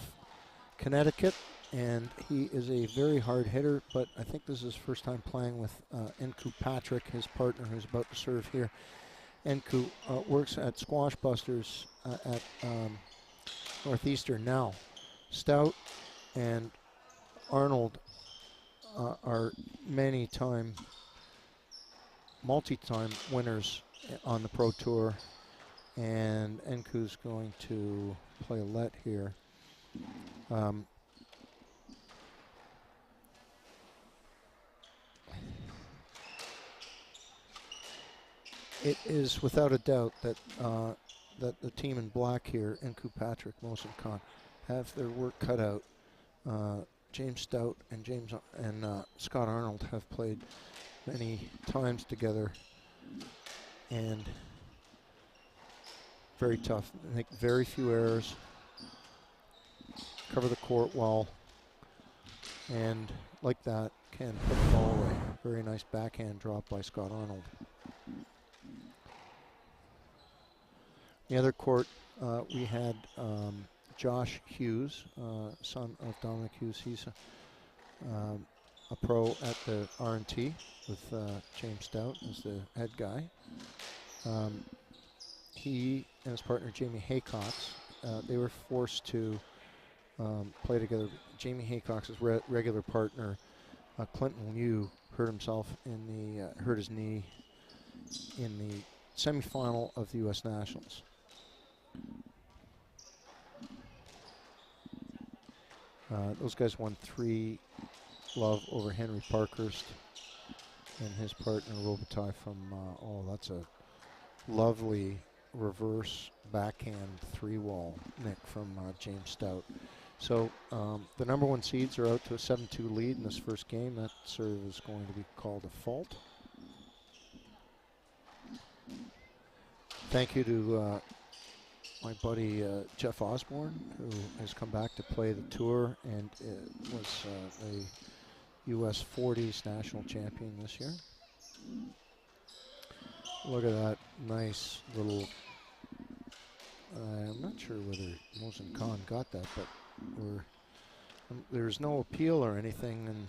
Connecticut, and he is a very hard hitter, but I think this is his first time playing with Nku Patrick, his partner, who's about to serve here. Nku works at Squash Busters at Northeastern now. Stout and Arnold are multi-time winners on the Pro Tour, and Nku's going to play a let here. It is without a doubt that that the team in black here, Nku Patrick, Mohsen Khan, have their work cut out. James Stout and Scott Arnold have played many times together, and very tough. Make very few errors, cover the court well, and like that can put the ball away. Very nice backhand drop by Scott Arnold. The other court, we had Josh Hughes, son of Dominic Hughes. He's a pro at the R&T with James Stout as the head guy. He and his partner Jamie Haycox, they were forced to play together. Jamie Haycox's regular partner, Clinton Liu, hurt his knee in the semifinal of the U.S. Nationals. Those guys won 3-love over Henry Parkhurst and his partner Robitaille from, that's a lovely reverse backhand 3-wall nick from James Stout. So the number one seeds are out to a 7-2 lead in this first game. That serve is going to be called a fault. Thank you to my buddy Jeff Osborne, who has come back to play the tour and was a U.S. 40s national champion this year. Look at that nice little, I'm not sure whether Mohsen Khan got that, but there's no appeal or anything, and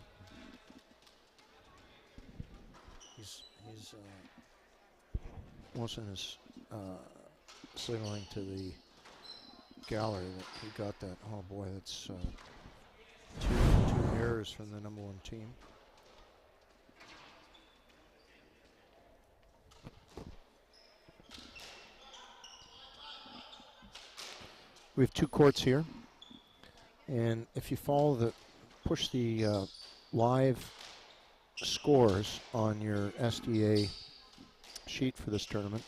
Mohsen is signaling to the gallery that he got that. Oh boy, that's two errors from the number one team. We have two courts here, and if you push the live scores on your SDA sheet for this tournament,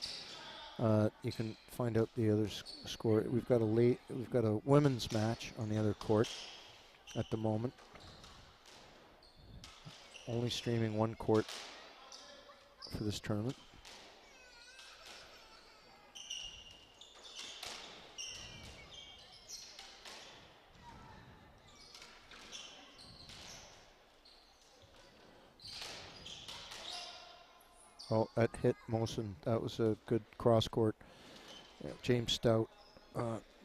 you can find out the other score. We've got a women's match on the other court at the moment. Only streaming one court for this tournament. Oh, that hit Mohsen. That was a good cross court. James Stout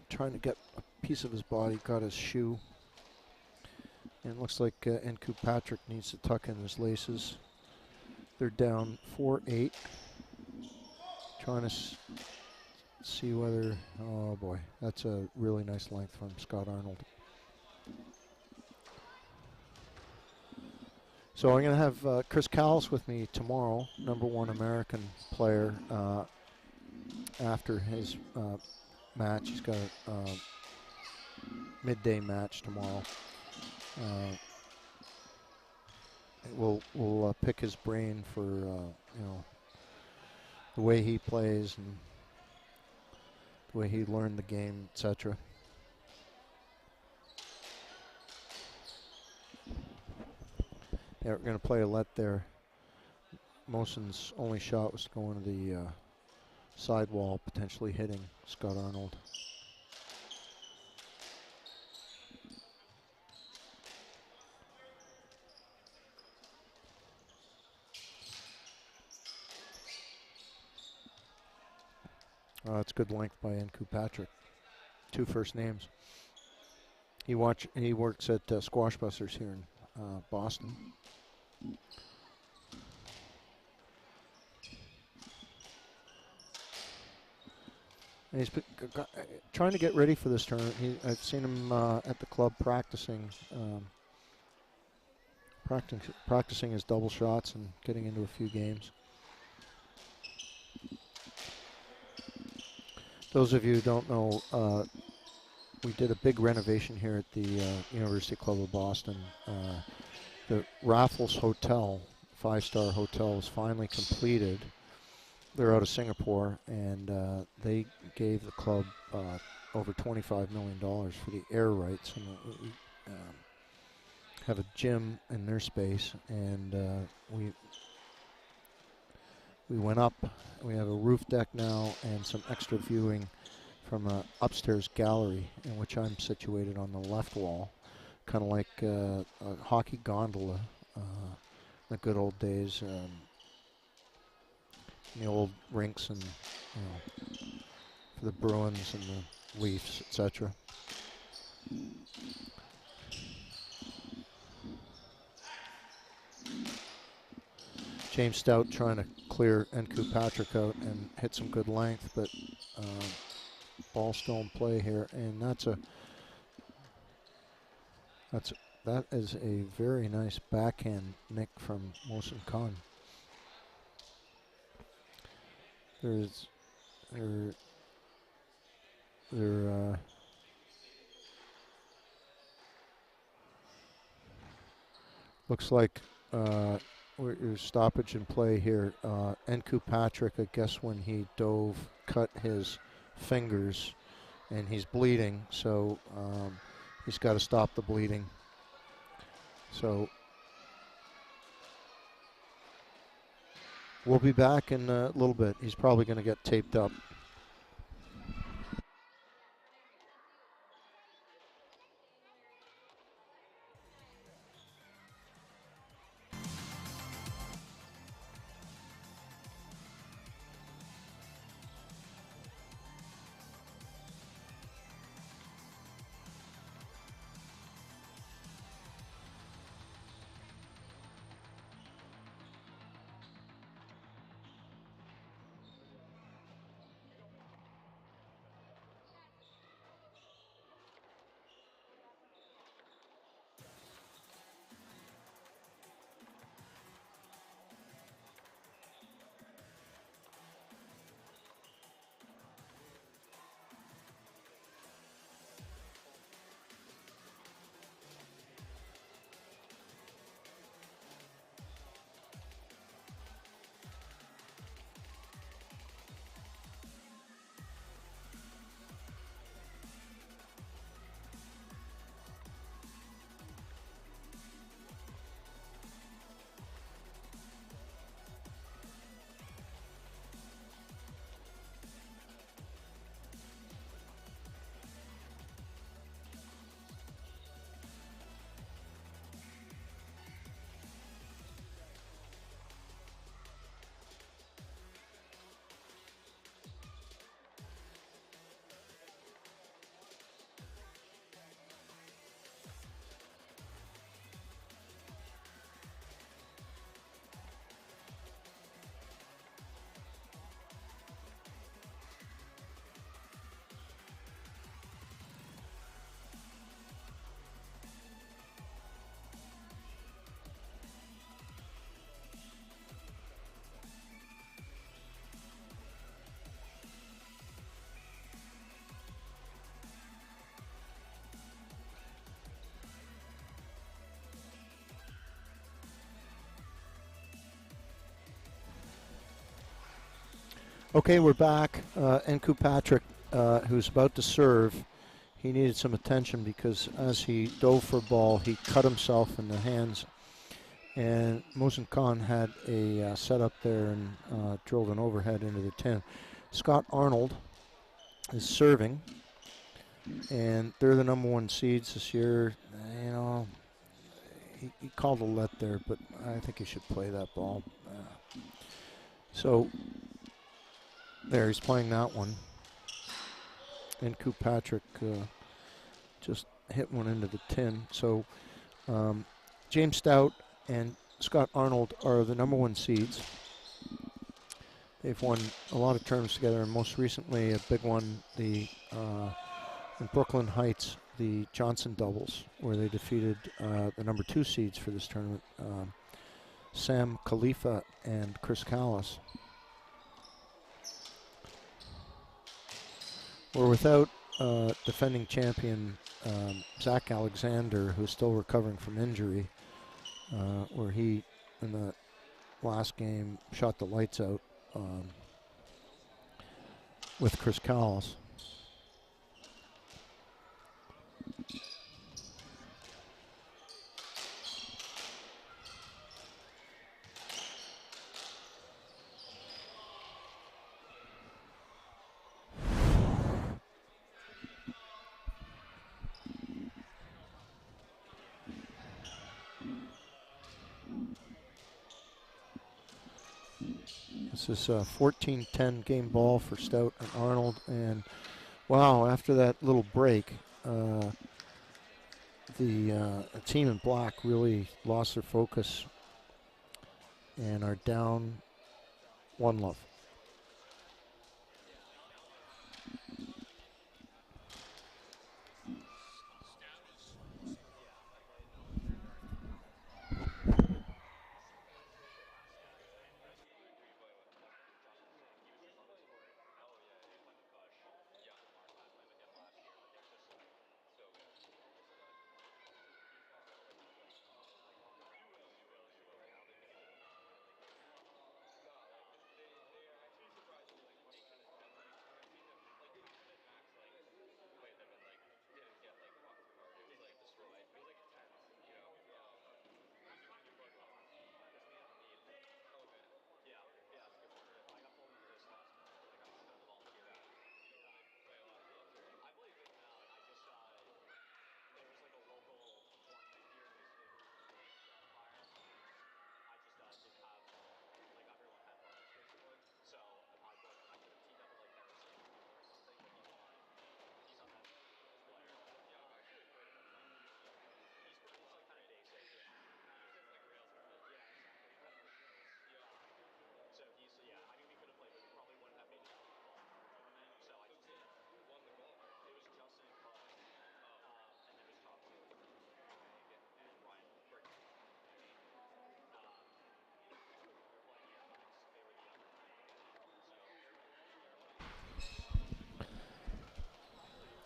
trying to get a piece of his body, got his shoe And it looks like Nku Patrick needs to tuck in his laces. They're down 4-8. Trying to see whether, oh boy, that's a really nice length from Scott Arnold. So I'm going to have Chris Callis with me tomorrow, #1 American player. After his match, he's got a midday match tomorrow. We'll pick his brain for the way he plays and the way he learned the game, etc. Yeah, we're going to play a let there. Mosen's only shot was going to the sidewall, potentially hitting Scott Arnold. That's good length by Nku Patrick. 2 first names. He works at Squash Busters here in Boston. And he's trying to get ready for this tournament. I've seen him at the club practicing his double shots and getting into a few games. Those of you who don't know, we did a big renovation here at the University Club of Boston. The Raffles Hotel, 5-star hotel, was finally completed. They're out of Singapore, and they gave the club over $25 million for the air rights. And we have a gym in their space, and we went up. We have a roof deck now and some extra viewing from an upstairs gallery in which I'm situated on the left wall, kind of like a hockey gondola in the good old days. The old rinks and for the Bruins and the Leafs, etc. James Stout trying to clear Nku Patrick out and hit some good length, but ball still in play here, and that is a very nice backhand nick from Mohsen Khan. Looks like there's stoppage in play here. Nku Patrick, I guess when he dove, cut his fingers, and he's bleeding, so he's got to stop the bleeding. So we'll be back in a little bit. He's probably going to get taped up. Okay, we're back. Nku Patrick, who's about to serve, he needed some attention because as he dove for a ball, he cut himself in the hands. And Mohsen Khan had a setup there and drilled an overhead into the tin. Scott Arnold is serving, and they're the number 1 seeds this year. You know, he called a let there, but I think he should play that ball. So there, he's playing that one. Nku Patrick just hit one into the tin. So James Stout and Scott Arnold are the number 1 seeds. They've won a lot of tournaments together, and most recently a big one, in Brooklyn Heights, the Johnson doubles, where they defeated the number 2 seeds for this tournament, Sam Khalifa and Chris Callis. We're without defending champion Zach Alexander, who's still recovering from injury, where he, in the last game, shot the lights out with Chris Callis. This is a 14-10 game ball for Stout and Arnold, and wow, after that little break, the team in black really lost their focus and are down 1-love.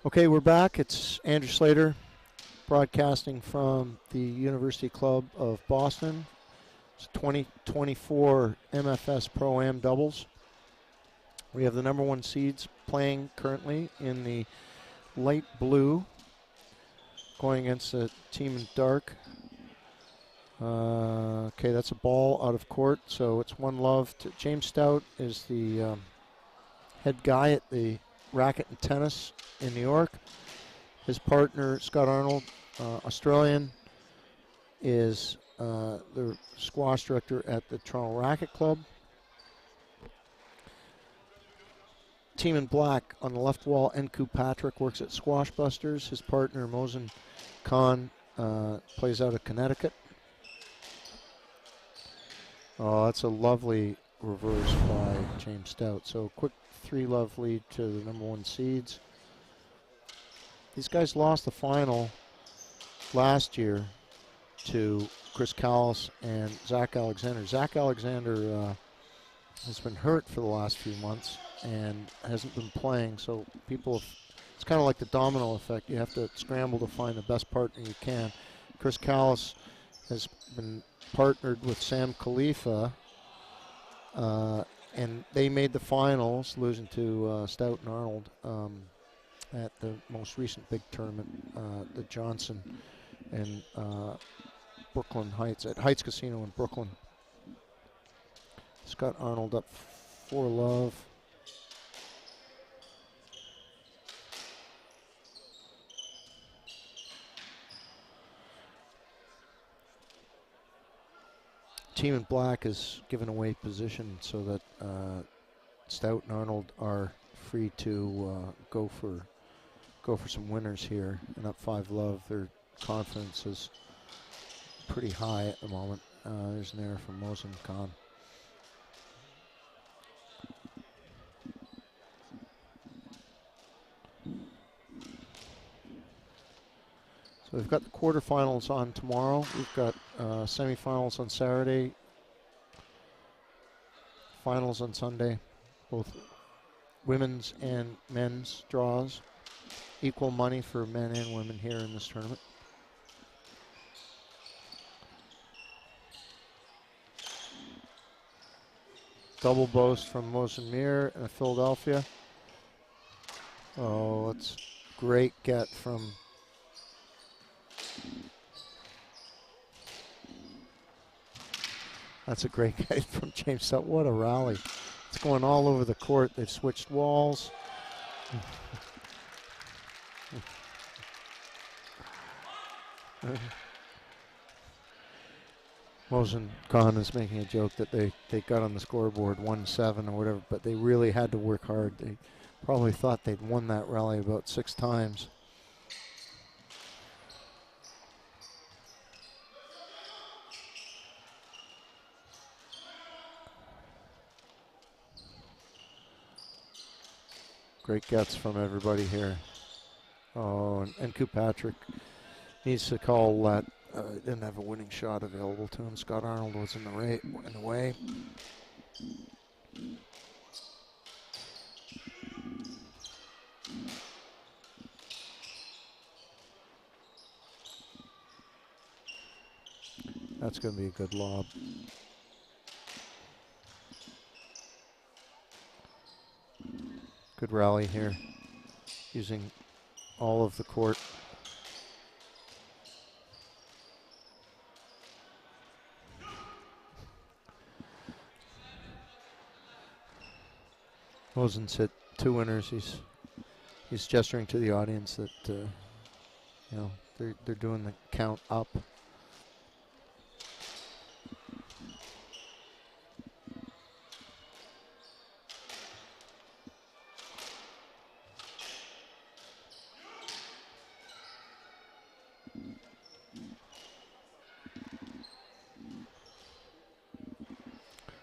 Okay, we're back. It's Andrew Slater broadcasting from the University Club of Boston. It's 2024 MFS ProAm doubles. We have the number 1 seeds playing currently in the light blue, going against the team in dark. Okay, that's a ball out of court, so it's 1-love. James Stout is the head guy at the racket and tennis in New York. His partner, Scott Arnold, Australian, is the squash director at the Toronto Racket Club. Team in black on the left wall, Nku Patrick works at Squash Busters. His partner, Mohsen Khan, plays out of Connecticut. Oh, that's a lovely reverse by James Stout. So quick 3-love lead to the number 1 seeds. These guys lost the final last year to Chris Callis and Zach Alexander. Zach Alexander has been hurt for the last few months and hasn't been playing, so it's kind of like the domino effect. You have to scramble to find the best partner you can. Chris Callis has been partnered with Sam Khalifa, and they made the finals, losing to Stout and Arnold at the most recent big tournament, the Johnson in Brooklyn Heights, at Heights Casino in Brooklyn. Scott Arnold up 4-love. Team in black is giving away position so that Stout and Arnold are free to go for some winners here. And up 5-love, their confidence is pretty high at the moment. There's an error from Mosin Khan. So we've got the quarterfinals on tomorrow. We've got semifinals on Saturday, finals on Sunday, both women's and men's draws. Equal money for men and women here in this tournament. Double boast from Mosin and Philadelphia. Oh, that's great get from That's a great get from James Stout. What a rally. It's going all over the court. They've switched walls. Mosin Khan is making a joke that they got on the scoreboard 1-7 or whatever, but they really had to work hard. They probably thought they'd won that rally about 6 times. Great gets from everybody here. Oh, and Patrick needs to call that. Didn't have a winning shot available to him. Scott Arnold was in the way. That's going to be a good lob. Good rally here, using all of the court. Mosin's hit 2 winners. He's gesturing to the audience that they're doing the count up.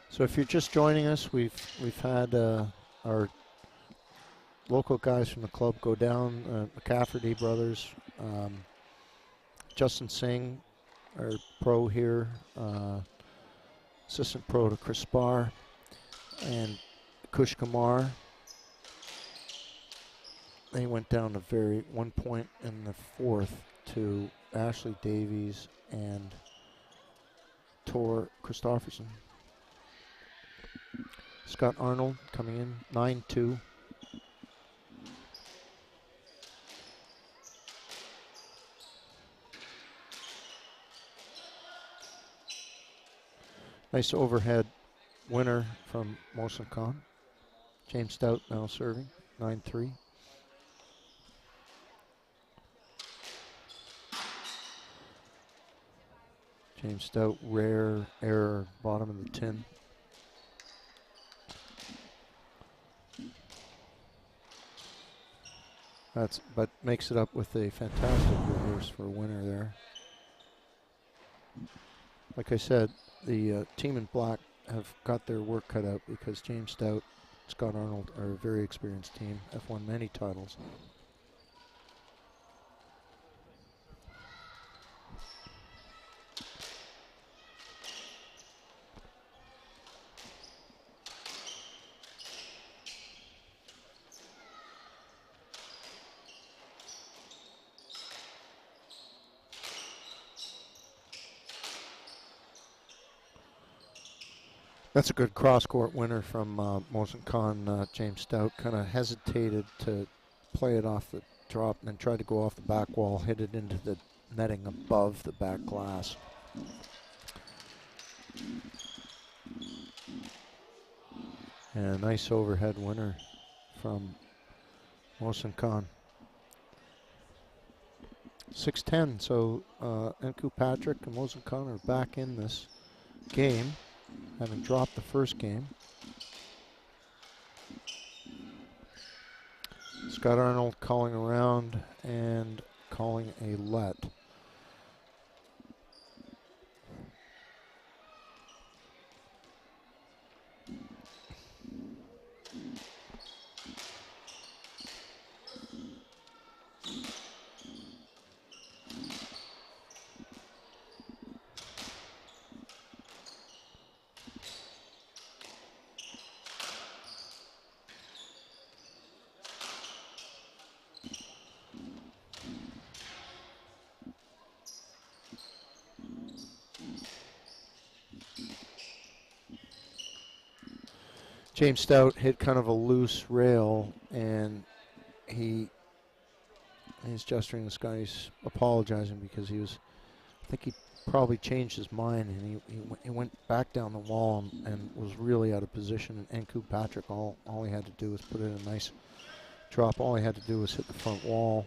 So if you're just joining us, we've had our local guys from the club go down, McCafferty brothers, Justin Singh, our pro here, assistant pro to Chris Barr, and Kush Kumar. They went down to 1 point in the 4th to Ashley Davies and Tor Christofferson. Scott Arnold coming in 9-2. Nice overhead winner from Mosin Khan. James Stout now serving 9-3. James Stout, rare error, bottom of the tin. But makes it up with a fantastic reverse for a winner there. Like I said, the team in black have got their work cut out because James Stout, Scott Arnold are a very experienced team, have won many titles. That's a good cross-court winner from Mosenkan. James Stout kind of hesitated to play it off the drop and then tried to go off the back wall, hit it into the netting above the back glass. And a nice overhead winner from Mosenkan. 6-10, so Nku Patrick and Mosenkan are back in this game, having dropped the first game. Scott Arnold calling around and calling a let. James Stout hit kind of a loose rail, and he's gesturing to this guy. He's apologizing because I think he probably changed his mind, and he went back down the wall and was really out of position. And Nku Patrick, all he had to do was put in a nice drop. All he had to do was hit the front wall.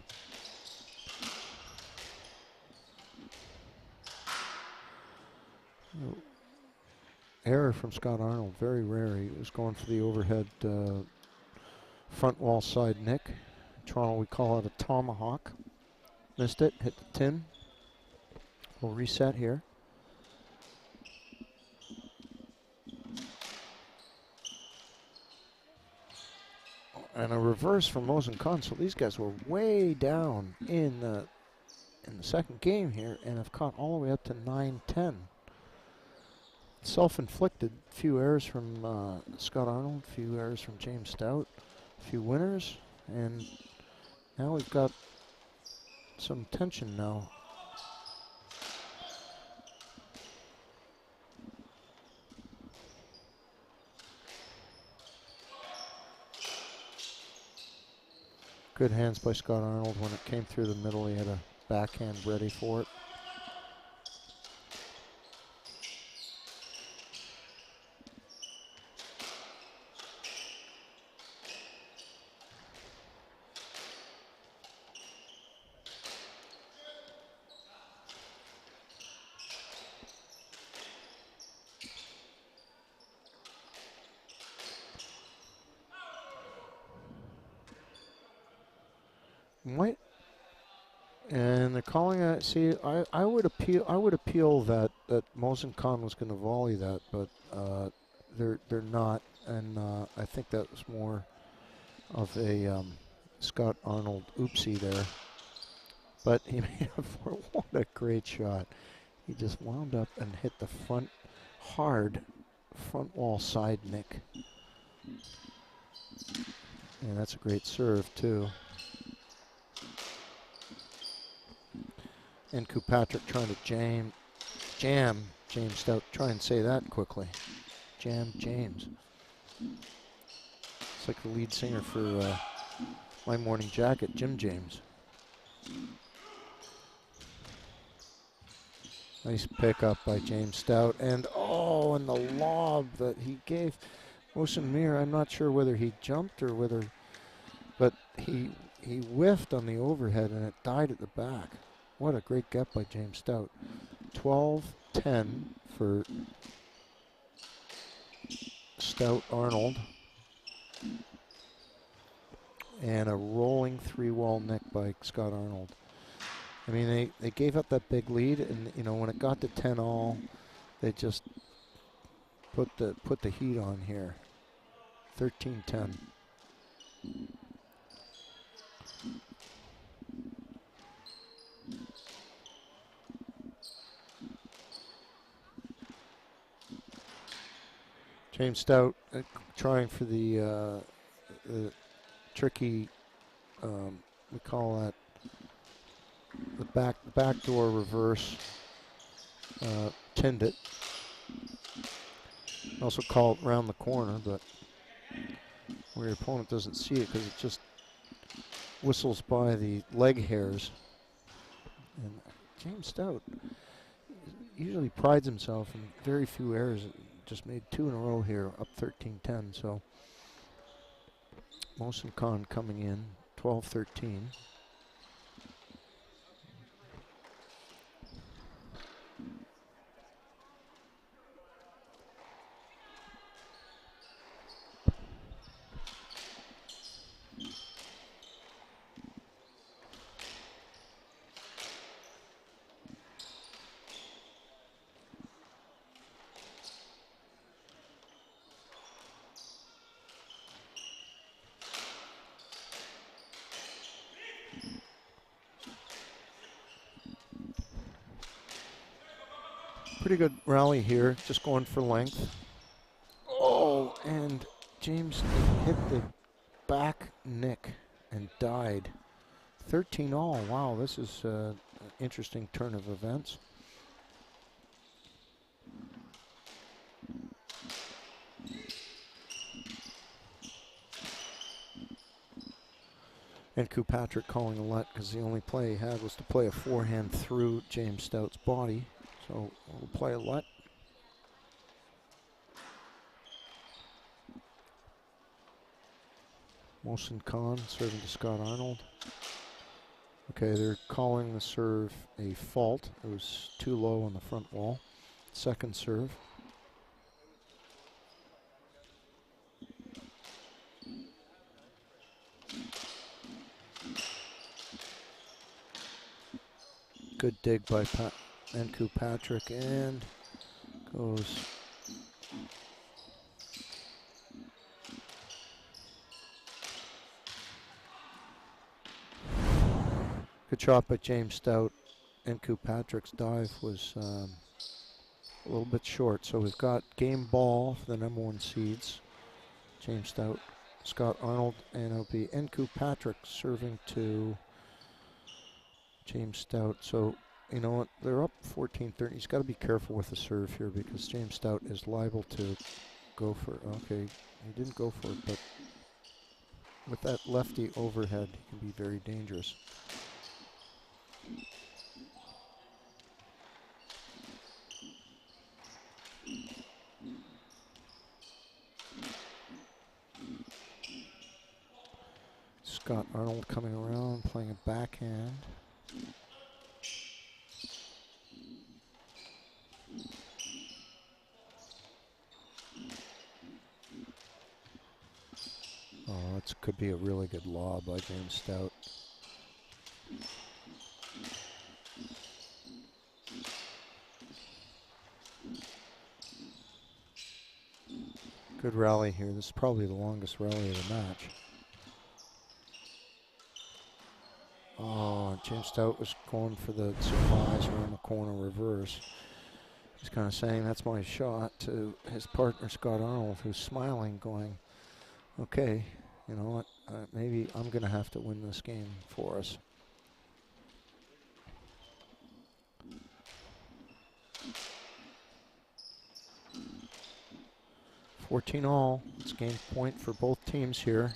Error from Scott Arnold, very rare. He was going for the overhead front wall side nick. In Toronto, we call it a tomahawk. Missed it, hit the tin. We'll reset here. And a reverse from Mosenkan. So these guys were way down in the second game here and have caught all the way up to 9-10. Self-inflicted. Few errors from Scott Arnold, few errors from James Stout, few winners, and now we've got some tension now. Good hands by Scott Arnold. When it came through the middle, he had a backhand ready for it. Might, and they're calling it. See, I would appeal that Mosenkan was going to volley that, but they're not, and I think that was more of a Scott Arnold oopsie there. But he made up for it. What a great shot! He just wound up and hit the hard front wall side nick, and that's a great serve too. Nku Patrick trying to jam James Stout. Try and say that quickly. Jam James. It's like the lead singer for My Morning Jacket, Jim James. Nice pickup by James Stout. And and the lob that he gave Mohsen Mir. I'm not sure whether he jumped or but he whiffed on the overhead and it died at the back. What a great get by James Stout. 12-10 for Stout Arnold. And a rolling three-wall nick by Scott Arnold. I mean, they gave up that big lead, and when it got to 10-all, they just put the heat on here. 13-10. James Stout trying for the tricky, we call that the backdoor reverse, tinned it. Also call it round the corner, but where your opponent doesn't see it because it just whistles by the leg hairs. And James Stout usually prides himself in very few errors. Just made 2 in a row here, up 13-10. So Mohsen Khan coming in, 12-13. Pretty good rally here, just going for length. Oh, and James hit the back nick and died. 13 all. Wow, this is an interesting turn of events. And Patrick calling a let because the only play he had was to play a forehand through James Stout's body. So we'll play a let. Mohsen Khan serving to Scott Arnold. Okay, they're calling the serve a fault. It was too low on the front wall. Second serve. Good dig by Enku Patrick, and goes. Good shot by James Stout. Enku Patrick's dive was a little bit short, so we've got game ball for the number 1 seeds. James Stout, Scott Arnold, and it'll be Enku Patrick serving to James Stout. So, you know what, they're up 14-13. He's got to be careful with the serve here because James Stout is liable to go for it. Okay, he didn't go for it, but with that lefty overhead, he can be very dangerous. Scott Arnold coming around, playing a backhand. Oh, that could be a really good lob by James Stout. Good rally here. This is probably the longest rally of the match. Oh, James Stout was going for the surprise around the corner reverse. He's kind of saying that's my shot to his partner Scott Arnold, who's smiling, going, okay, you know what, maybe I'm going to have to win this game for us. $14-all. It's game point for both teams here.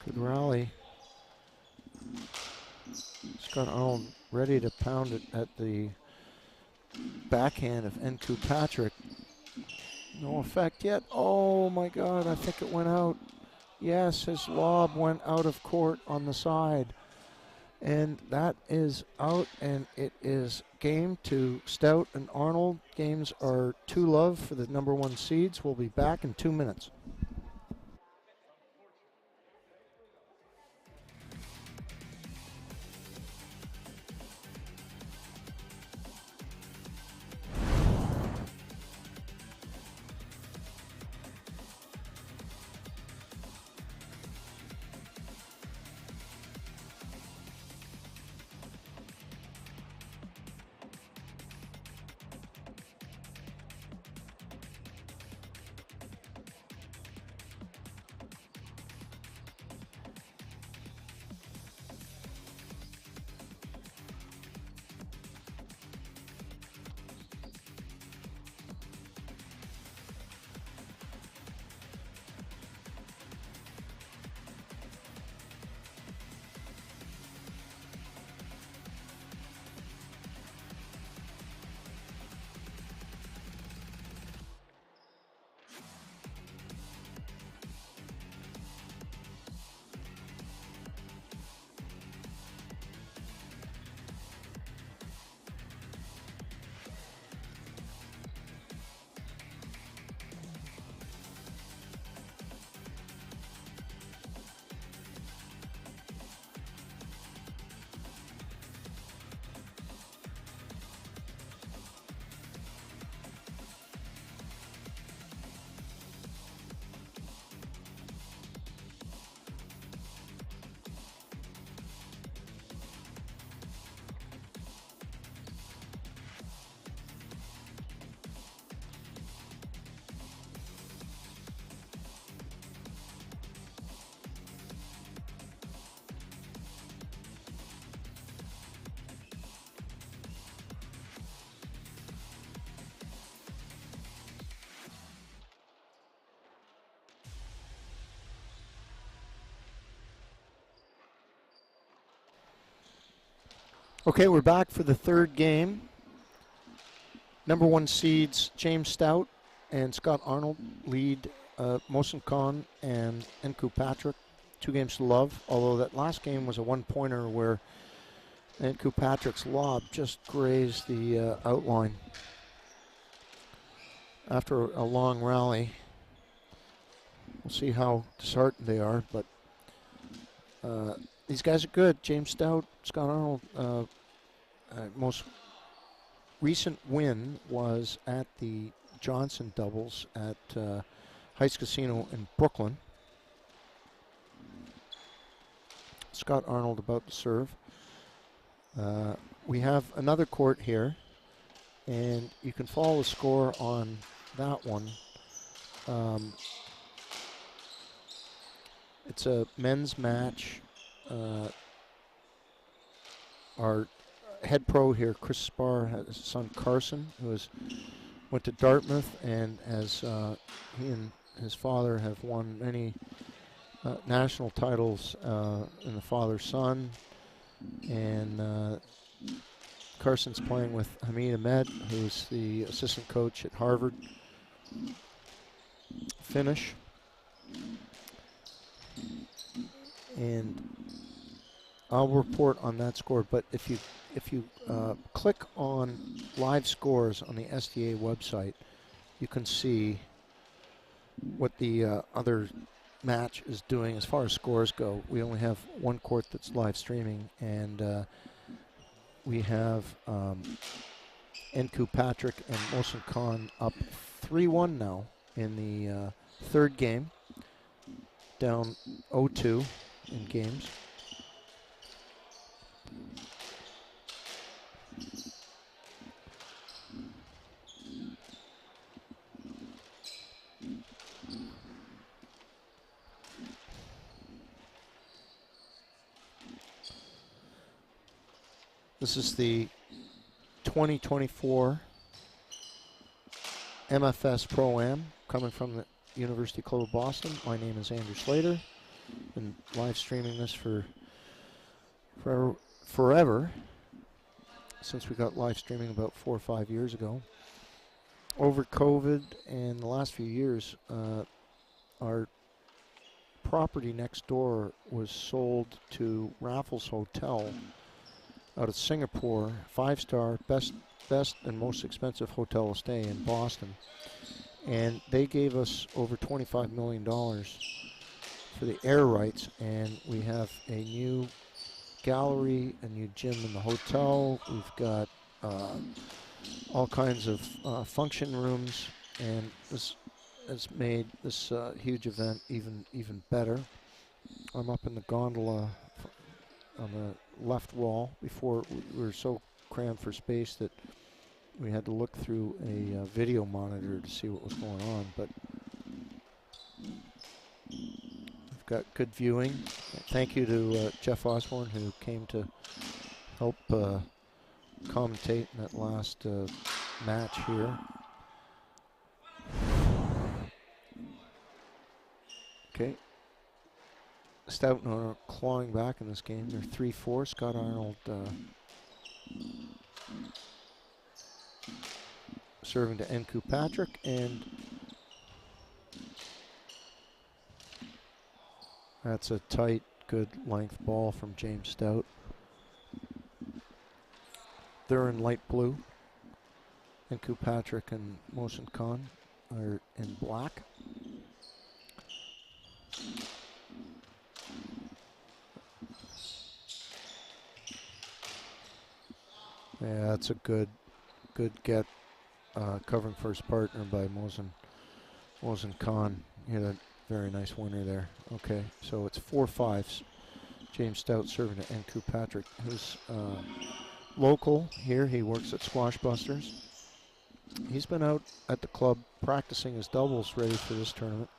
Good rally. Scott Arnold ready to pound it at the backhand of Enku Patrick. No effect yet. Oh my God, I think it went out. Yes, his lob went out of court on the side. And that is out, and it is game to Stout and Arnold. Games are 2-love for the number 1 seeds. We'll be back in 2 minutes. Okay, we're back for the third game. Number 1 seeds James Stout and Scott Arnold lead Mohsen Khan and Nku Patrick 2 games to love, although that last game was a one-pointer where Nku Patrick's lob just grazed the outline. After a long rally, we'll see how disheartened they are, but these guys are good. James Stout, Scott Arnold, most recent win was at the Johnson doubles at Heights Casino in Brooklyn. Scott Arnold about to serve. We have another court here, and you can follow the score on that one. It's a men's match. Our head pro here, Chris Spar, has his son Carson, who went to Dartmouth, and as he and his father have won many national titles in the father-son, and Carson's playing with Hamid Ahmed, who's the assistant coach at Harvard. Finish. And I'll report on that score, but if you click on live scores on the SDA website, you can see what the other match is doing as far as scores go. We only have one court that's live streaming, and we have Nku Patrick and Mohsen Khan up 3-1 now in the third game, down 0-2 in games. This is the 2024 MFS ProAm coming from the University Club of Boston. My name is Andrew Slater. Been live streaming this for forever, since we got live streaming about 4 or 5 years ago. Over COVID and the last few years, our property next door was sold to Raffles Hotel out of Singapore, 5-star, best and most expensive hotel to stay in Boston. And they gave us over $25 million for the air rights, and we have a new gallery, a new gym in the hotel. We've got all kinds of function rooms, and this has made this huge event even better. I'm up in the gondola on the left wall. Before, we were so crammed for space that we had to look through a video monitor to see what was going on, but we've got good viewing. Thank you to Jeff Osborne, who came to help commentate in that last match here. Okay. Stout are clawing back in this game. They're 3-4. Scott Arnold serving to Nku Patrick, and that's a tight, good length ball from James Stout. They're in light blue. Nku Patrick and Mohsen Khan are in black. Yeah, that's a good get, covering for his partner by Mohsen Khan. He had a very nice winner there. Okay, so it's 4-5. James Stout serving to Nku Patrick, who's local here. He works at Squash Busters. He's been out at the club practicing his doubles ready for this tournament.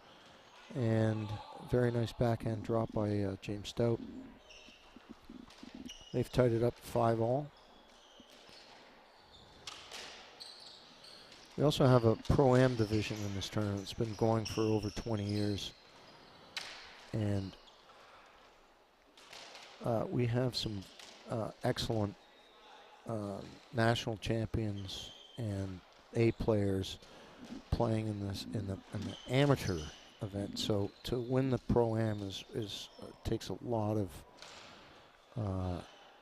And very nice backhand drop by James Stout. They've tied it up 5-all. We also have a Pro-Am division in this tournament. It's been going for over 20 years. And we have some excellent national champions and A players playing in the amateur event. So to win the pro-am is takes a lot of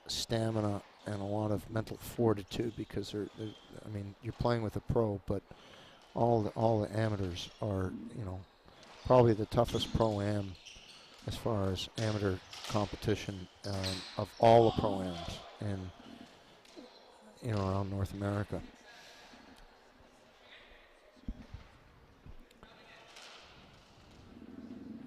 stamina and a lot of mental fortitude, because I mean, you're playing with a pro, but all the amateurs are, you know, probably the toughest pro-am as far as amateur competition of all the pro-ams and, you know, around North America.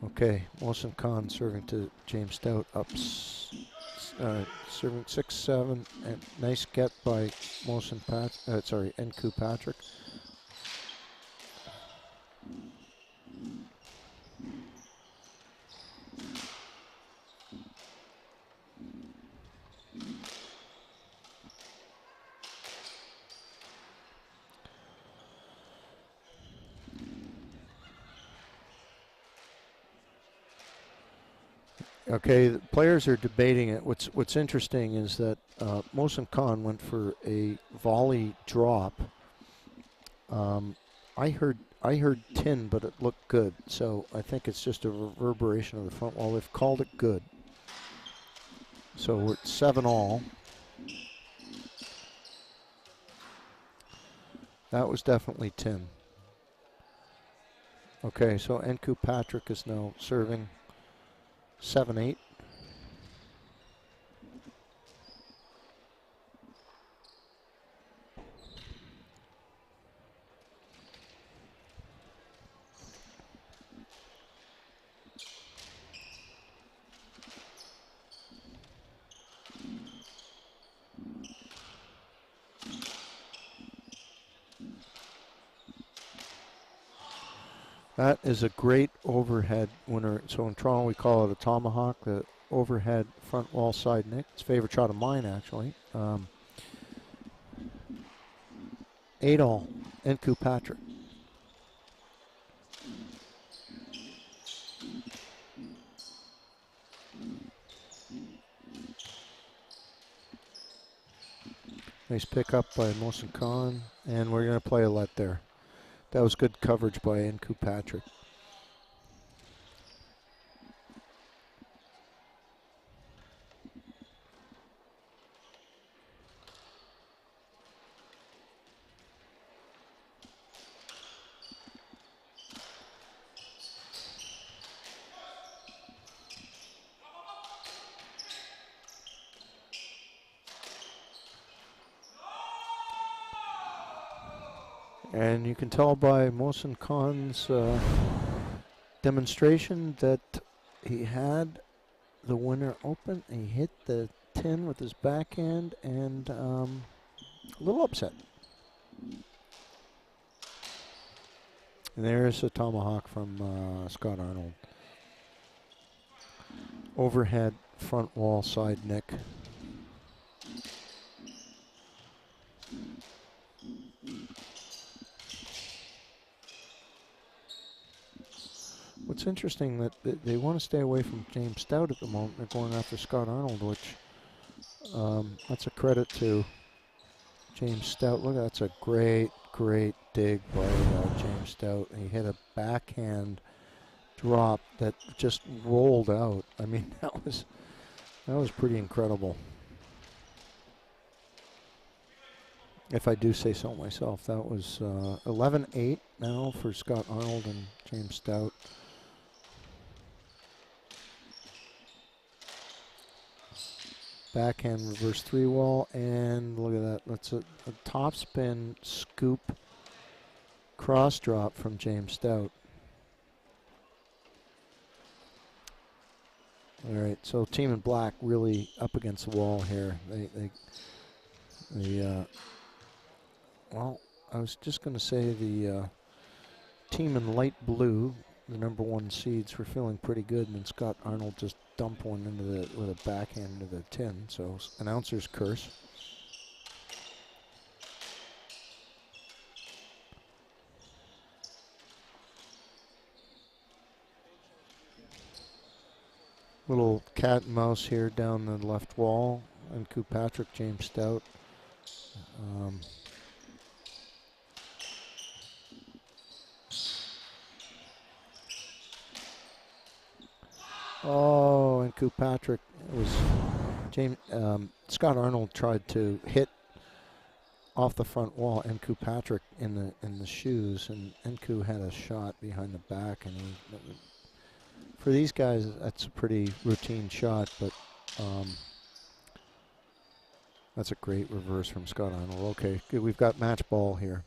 Okay, Wilson Kahn serving to James Stout, up serving 6-7, and nice get by Nku Patrick. Okay, the players are debating it. What's interesting is that Mohsen Khan went for a volley drop. I heard tin, but it looked good. So I think it's just a reverberation of the front wall. They've called it good. So we're at 7-all. That was definitely tin. Okay, so Nku Patrick is now serving 7-8. That is a great overhead winner. So in Toronto we call it a tomahawk, the overhead front wall side nick. It's a favorite shot of mine, actually. 8-all, Nku Patrick. Nice pickup by Mohsen Khan, and we're going to play a let there. That was good coverage by Nku Patrick. And you can tell by Mohsen Khan's demonstration that he had the winner open. He hit the tin with his backhand, and a little upset. And there's a tomahawk from Scott Arnold. Overhead front wall side nick. What's interesting that they want to stay away from James Stout at the moment. They're going after Scott Arnold, which that's a credit to James Stout. Look, that's a great dig by James Stout. He hit a backhand drop that just rolled out. I mean, that was pretty incredible, if I do say so myself. That was 11-8 now for Scott Arnold and James Stout. Backhand reverse 3-wall, and look at that. That's a top spin scoop cross drop from James Stout. All right, so team in black really up against the wall here. Well, I was just going to say the team in light blue, the #1 seeds, were feeling pretty good, and then Scott Arnold just dumped one with a backhand into the tin. So announcer's curse. Little cat and mouse here down the left wall. Nku Patrick, James Stout. Oh, and Patrick, it was James Scott Arnold tried to hit off the front wall Enku Patrick in the shoes, and Enku had a shot behind the back, and for these guys that's a pretty routine shot, but that's a great reverse from Scott Arnold. Okay, good. We've got match ball here.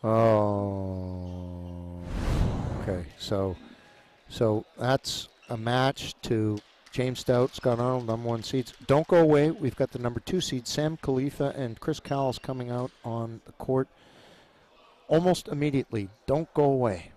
Oh, okay. So that's a match to James Stout, Scott Arnold, #1 seeds. Don't go away. We've got the #2 seeds, Sam Khalifa and Chris Cowles, coming out on the court almost immediately. Don't go away.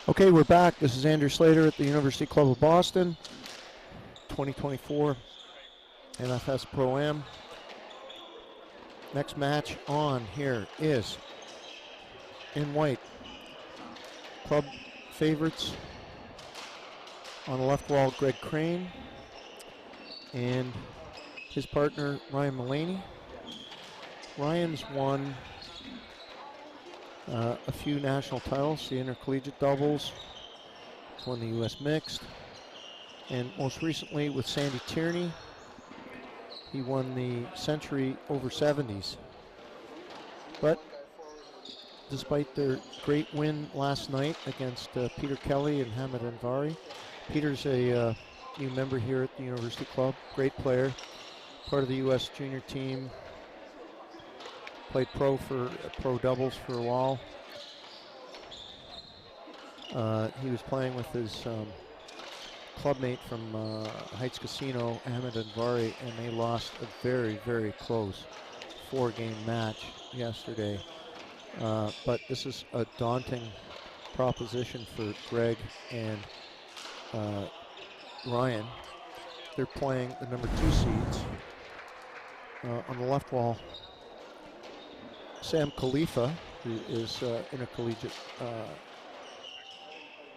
Okay, we're back. This is Andrew Slater at the University Club of Boston, 2024 MFS ProAm. Next match on here is in white. Club favorites on the left wall, Greg Crane, and his partner, Ryan Mullaney. Ryan's won a few national titles, the intercollegiate doubles, won the U.S. mixed, and most recently with Sandy Tierney, he won the Century over 70s. But despite their great win last night against Peter Kelly and Hamid Anvari, Peter's a new member here at the University Club, great player, part of the U.S. junior team, played pro doubles for a while. He was playing with his clubmate from Heights Casino, Hamid Anvari, and they lost a very, very close 4-game match yesterday. But this is a daunting proposition for Greg and Ryan. They're playing the number 2 seeds. On the left wall, Sam Khalifa, who is intercollegiate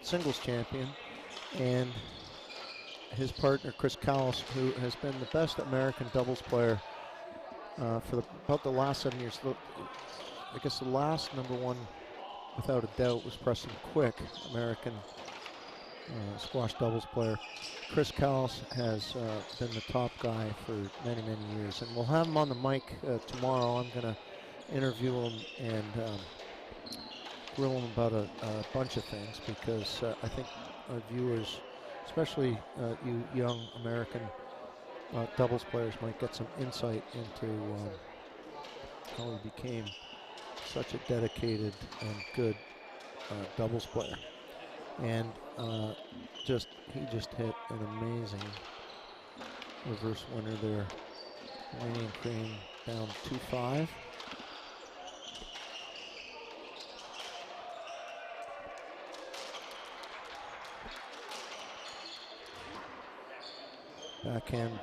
singles champion, and his partner Chris Callis, who has been the best American doubles player for about the last 7 years. I guess the last number 1, without a doubt, was Preston Quick, American squash doubles player. Chris Callis has been the top guy for many, many years, and we'll have him on the mic tomorrow. I'm going to interview him and grill him about a bunch of things, because I think our viewers, especially you young American doubles players, might get some insight into how he became such a dedicated and good doubles player. And he just hit an amazing reverse winner there. Mullaney and Crane down 2-5. Backhand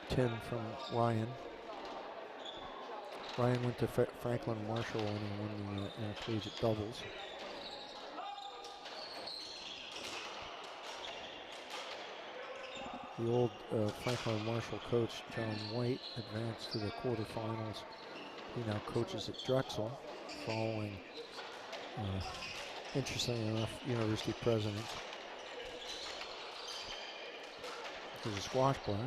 10 from Ryan. Ryan went to Franklin Marshall and he won the intercollegiate doubles. The old Franklin Marshall coach, John White, advanced to the quarterfinals. He now coaches at Drexel, following, interestingly enough, university president. He's a squash player.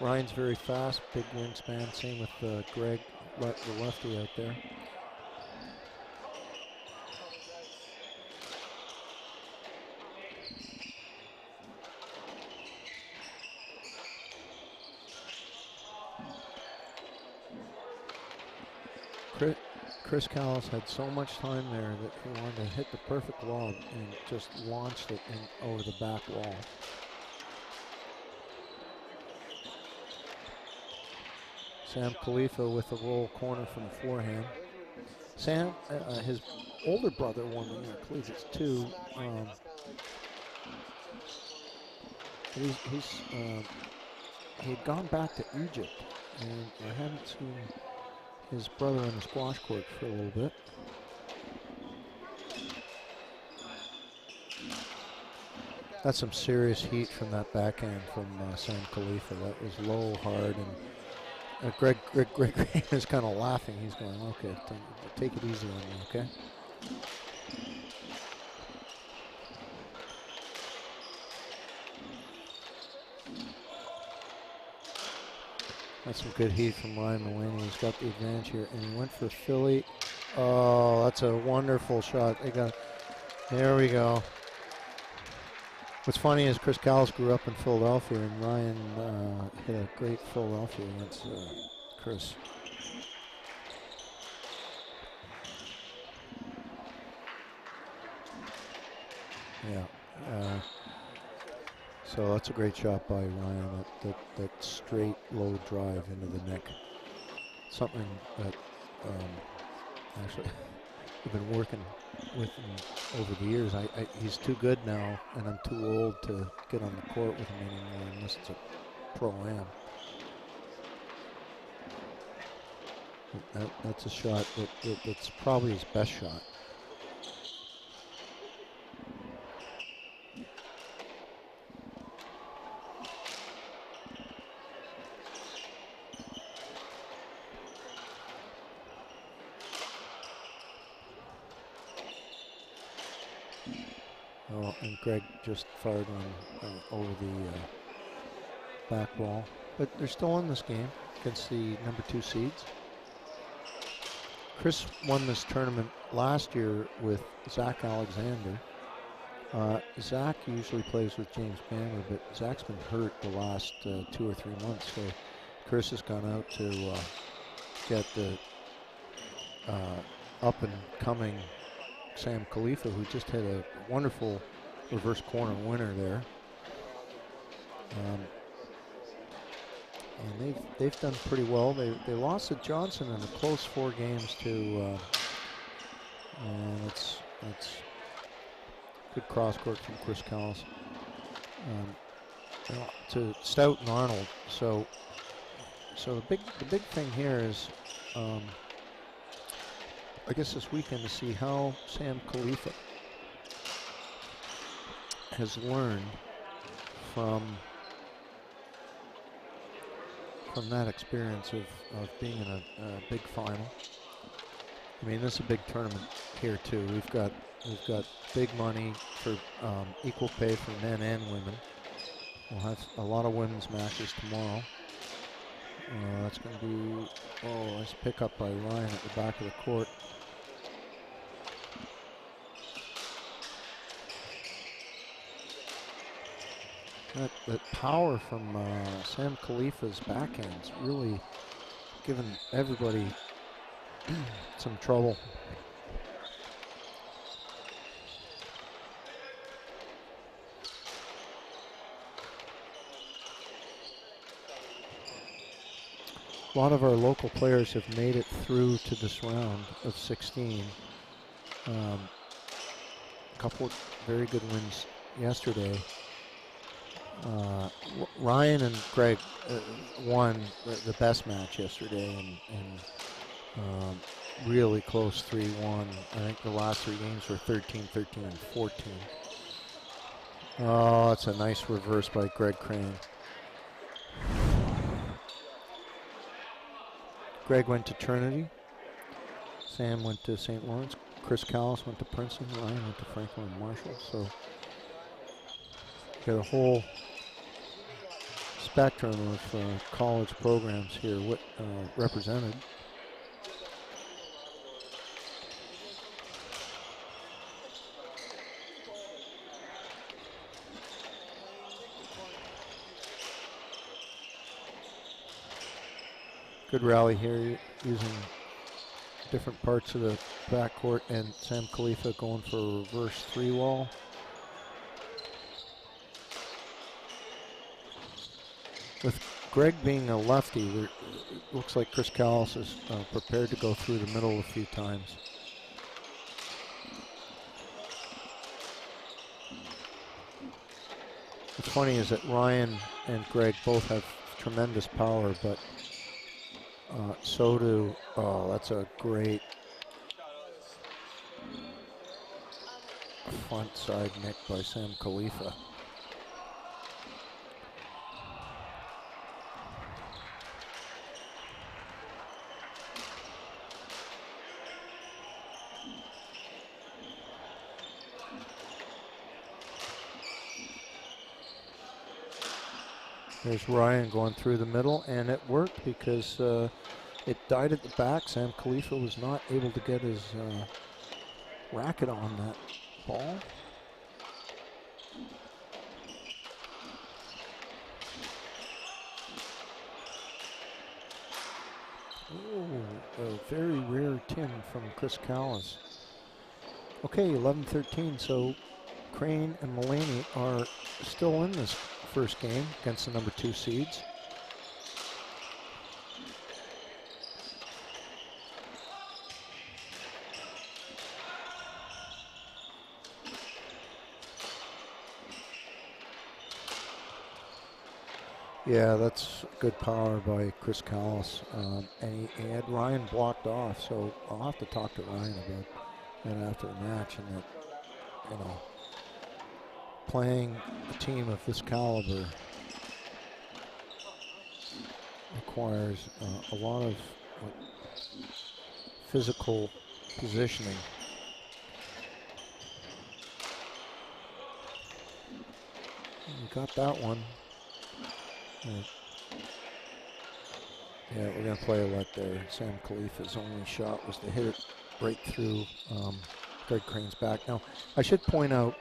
Ryan's very fast, big wingspan. Same with Greg, the lefty out there. Chris Callis had so much time there that he wanted to hit the perfect lob and just launched it over the back wall. Sam Khalifa with a roll corner from the forehand. Sam, his older brother won the intercollegiates too. He had gone back to Egypt, and I haven't seen his brother on the squash court for a little bit. That's some serious heat from that backhand from Sam Khalifa. That was low, hard, and Greg is kind of laughing. He's going, okay, take it easy on me, okay? That's some good heat from Ryan Mullaney. He's got the advantage here, and he went for Philly. Oh, that's a wonderful shot. There we go. What's funny is Chris Callis grew up in Philadelphia, and Ryan hit a great Philadelphia against Chris. Yeah. So that's a great shot by Ryan, that straight low drive into the neck. Something that actually I've been working with him over the years. He's too good now, and I'm too old to get on the court with him anymore unless it's a pro-am. That's a shot that's probably his best shot. Oh, and Greg just fired one over the back wall. But they're still in this game against the number 2 seeds. Chris won this tournament last year with Zach Alexander. Zach usually plays with James Banner, but Zach's been hurt the last 2 or 3 months. So Chris has gone out to get the up-and-coming Sam Khalifa, who just had a wonderful reverse corner winner there. And they've done pretty well. They lost to Johnson in a close 4 games to, and it's good cross court from Chris Callis to Stout and Arnold. So the big thing here is, I guess this weekend, to see how Sam Khalifa has learned from that experience of being in a big final. I mean, this is a big tournament here too. We've got big money for equal pay for men and women. We'll have a lot of women's matches tomorrow. That's going to be, nice pickup by Ryan at the back of the court. That power from Sam Khalifa's backhand's really given everybody some trouble. A lot of our local players have made it through to this round of 16. A couple of very good wins yesterday. Ryan and Greg won the best match yesterday, and really close 3-1. I think the last 3 games were 13, 13, and 14. Oh, that's a nice reverse by Greg Crane. Greg went to Trinity. Sam went to St. Lawrence. Chris Callis went to Princeton. Ryan went to Franklin and Marshall. So got a whole spectrum of college programs here represented. Good rally here using different parts of the backcourt, and Sam Khalifa going for a reverse 3-wall. With Greg being a lefty, it looks like Chris Callis is prepared to go through the middle a few times. What's funny is that Ryan and Greg both have tremendous power, but so do, that's a great front side nick by Sam Khalifa. There's Ryan going through the middle, and it worked because it died at the back. Sam Khalifa was not able to get his racket on that ball. Oh, a very rare tin from Chris Callis. Okay, 11-13, so Crane and Mulaney are still in this first game against the number 2 seeds. Yeah, that's good power by Chris Callis. And he had Ryan blocked off, so I'll have to talk to Ryan about that after the match, and that, you know, playing a team of this caliber requires a lot of physical positioning. You got that one. Yeah, we're going to play a let there. Sam Khalifa's only shot was to hit it right through Greg Crane's back. Now, I should point out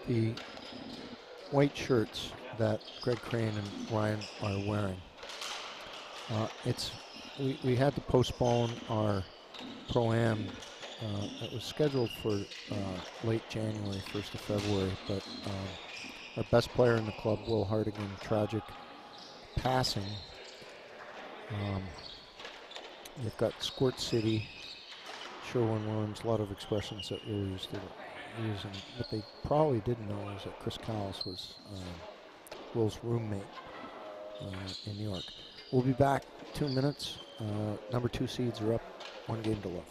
the white shirts that Greg Crane and Ryan are wearing. We had to postpone our Pro-Am. It was scheduled for late January, 1st of February, but our best player in the club, Will Hartigan, tragic passing. They've got Squirt City, Sherwin-Williams, a lot of expressions that we're used to using. What they probably didn't know is that Chris Callis was Will's roommate in New York. We'll be back 2 minutes. Number 2 seeds are up, 1 game to love.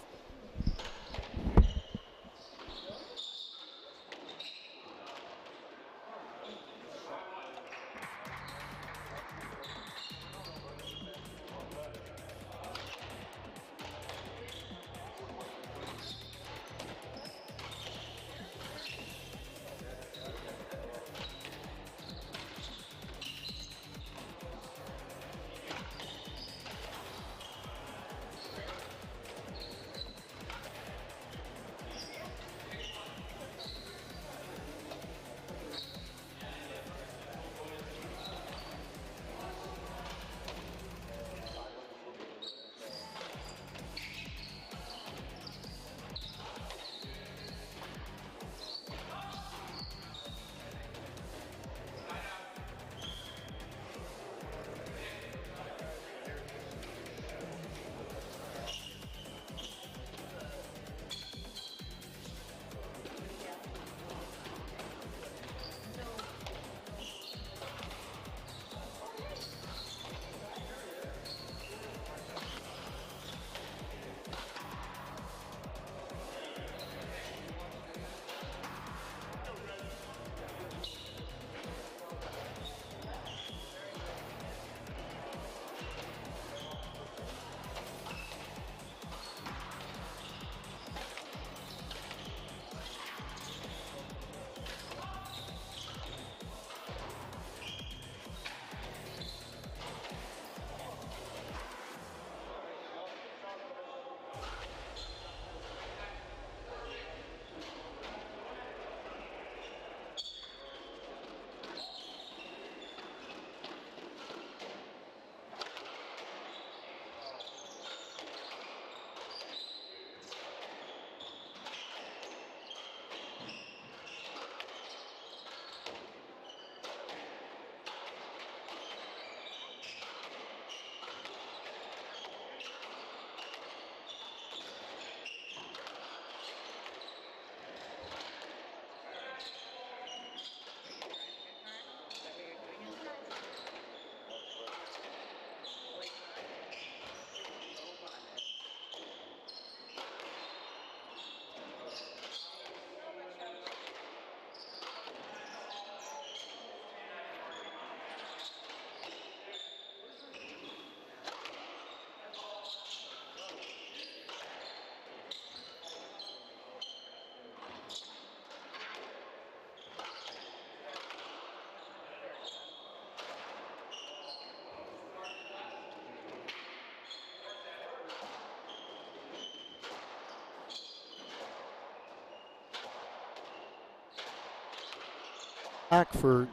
Back for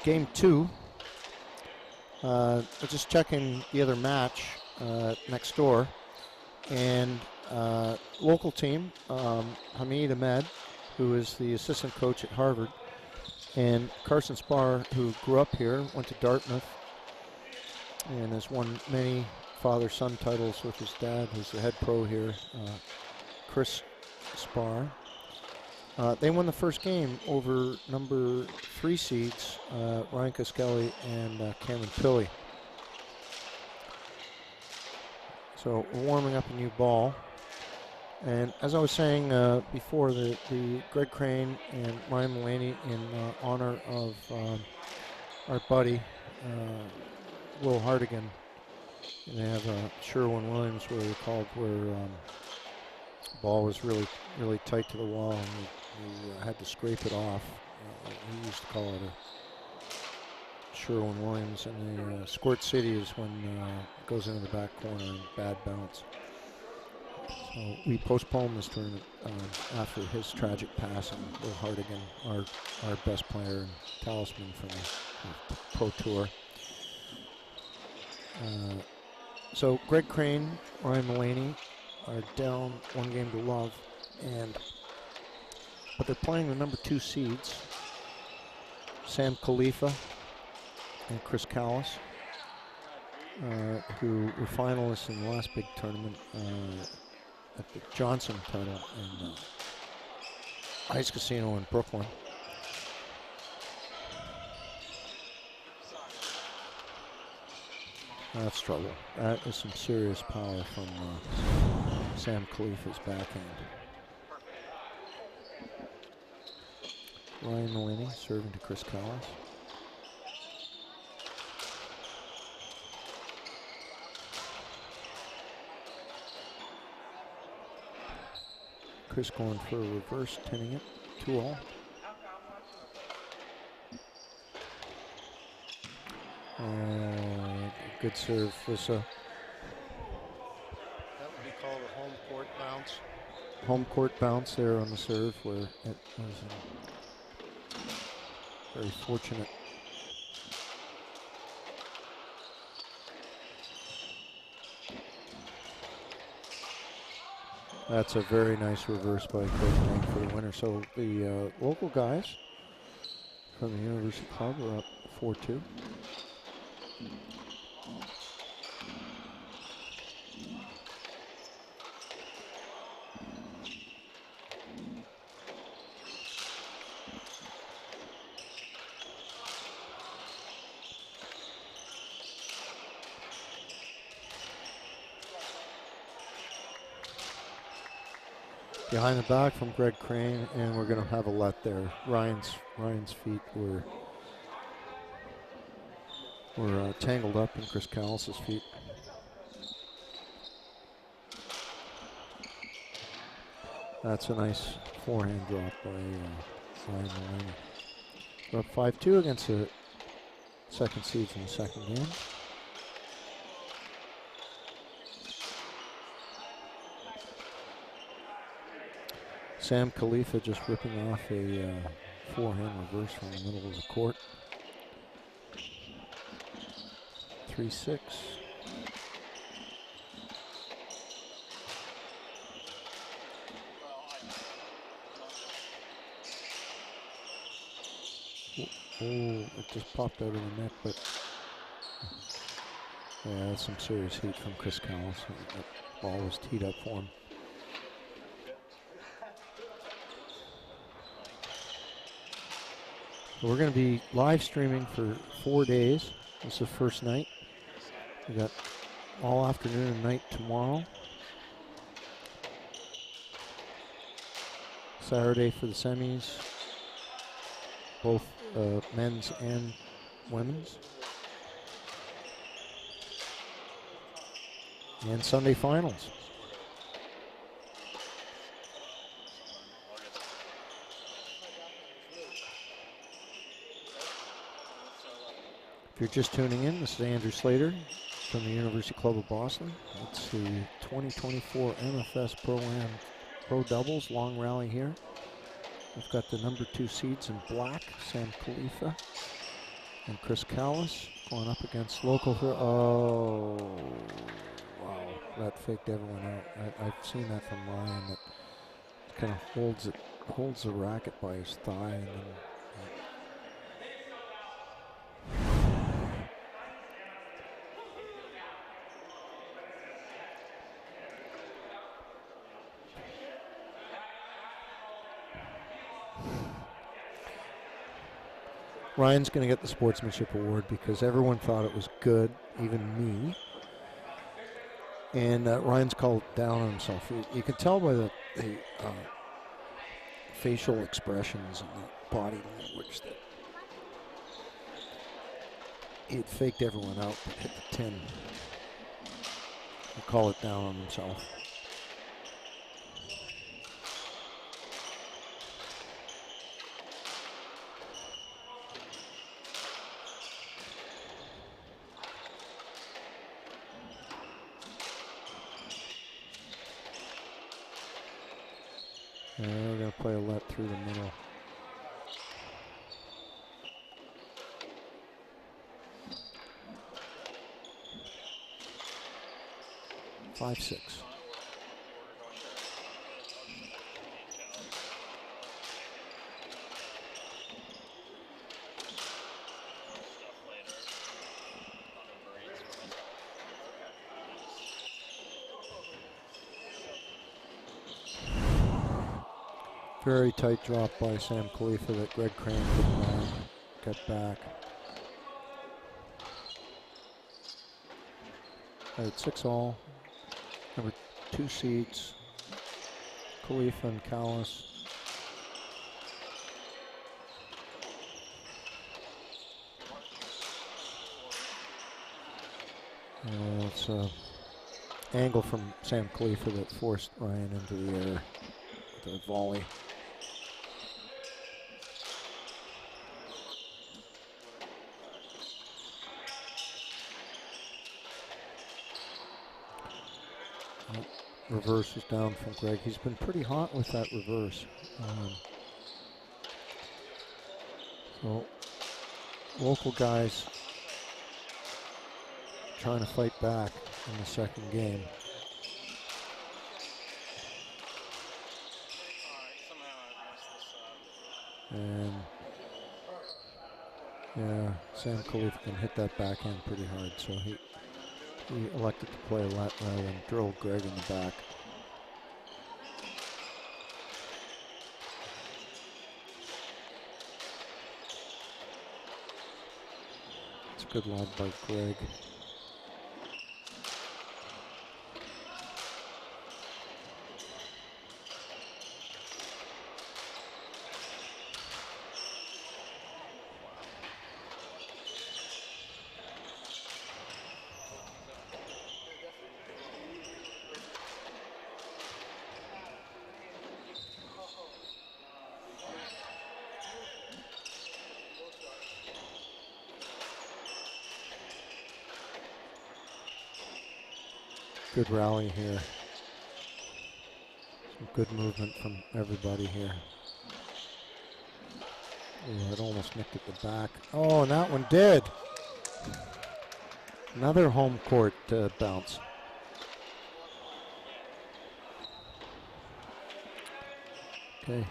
game 2. Just checking the other match next door, and local team, Hamid Ahmed, who is the assistant coach at Harvard, and Carson Spar, who grew up here, went to Dartmouth, and has won many father-son titles with his dad, who's the head pro here, Chris Spar. They won the first game over number 3 seeds, Ryan Coskelly and Cameron Pilley. So we're warming up a new ball. And as I was saying before, the Greg Crane and Ryan Mullaney in honor of our buddy Will Hardigan. And they have Sherwin-Williams where they called where the ball was really tight to the wall and he had to scrape it off. He used to call it a Sherwin-Williams, and the Squirt City is when it goes into the back corner and bad bounce. So we postponed this tournament after his tragic passing. Will Hardigan, our best player and talisman from the Pro Tour. So Greg Crane, Ryan Mullaney are down 1-0, but they're playing the number 2 seeds, Sam Khalifa and Chris Callis, who were finalists in the last big tournament at the Johnson title in Ice Casino in Brooklyn. That's trouble. That is some serious power from Sam Khalifa's backhand. Ryan Mullaney serving to Chris Callis. Chris going for a reverse, tinning it, 2-all. Good serve, Lissa. That would be called a home court bounce. Home court bounce there on the serve, where it was very fortunate. That's a very nice reverse by Craig Crane for the winner. So the local guys from the University Club are up 4-2. Behind the back from Greg Crane, and we're going to have a let there. Ryan's feet were tangled up in Chris Callis' feet. That's a nice forehand drop by Ryan Mullaney. We're up 5-2 against the second seeds in the second game. Sam Khalifa just ripping off a forehand reverse from the middle of the court. 3-6. Oh, it just popped out of the net, but yeah, that's some serious heat from Chris Callis. That ball was teed up for him. So we're going to be live streaming for 4 days. This is the first night. We got all afternoon and night tomorrow. Saturday for the semis, both men's and women's. And Sunday finals. If you're just tuning in, this is Andrew Slater from the University Club of Boston. It's the 2024 MFS ProAm Pro Doubles long rally here. We've got the number 2 seeds in black, Sam Khalifa and Chris Callis going up against local. Oh, wow, that faked everyone out. I've seen that from Ryan. That kind of holds the racket by his thigh and then. Ryan's going to get the sportsmanship award because everyone thought it was good, even me. And Ryan's called down on himself. You can tell by the facial expressions and the body language that he had faked everyone out but hit the tin. He'll call it down on himself. And we're going to play a let through the middle. Five, six. Very tight drop by Sam Khalifa that Greg Crane didn't get back. All right, 6-all. Number 2 seeds, Khalifa and Callis. It's an angle from Sam Khalifa that forced Ryan into the air with a volley. Reverse is down from Greg. He's been pretty hot with that reverse. So local guys trying to fight back in the second game. And yeah, Sam Khalifa can hit that backhand pretty hard, so he elected to play a let rather than drill Greg in the back. It's a good lob by Greg. Good rally here. Some good movement from everybody here. Ooh, it almost nicked at the back. Oh, and that one did. Another home court bounce. Okay.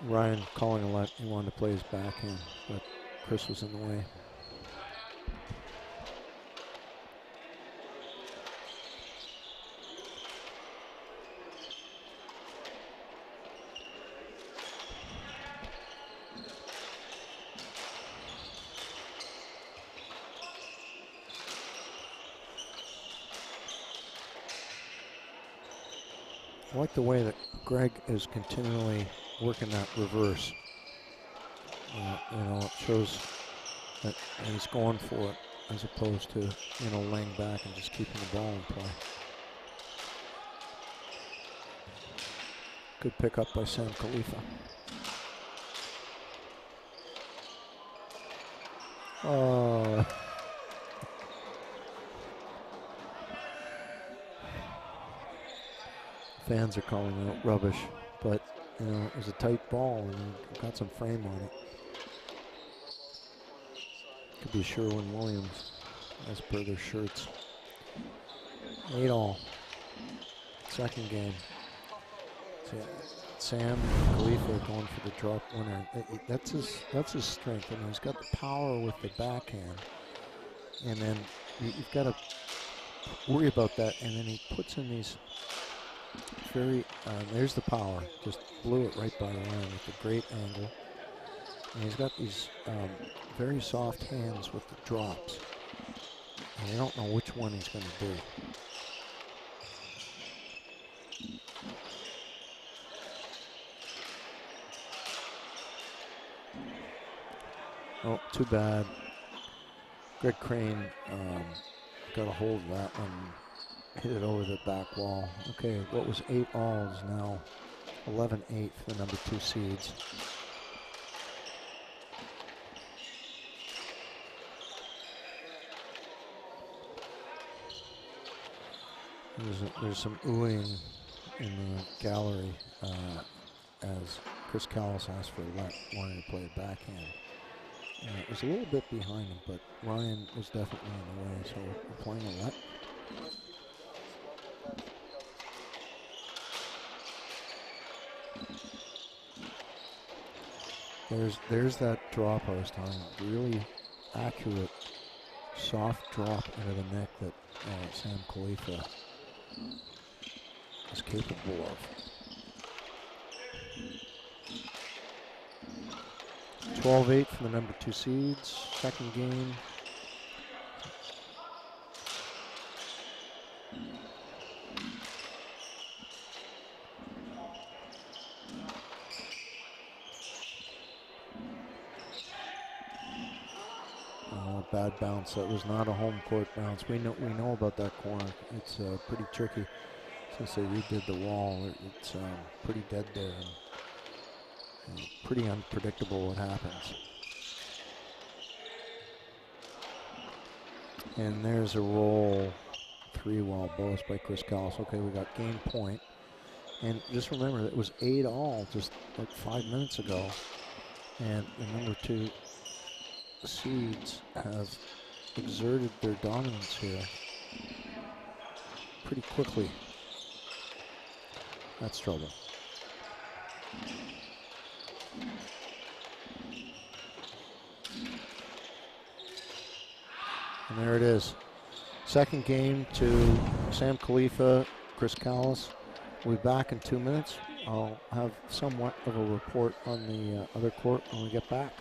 Ryan calling a let. He wanted to play his backhand, but Chris was in the way. I like the way that Greg is continually working that reverse. You know, it shows that he's going for it as opposed to, you know, laying back and just keeping the ball in play. Good pickup by Sam Khalifa. Oh. Fans are calling out rubbish, but you know, it was a tight ball and got some frame on it. Could be Sherwin-Williams as per their shirts. 8-all. Second game. Sam Khalifa going for the drop winner. That's his strength. I mean, he's got the power with the backhand, and then you've got to worry about that. And then he puts in these very. There's the power. Just blew it right by Ryan with a great angle. And he's got these very soft hands with the drops, and you don't know which one he's going to do. Oh, too bad. Greg Crane got a hold of that one, hit it over the back wall. Okay, what was 8-all is now 11-8 for the number 2 seeds. There's some oohing in the gallery as Chris Callis asked for a let, wanting to play a backhand. It was a little bit behind him, but Ryan was definitely in the way, so we're playing a let. There's that drop I was talking about, really accurate, soft drop into the neck that Sam Khalifa is capable of. 12-8 for the number 2 seeds, second game. Bad bounce. That was not a home court bounce. We know about that corner. It's pretty tricky since they redid the wall. It's pretty dead there and pretty unpredictable what happens. And there's a roll 3 wild balls by Chris Callis. Okay, we got game point. And just remember, it was 8-all just like 5 minutes ago. And the number 2 seeds have exerted their dominance here pretty quickly. That's trouble. And there it is. Second game to Sam Khalifa, Chris Callis. We'll be back in 2 minutes. I'll have somewhat of a report on the other court when we get back.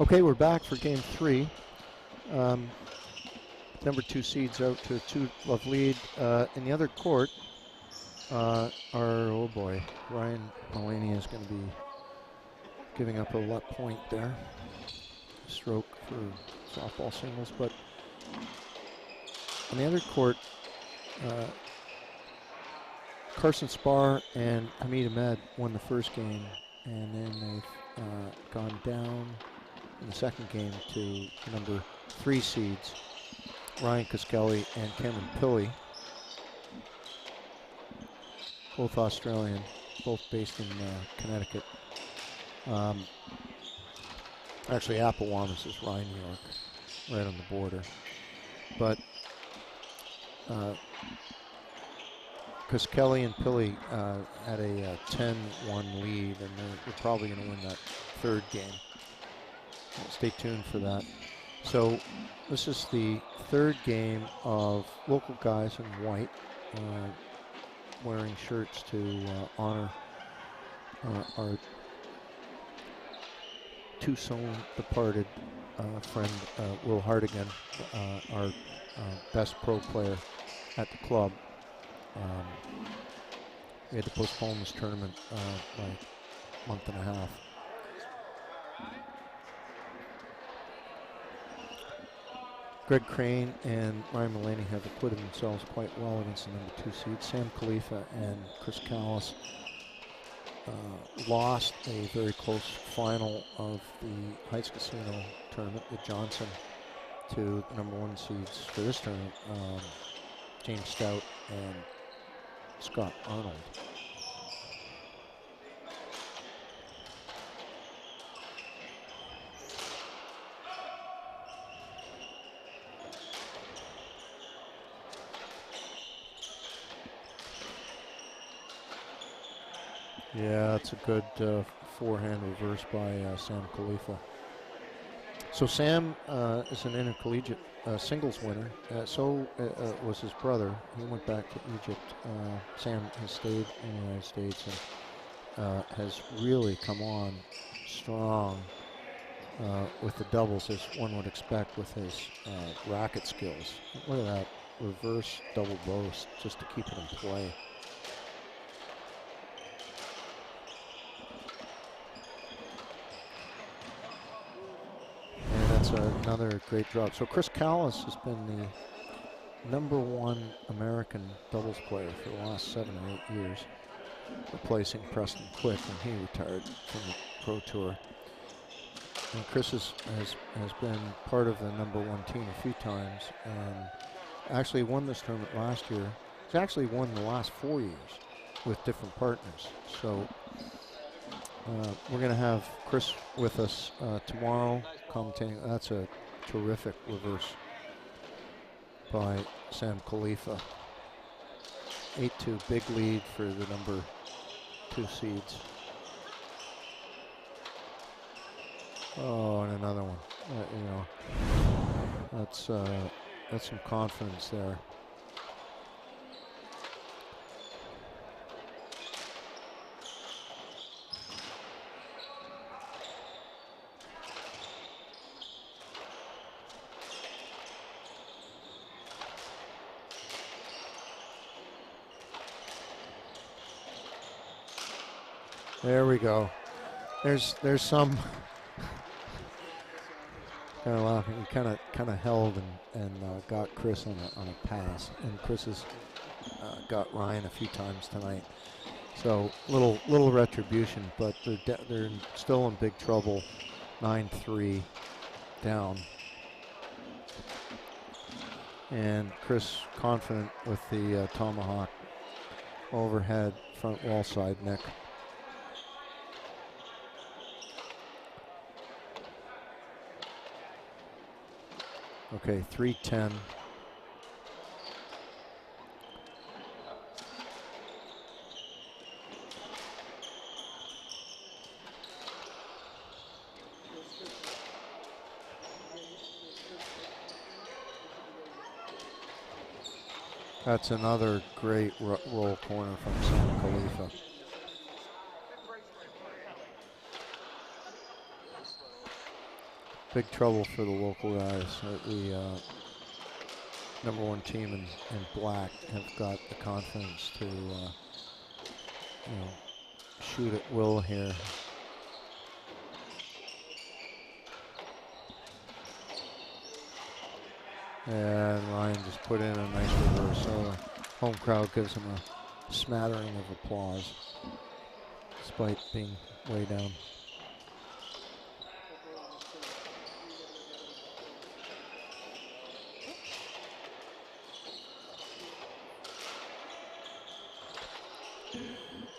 Okay, we're back for game 3. Number 2 seeds out to a 2-love lead. In the other court, oh boy, Ryan Mullaney is going to be giving up a luck point there. Stroke for softball singles, but on the other court, Carson Spar and Hamid Ahmed won the first game, and then they've gone down in the second game to number 3 seeds, Ryan Cuskelly and Cameron Pilley, both Australian, both based in Connecticut. Actually, Appowamus is Rye, New York, right on the border. But Cuskelly and Pilley had a 10-1 lead, and they're probably going to win that third game. Stay tuned for that. So this is the third game of local guys in white wearing shirts to honor our Tucson departed friend Will Hardigan, our best pro player at the club. We had to postpone this tournament by a month and a half. Greg Crane and Ryan Mullaney have acquitted themselves quite well against the number 2 seed. Sam Khalifa and Chris Callis lost a very close final of the Heights Casino tournament with Johnson to the number 1 seeds for this tournament, James Stout and Scott Arnold. Yeah, that's a good forehand reverse by Sam Khalifa. So Sam is an intercollegiate singles winner. So was his brother. He went back to Egypt. Sam has stayed in the United States and has really come on strong with the doubles, as one would expect with his racket skills. Look at that reverse double boast just to keep it in play. Another great drop. So Chris Callis has been the number 1 American doubles player for the last 7 or 8 years, replacing Preston Quick when he retired from the Pro Tour. And Chris has been part of the number 1 team a few times and actually won this tournament last year. He's actually won the last 4 years with different partners. So we're going to have Chris with us tomorrow commentating. That's a terrific reverse by Sam Khalifa. 8-2, big lead for the number 2 seeds. Oh, and another one. That's some confidence there. There we go. There's some kind of laughing. He kind of held and got Chris on a pass, and Chris has got Ryan a few times tonight. So little retribution, but they're still in big trouble. 9-3 down, and Chris confident with the tomahawk overhead front wall side neck. Okay, 3-10. That's another great roll corner from Sam Khalifa. big trouble for the local guys. The #1 team in black have got the confidence to shoot at will here. And Ryan just put in a nice reverse. So the home crowd gives him a smattering of applause, despite being way down.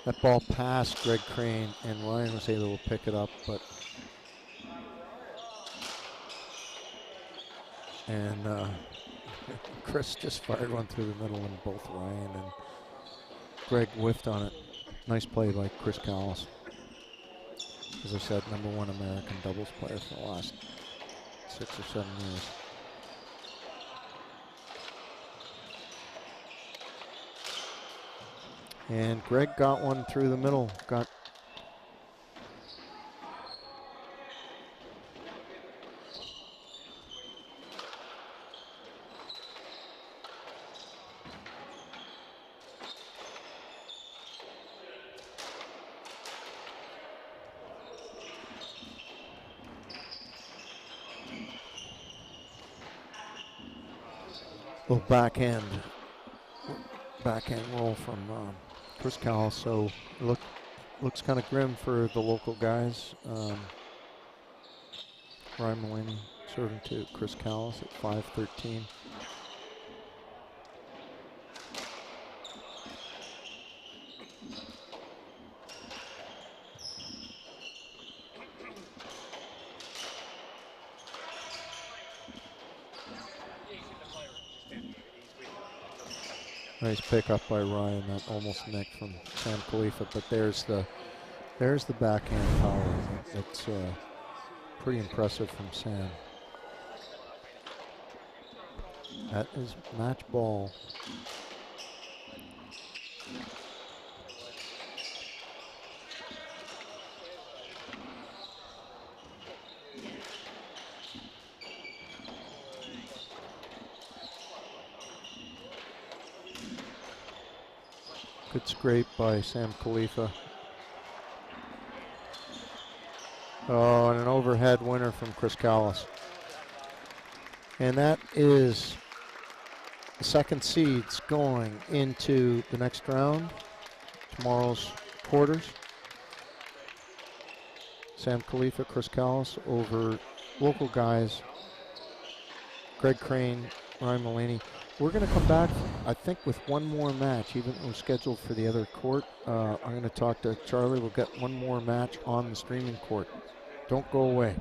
That ball passed Greg Crane, and Ryan was able to pick it up, but Chris just fired one through the middle, and both Ryan and Greg whiffed on it. Nice play by Chris Callis. As I said, #1 American doubles player for the last 6 or 7 years. And Greg got one through the middle. Little backhand roll from Chris Callis. So looks kind of grim for the local guys. Ryan Mulaney serving to Chris Callis at 5-13. Nice pickup by Ryan. That almost nicked from Sam Khalifa, but there's the backhand power. It's pretty impressive from Sam. That is match ball. Good scrape by Sam Khalifa. Oh, and an overhead winner from Chris Callis. And that is the second seeds going into the next round, tomorrow's quarters. Sam Khalifa, Chris Callis over local guys, Greg Crane, Ryan Mulaney. We're going to come back, I think, with one more match, even though we're scheduled for the other court. I'm going to talk to Charlie. We'll get one more match on the streaming court. Don't go away.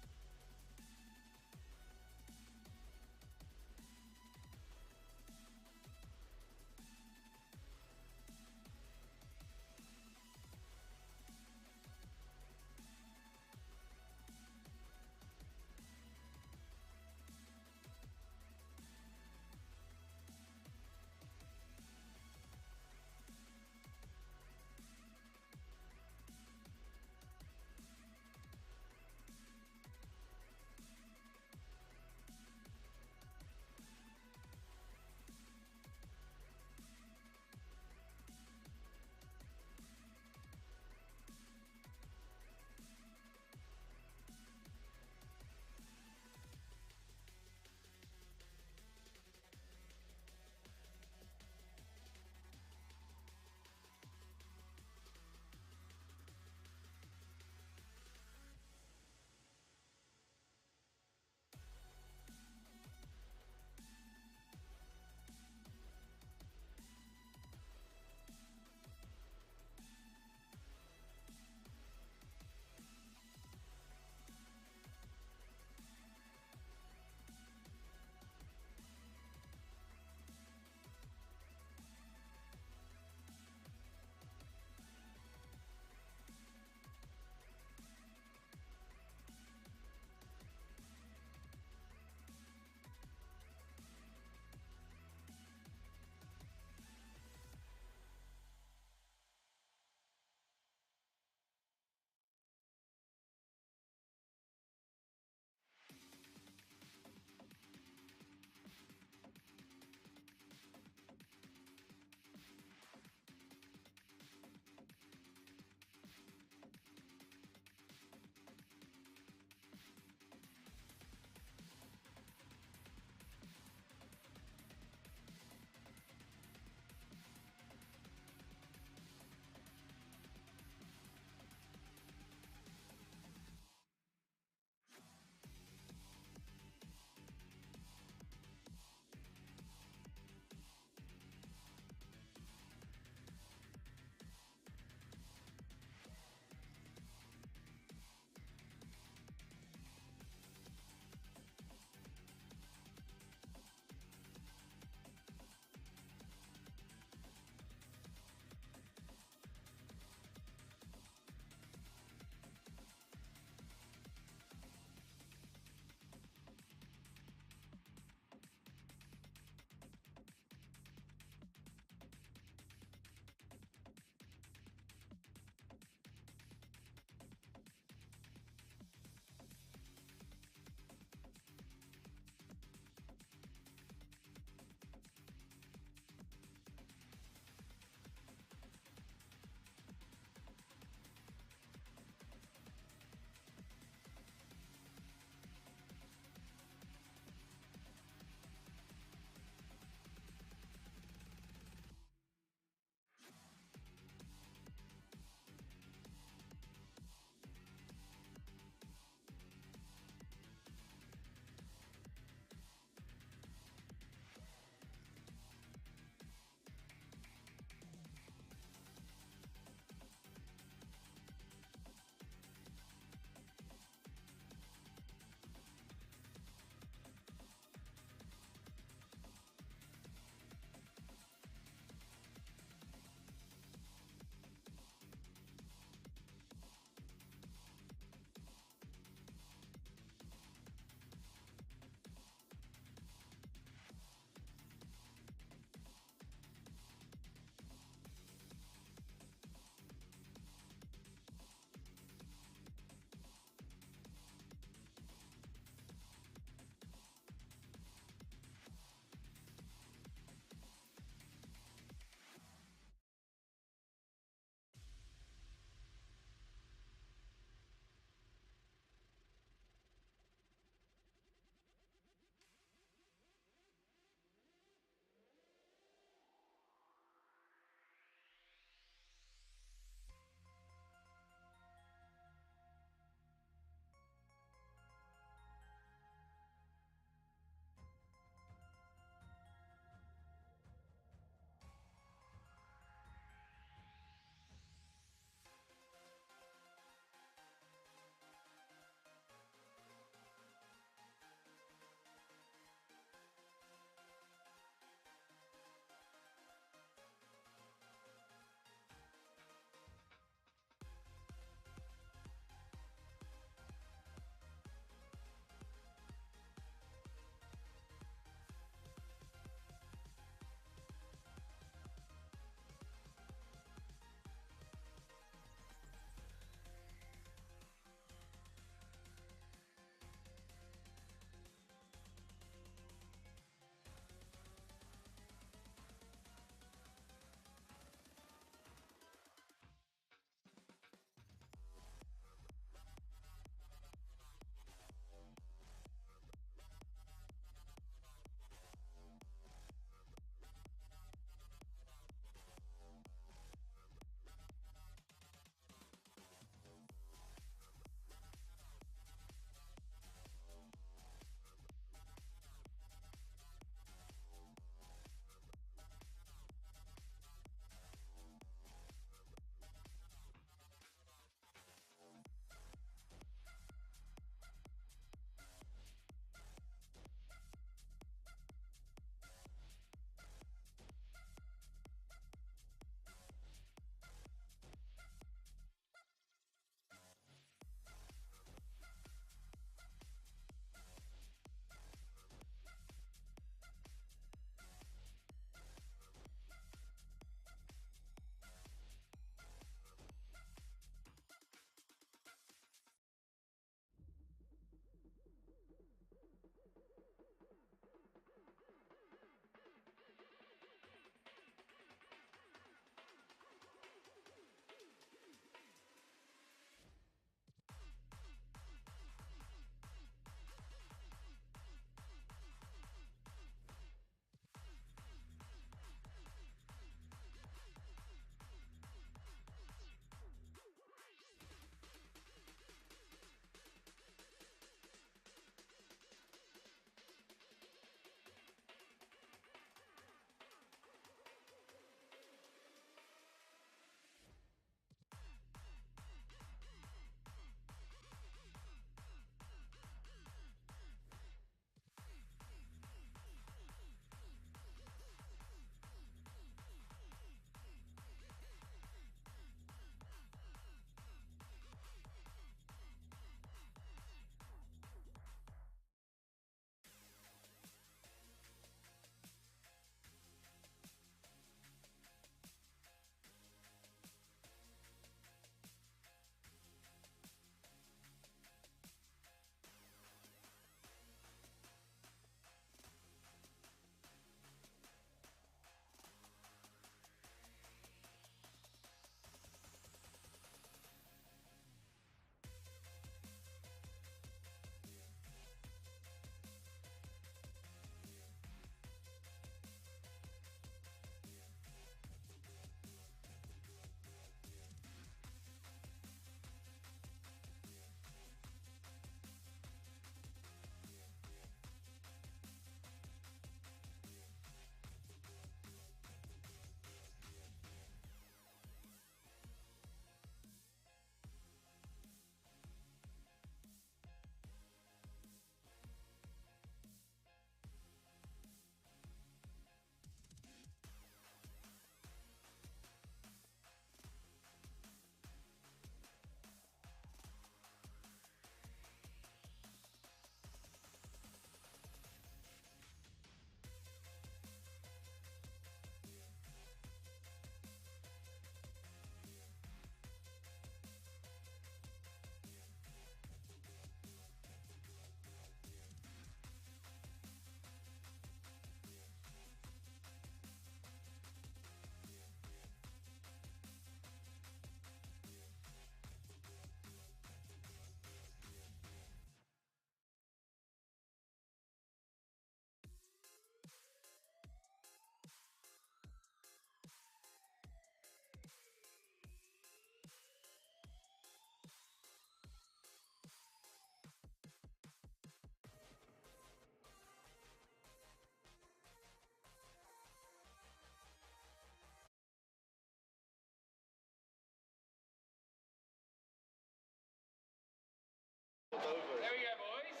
There we go, boys.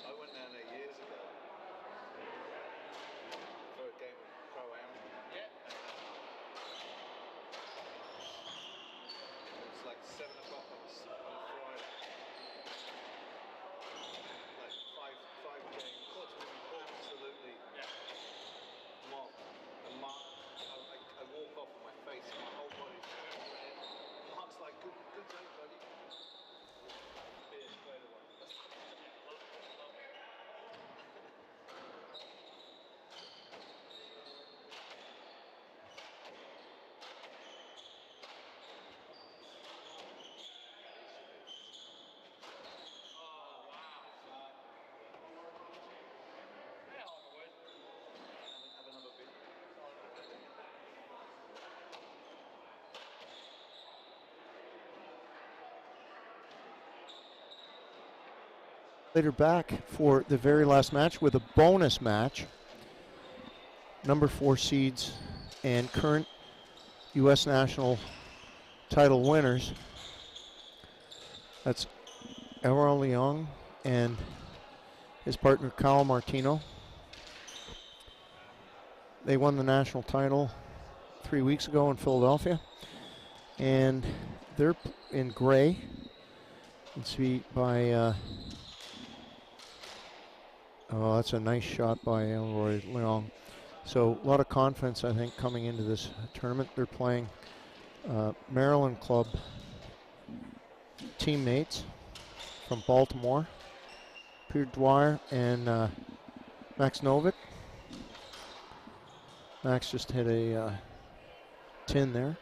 I went down there years ago for a game of ProAm. Yeah. It was like 7 o'clock on a Friday. Like five games. Absolutely mobbed. And Mark, I walk off and my face, my whole body's red. Mark's like, good day, buddy. Beer straight away. Have another beer. Later back for the very last match with a bonus match. Number 4 seeds and current U.S. national title winners. That's Elroy Leong and his partner Kyle Martino. They won the national title 3 weeks ago in Philadelphia. And they're in gray. It's beat by, oh, that's a nice shot by Elroy Leong. So a lot of confidence, I think, coming into this tournament. They're playing Maryland Club teammates from Baltimore, Peter Dwyer and Max Novick. Max just hit a 10 there.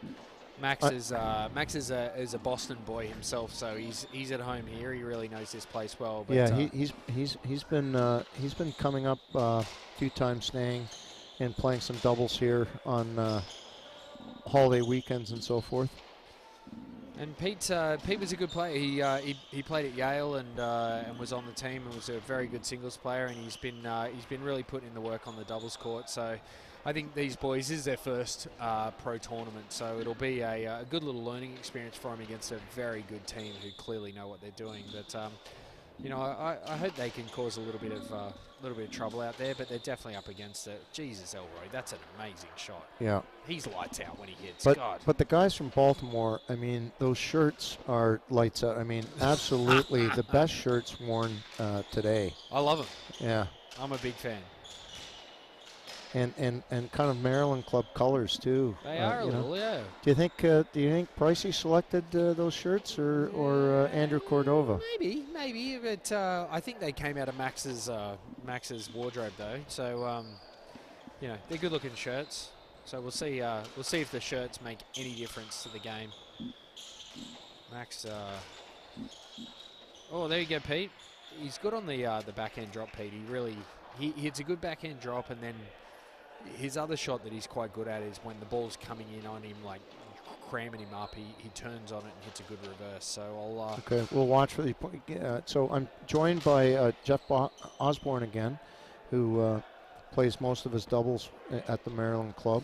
Max is a Boston boy himself, so he's at home here. He really knows this place well. But yeah, he's been coming up a few times, staying and playing some doubles here on holiday weekends and so forth. And Pete was a good player. He played at Yale and was on the team and was a very good singles player. And he's been really putting in the work on the doubles court. So I think these boys, this is their first pro tournament. So it'll be a good little learning experience for them against a very good team who clearly know what they're doing. But you know, I hope they can cause a little bit of trouble out there. But they're definitely up against it. Jesus, Elroy, that's an amazing shot. Yeah. He's lights out when he hits. But the guys from Baltimore, I mean, those shirts are lights out. I mean, absolutely the best shirts worn today. I love them. Yeah. I'm a big fan. And kind of Maryland Club colors too. They are a little, yeah. Do you think Pricey selected those shirts or Andrew Cordova? Maybe, but I think they came out of Max's wardrobe though. So you know, they're good-looking shirts. So we'll see if the shirts make any difference to the game. Max. Oh, there you go, Pete. He's good on the backhand drop, Pete. He hits a good backhand drop, and then his other shot that he's quite good at is when the ball's coming in on him, like cramming him up, he turns on it and hits a good reverse. So I'll... Okay, we'll watch for the... so I'm joined by Jeff Osborne again, who plays most of his doubles at the Maryland Club.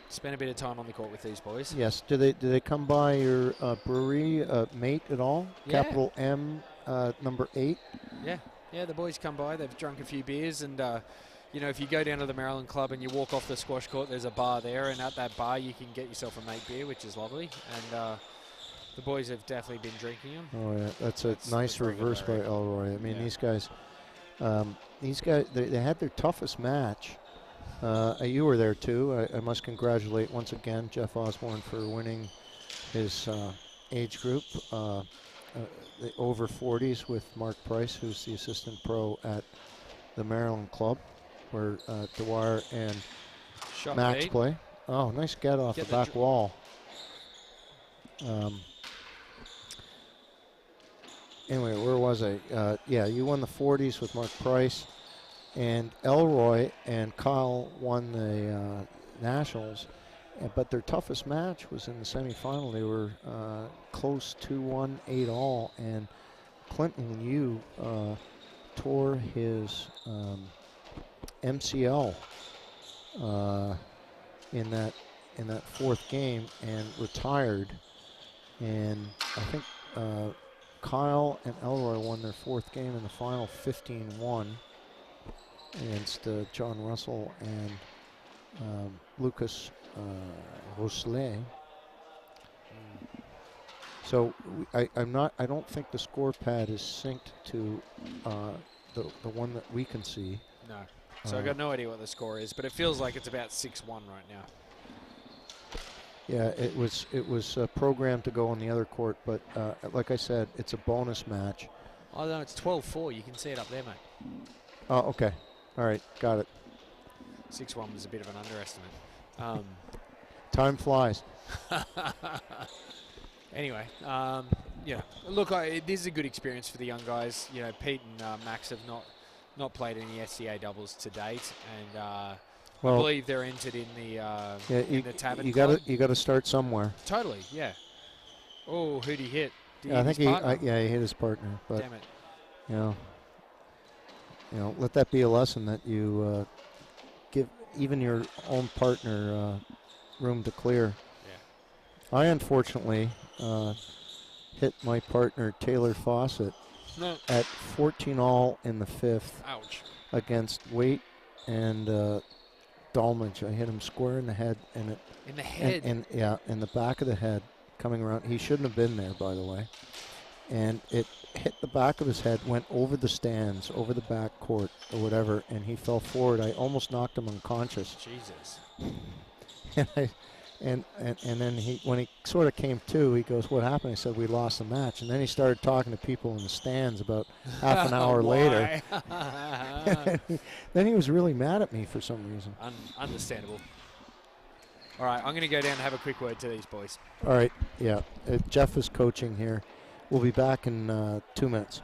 Spent a bit of time on the court with these boys. Yes. Do they come by your brewery, Mate, at all? Yeah. Capital M, number 8? Yeah, the boys come by. They've drunk a few beers, and you know, if you go down to the Maryland Club and you walk off the squash court, there's a bar there, and at that bar you can get yourself a Mate beer, which is lovely. And the boys have definitely been drinking them. Oh yeah, that's nice reverse by Elroy. I mean, yeah. these guys, they had their toughest match. You were there too. I must congratulate once again Jeff Osborne for winning his age group, the over 40s with Mark Price, who's the assistant pro at the Maryland Club, where Dwyer and Shot Max Pete. play. Oh, nice get off the back wall. Anyway, where was I? Yeah, you won the 40s with Mark Price, and Elroy and Kyle won the Nationals, but their toughest match was in the semifinal. They were close 2-1, 8-all, and Clinton Yu tore his MCL in that in that fourth game and retired. And I think Kyle and Elroy won their fourth game in the final 15-1 against John Russell and Lucas Rousselet. So I don't think the score pad is synced to the one that we can see. No. So I got no idea what the score is, but it feels like it's about 6-1 right now. Yeah, it was programmed to go on the other court, but like I said, it's a bonus match. Oh no, it's 12-4. You can see it up there, mate. Oh, okay. All right, got it. 6-1 was a bit of an underestimate. Time flies. Anyway, yeah. Look, this is a good experience for the young guys. You know, Pete and Max have not played any SCA doubles to date, and Well, I believe they're entered in the in the Tavern you Club. got to start somewhere. Totally, yeah. Oh, who'd he hit? Did he Yeah, I hit think his partner? he hit his partner. But Damn it. you know, let that be a lesson that you give even your own partner room to clear. Yeah. I unfortunately hit my partner Taylor Fawcett at 14-all in the fifth. Ouch. Against Waite and Dolmage. I hit him square in the head, and it in the head. And yeah, in the back of the head, coming around. He shouldn't have been there, by the way. And it hit the back of his head, went over the stands, over the back court or whatever, and he fell forward. I almost knocked him unconscious. Jesus. And then when he sort of came to, he goes, "What happened?" I said, "We lost the match." And then he started talking to people in the stands about half an hour later. Then he was really mad at me for some reason. Understandable. All right, I'm going to go down and have a quick word to these boys. All right, yeah. Jeff is coaching here. We'll be back in 2 minutes.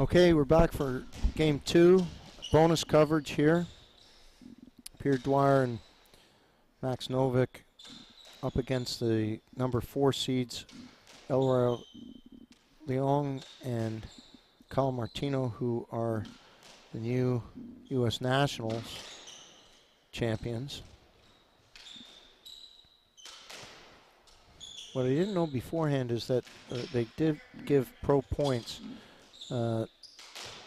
Okay, we're back for game 2. Bonus coverage here. Pierre Dwyer and Max Novick up against the number 4 seeds, Elroy Leong and Kyle Martino, who are the new U.S. Nationals champions. What I didn't know beforehand is that they did give pro points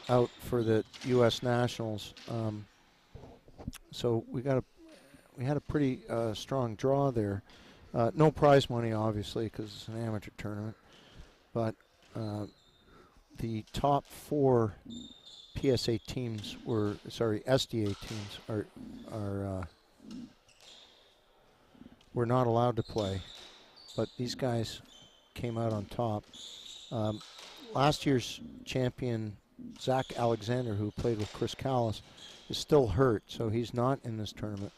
out for the U.S. Nationals, so we had a pretty strong draw there. No prize money, obviously, because it's an amateur tournament. But the top 4 PSA teams SDA teams were not allowed to play, but these guys came out on top. Last year's champion, Zach Alexander, who played with Chris Callis, is still hurt, so he's not in this tournament.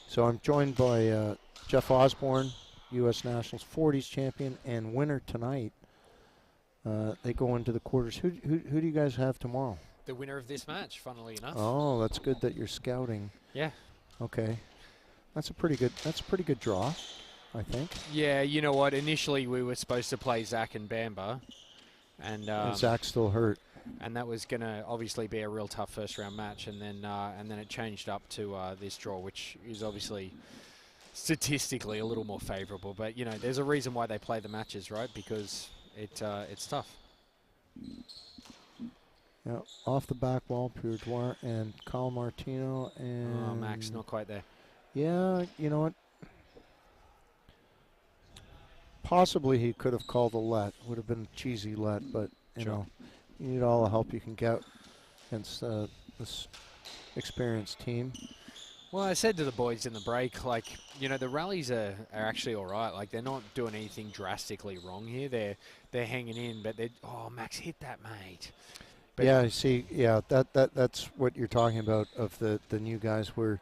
So I'm joined by Jeff Osborne, U.S. Nationals 40s champion and winner tonight. They go into the quarters. Who do you guys have tomorrow? The winner of this match, funnily enough. Oh, that's good that you're scouting. Yeah. Okay, that's a pretty good draw, I think. Yeah, you know what? Initially, we were supposed to play Zach and Bamba, and Zach's still hurt. And that was going to obviously be a real tough first round match, and then it changed up to this draw, which is obviously statistically a little more favourable. But you know, there's a reason why they play the matches, right? Because it's tough. Yeah, off the back wall, Purdoir and Kyle Martino and Max not quite there. Yeah, you know what? Possibly he could have called a let. Would have been a cheesy let, but you know, you need all the help you can get against this experienced team. Well, I said to the boys in the break, like, you know, the rallies are actually all right. Like, they're not doing anything drastically wrong here. They're hanging in, but Max, hit that, mate. But yeah, I see. Yeah, that's what you're talking about of the new guys where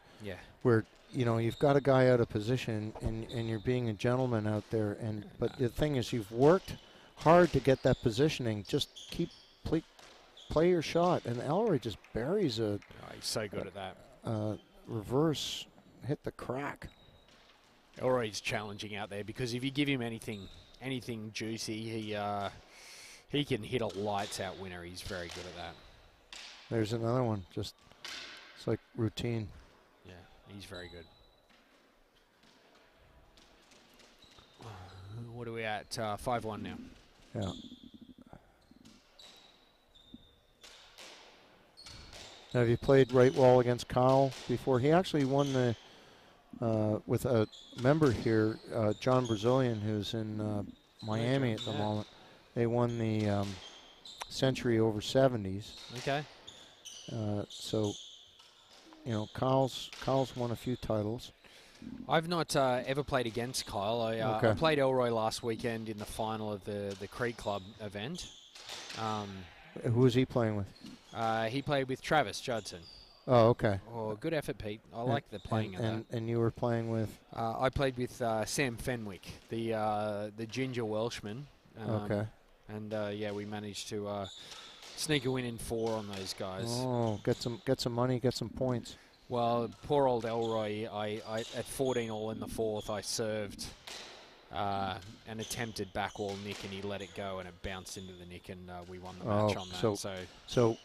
you know you've got a guy out of position and you're being a gentleman out there. But the thing is, you've worked hard to get that positioning. Just play your shot, and Elroy just buries a. Oh, he's so good at that. Reverse hit the crack. Elroy's challenging out there because if you give him anything juicy, he can hit a lights out winner. He's very good at that. There's another one. Just it's like routine. Yeah, he's very good. What are we at? 5-1 now. Yeah. Now, have you played right wall against Kyle before? He actually won the with a member here, John Brazilian, who's in Miami at the moment. They won the Century over 70s. Okay. So, you know, Kyle's won a few titles. I've not ever played against Kyle. I played Elroy last weekend in the final of the Creek Club event. Who was he playing with? He played with Travis Judson. Oh, okay. Oh, good effort, Pete. I like the playing of that. And you were playing with? I played with Sam Fenwick, the ginger Welshman. Okay. And yeah, we managed to sneak a win in 4 on those guys. Oh, get some money, get some points. Well, poor old Elroy. I at 14 all in the 4th, I served an attempted backwall nick, and he let it go, and it bounced into the nick, and we won the match on that. So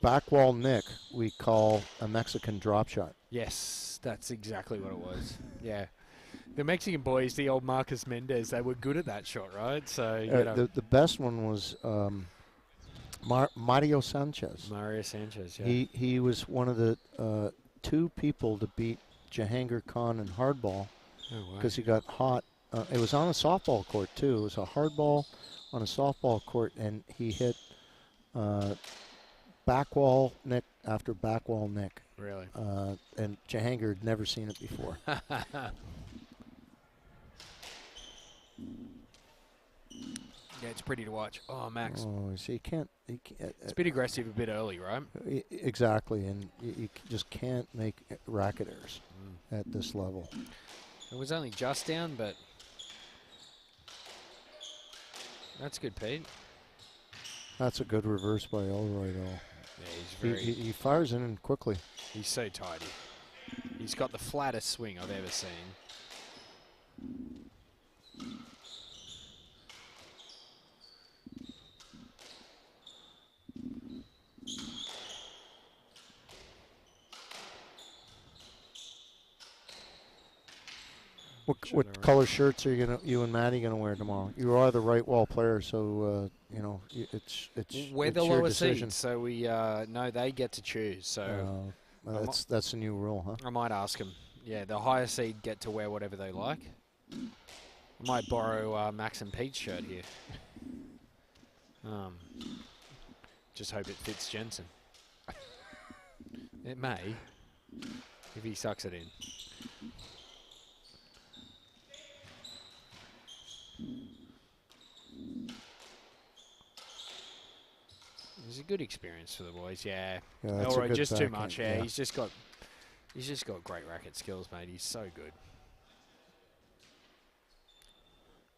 backwall nick we call a Mexican drop shot. Yes, that's exactly what it was. Yeah. The Mexican boys, the old Marcus Mendez, they were good at that shot, right? So you know. The best one was Mario Sanchez. Mario Sanchez, yeah. He was one of the 2 people to beat Jahangir Khan in hardball because he got hot. It was on a softball court too. It was a hardball on a softball court, and he hit backwall nick after backwall nick. Really? And Jahangir had never seen it before. Yeah, it's pretty to watch. Oh, Max. Oh, see, he can't. It's a bit aggressive, a bit early, right? Exactly, and you just can't make racket errors at this level. It was only just down, but that's good, Pete. That's a good reverse by Elroy, though. Yeah, he's very. He fires in quickly. He's so tidy. He's got the flattest swing I've ever seen. What color shirts are you and Maddie gonna wear tomorrow? You are the right wall player, so you know it's we're it's the your lower decision. seed, so we no, they get to choose. So that's a new rule, huh? I might ask them. Yeah, the higher seed get to wear whatever they like. I might borrow Max and Pete's shirt here. Just hope it fits Jensen. It may, if he sucks it in. It's a good experience for the boys, yeah. Elroy just too much, yeah. He's just got great racket skills, mate. He's so good.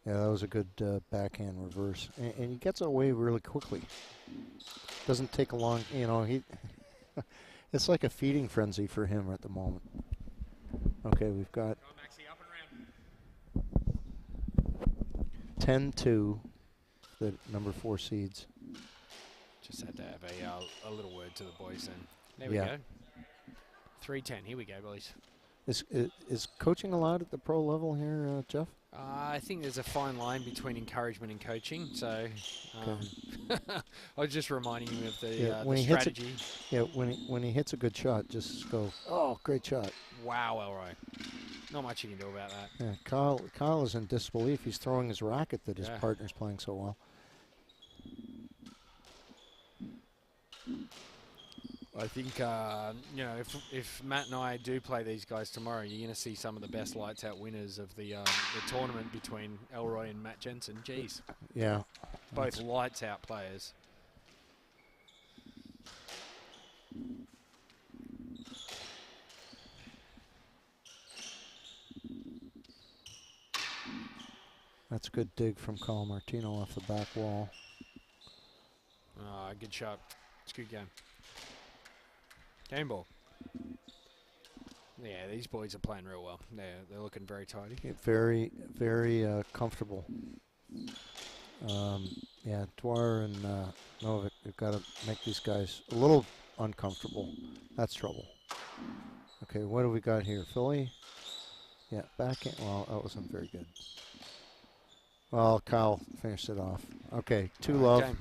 Yeah, that was a good backhand reverse, and he gets away really quickly. Doesn't take a long, he. It's like a feeding frenzy for him at the moment. Okay, we've got 10-2, the number 4 seeds. Just had to have a little word to the boys then. There we go. 3-10. Here we go, boys. Is coaching allowed at the pro level here, Jeff? I think there's a fine line between encouragement and coaching. So I was just reminding him of the strategy. When he hits a good shot, just go, oh, great shot. Wow, Elroy. Not much you can do about that. Yeah, Kyle is in disbelief. He's throwing his racket that his partner's playing so well. I think, if Matt and I do play these guys tomorrow, you're going to see some of the best lights-out winners of the tournament between Elroy and Matt Jensen. Jeez. Yeah. Both lights-out players. That's a good dig from Kyle Martino off the back wall. Good shot. It's a good game. Game ball. Yeah, these boys are playing real well. They're looking very tidy. Yeah, very, very comfortable. Dwyer and Novik have got to make these guys a little uncomfortable. That's trouble. Okay, what do we got here? Philly? Yeah, backhand. Well, that wasn't very good. Well, Kyle finished it off. Okay, 2-love. Game.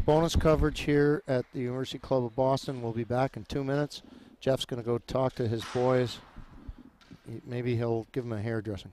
Bonus coverage here at the University Club of Boston. We'll be back in 2 minutes. Jeff's going to go talk to his boys. Maybe he'll give them a hairdressing.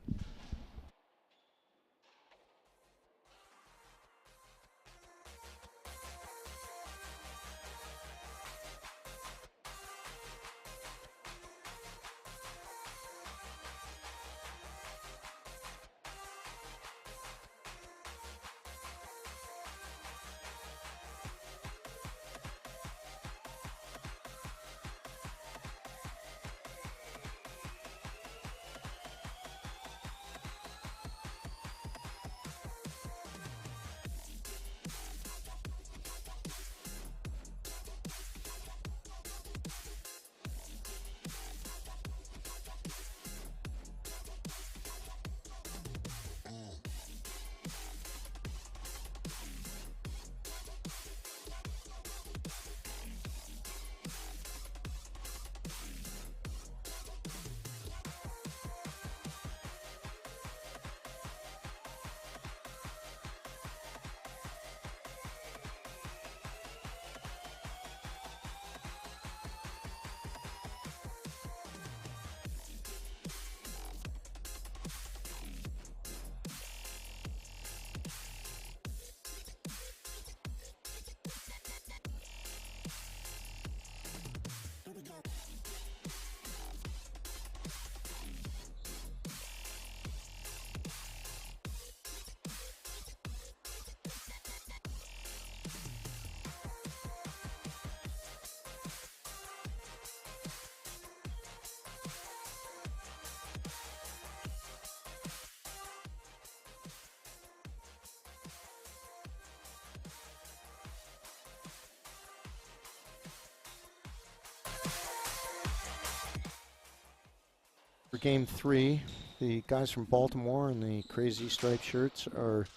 For game 3, the guys from Baltimore in the crazy striped shirts are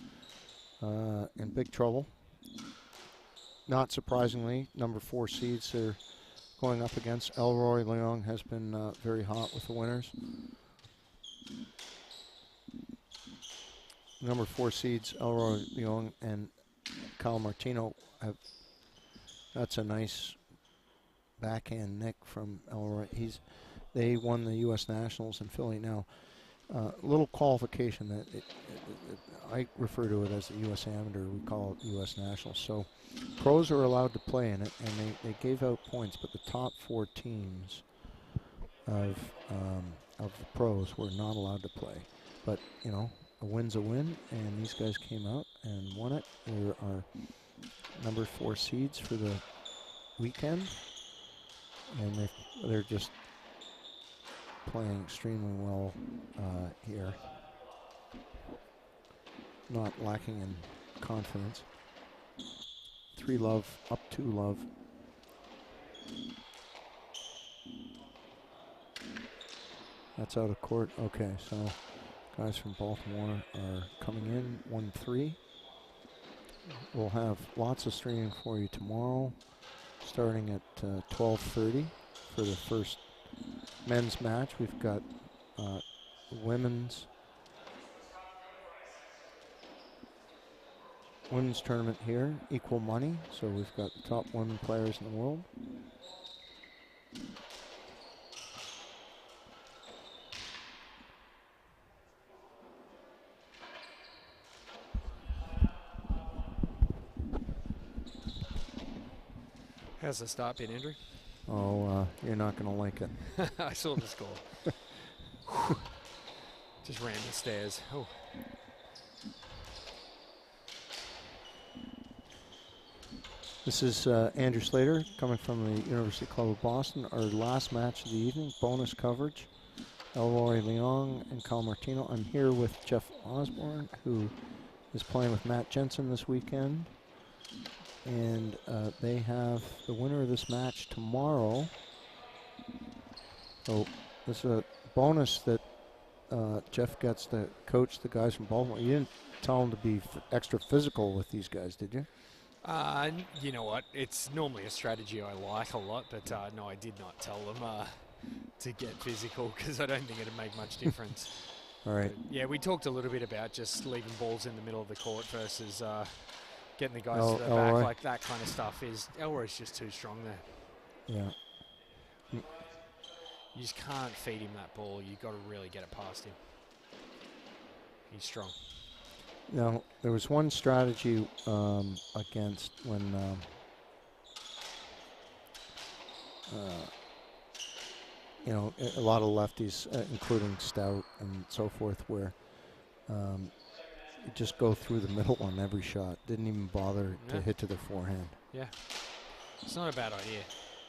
in big trouble. Not surprisingly, number 4 seeds are going up against. Elroy Leong has been very hot with the winners. Number 4 seeds, Elroy Leong and Kyle Martino, that's a nice backhand nick from Elroy. They won the U.S. Nationals in Philly. Now, Little qualification that I refer to it as the U.S. Amateur. We call it U.S. National. So pros are allowed to play in it, and they gave out points, but the top 4 teams of the pros were not allowed to play. But you know, a win's a win, and these guys came out and won it. They are number 4 seeds for the weekend, and they're just playing extremely well here. Not lacking in confidence. 3 love, up 2 love. That's out of court. Okay, so guys from Baltimore are coming in 1-3. We'll have lots of streaming for you tomorrow, starting at 12:30 for the first men's match. We've got women's tournament here, equal money. So we've got the top women players in the world. How's the start been, Andrew? Oh, you're not going to like it. I saw the score. Just ran the stairs. Oh. This is Andrew Slater coming from the University Club of Boston. Our last match of the evening, bonus coverage. Elroy Leong and Kyle Martino. I'm here with Jeff Osborne, who is playing with Matt Jensen this weekend. And they have the winner of this match tomorrow. So this is a bonus that Jeff gets to coach the guys from Baltimore. You didn't tell him to be extra physical with these guys, did you? You know what? It's normally a strategy I like a lot, but no, I did not tell them to get physical because I don't think it'd make much difference. All right. But yeah, we talked a little bit about just leaving balls in the middle of the court versus getting the guys to the back, like that kind of stuff. Elroy's just too strong there. Yeah. You just can't feed him that ball. You've got to really get it past him. He's strong. Now, there was one strategy against when you know, a lot of lefties, including Stout and so forth, where you just go through the middle on every shot. Didn't even bother to hit to the forehand. Yeah. It's not a bad idea.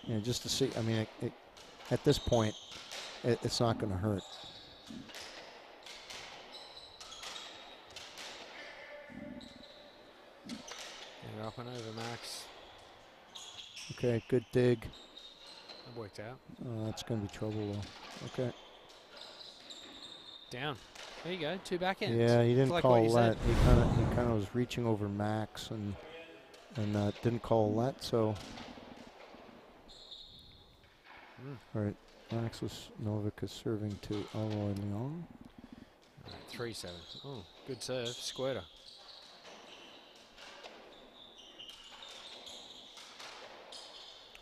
Yeah, just to see, I mean, at this point, it's not going to hurt. Get it up and over, Max. Okay, good dig. That worked out. That's going to be trouble, though. Okay. Down. There you go. 2 backhands. Yeah, he didn't like call what let. He kind of was reaching over Max and didn't call let. So, all right. Maxis Novik is serving to Elroy Leong. 3-7. Oh, good serve. Squirter.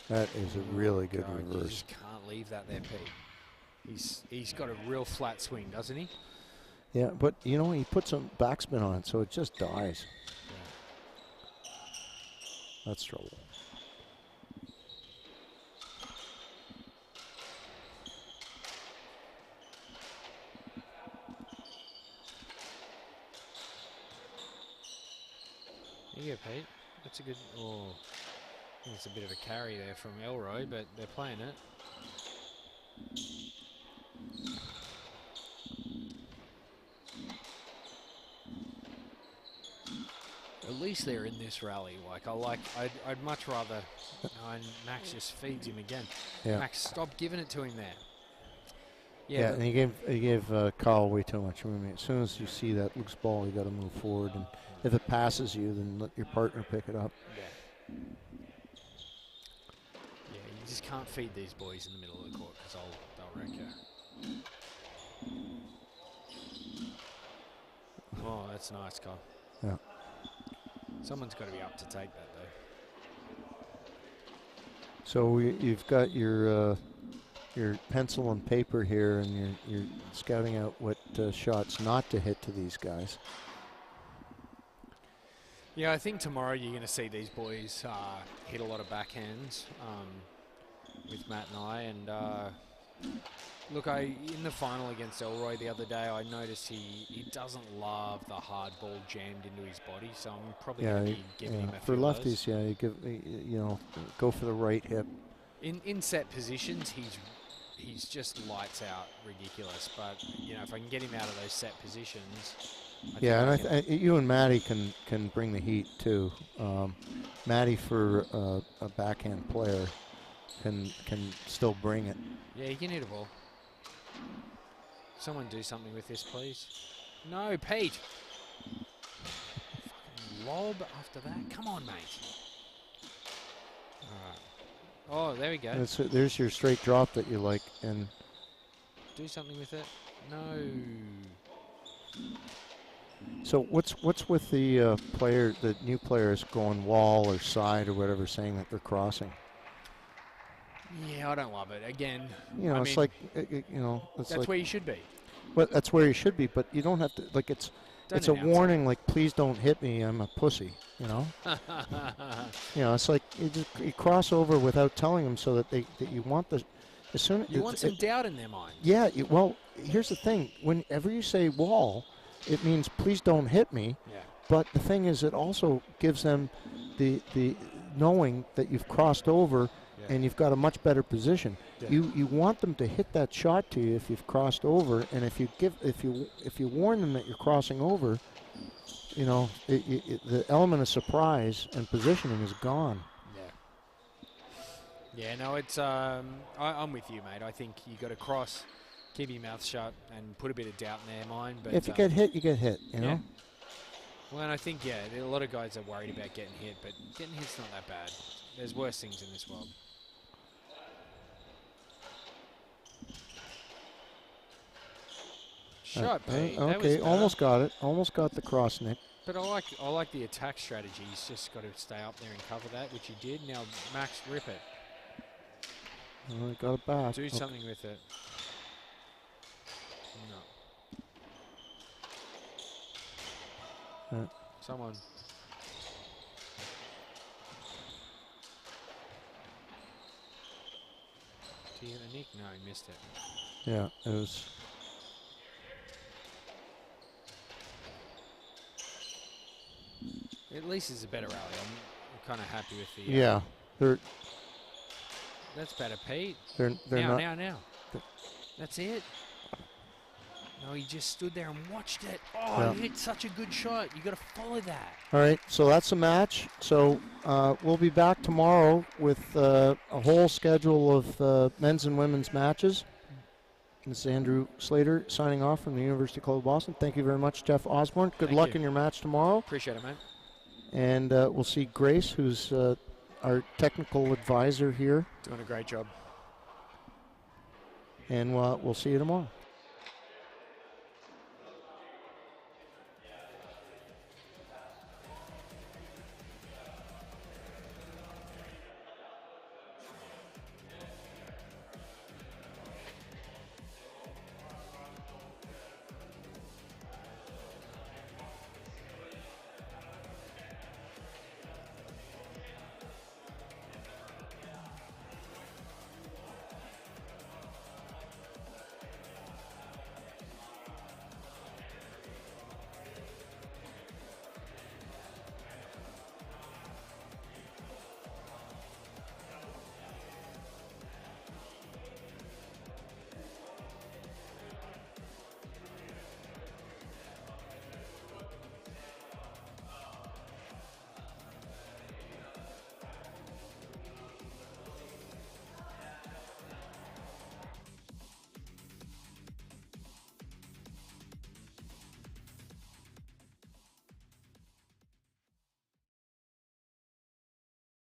That is a really good God, reverse. You just can't leave that there, Pete. He's got a real flat swing, doesn't he? Yeah, but you know, he put some backspin on it, so it just dies. Yeah. That's trouble. There you go, Pete. That's a good. Oh, I think it's a bit of a carry there from Elroy, but they're playing it. At least they're in this rally. I'd much rather. And Max just feeds him again. Yeah. Max, stop giving it to him there. Yeah, and he gave Kyle way too much room. As soon as you see that loose ball, you got to move forward, and if it passes you, then let your partner pick it up. Yeah. Yeah, you just can't feed these boys in the middle of the court because they'll wreck you. Oh, that's nice, Kyle. Yeah. Someone's got to be up to take that, though. So you've got your your pencil and paper here, and you're scouting out what shots not to hit to these guys. Yeah, I think tomorrow you're going to see these boys hit a lot of backhands with Matt and I. And look, in the final against Elroy the other day, I noticed he doesn't love the hard ball jammed into his body, so I'm probably going to be giving him a for few of lefties. those. Yeah, go for the right hip. In set positions, he's just lights out ridiculous. But if I can get him out of those set positions. And you and Matty can bring the heat too. Matty, for a backhand player, can still bring it. Yeah, he can hit a ball. Someone do something with this, please. No, Pete. Fucking lob after that. Come on, mate. All right. Oh, there we go. There's your straight drop that you like, and do something with it. No. So what's with the new players going wall or side or whatever, saying that they're crossing? Yeah, I don't love it. Again, it's like it's that's like, where you should be. Well, that's where you should be, but you don't have to. Like it's a warning. Like, please don't hit me. I'm a pussy. It's like you cross over without telling them, so that you want the. As soon you want some doubt in their mind. Yeah. Well, here's the thing. Whenever you say wall, it means please don't hit me. Yeah. But the thing is, it also gives them the knowing that you've crossed over and you've got a much better position. Yeah. You want them to hit that shot to you if you've crossed over, and if you warn them that you're crossing over, the element of surprise and positioning is gone. Yeah. Yeah. No, it's I'm with you, mate. I think you got to cross. Keep your mouth shut and put a bit of doubt in their mind. But if you get hit, you get hit, you know? Well, and I think, a lot of guys are worried about getting hit, but getting hit's not that bad. There's worse things in this world. Shot, Pete. Okay, almost got it. Almost got the cross, Nick. But I like the attack strategy. He's just got to stay up there and cover that, which he did. Now, Max, rip it. Got it back. Do something with it. No. Someone. Did he hit a nick? No, he missed it. Yeah, it was. At least it's a better rally. I'm kind of happy with the. Yeah, that's better, Pete. They're now. That's it. No, he just stood there and watched it. Oh, he hit such a good shot. You got to follow that. All right, so that's a match. So we'll be back tomorrow with a whole schedule of men's and women's matches. This is Andrew Slater signing off from the University Club of Boston. Thank you very much, Jeff Osborne. Good luck in your match tomorrow. Appreciate it, man. And we'll see Grace, who's our technical advisor here. Doing a great job. And we'll see you tomorrow.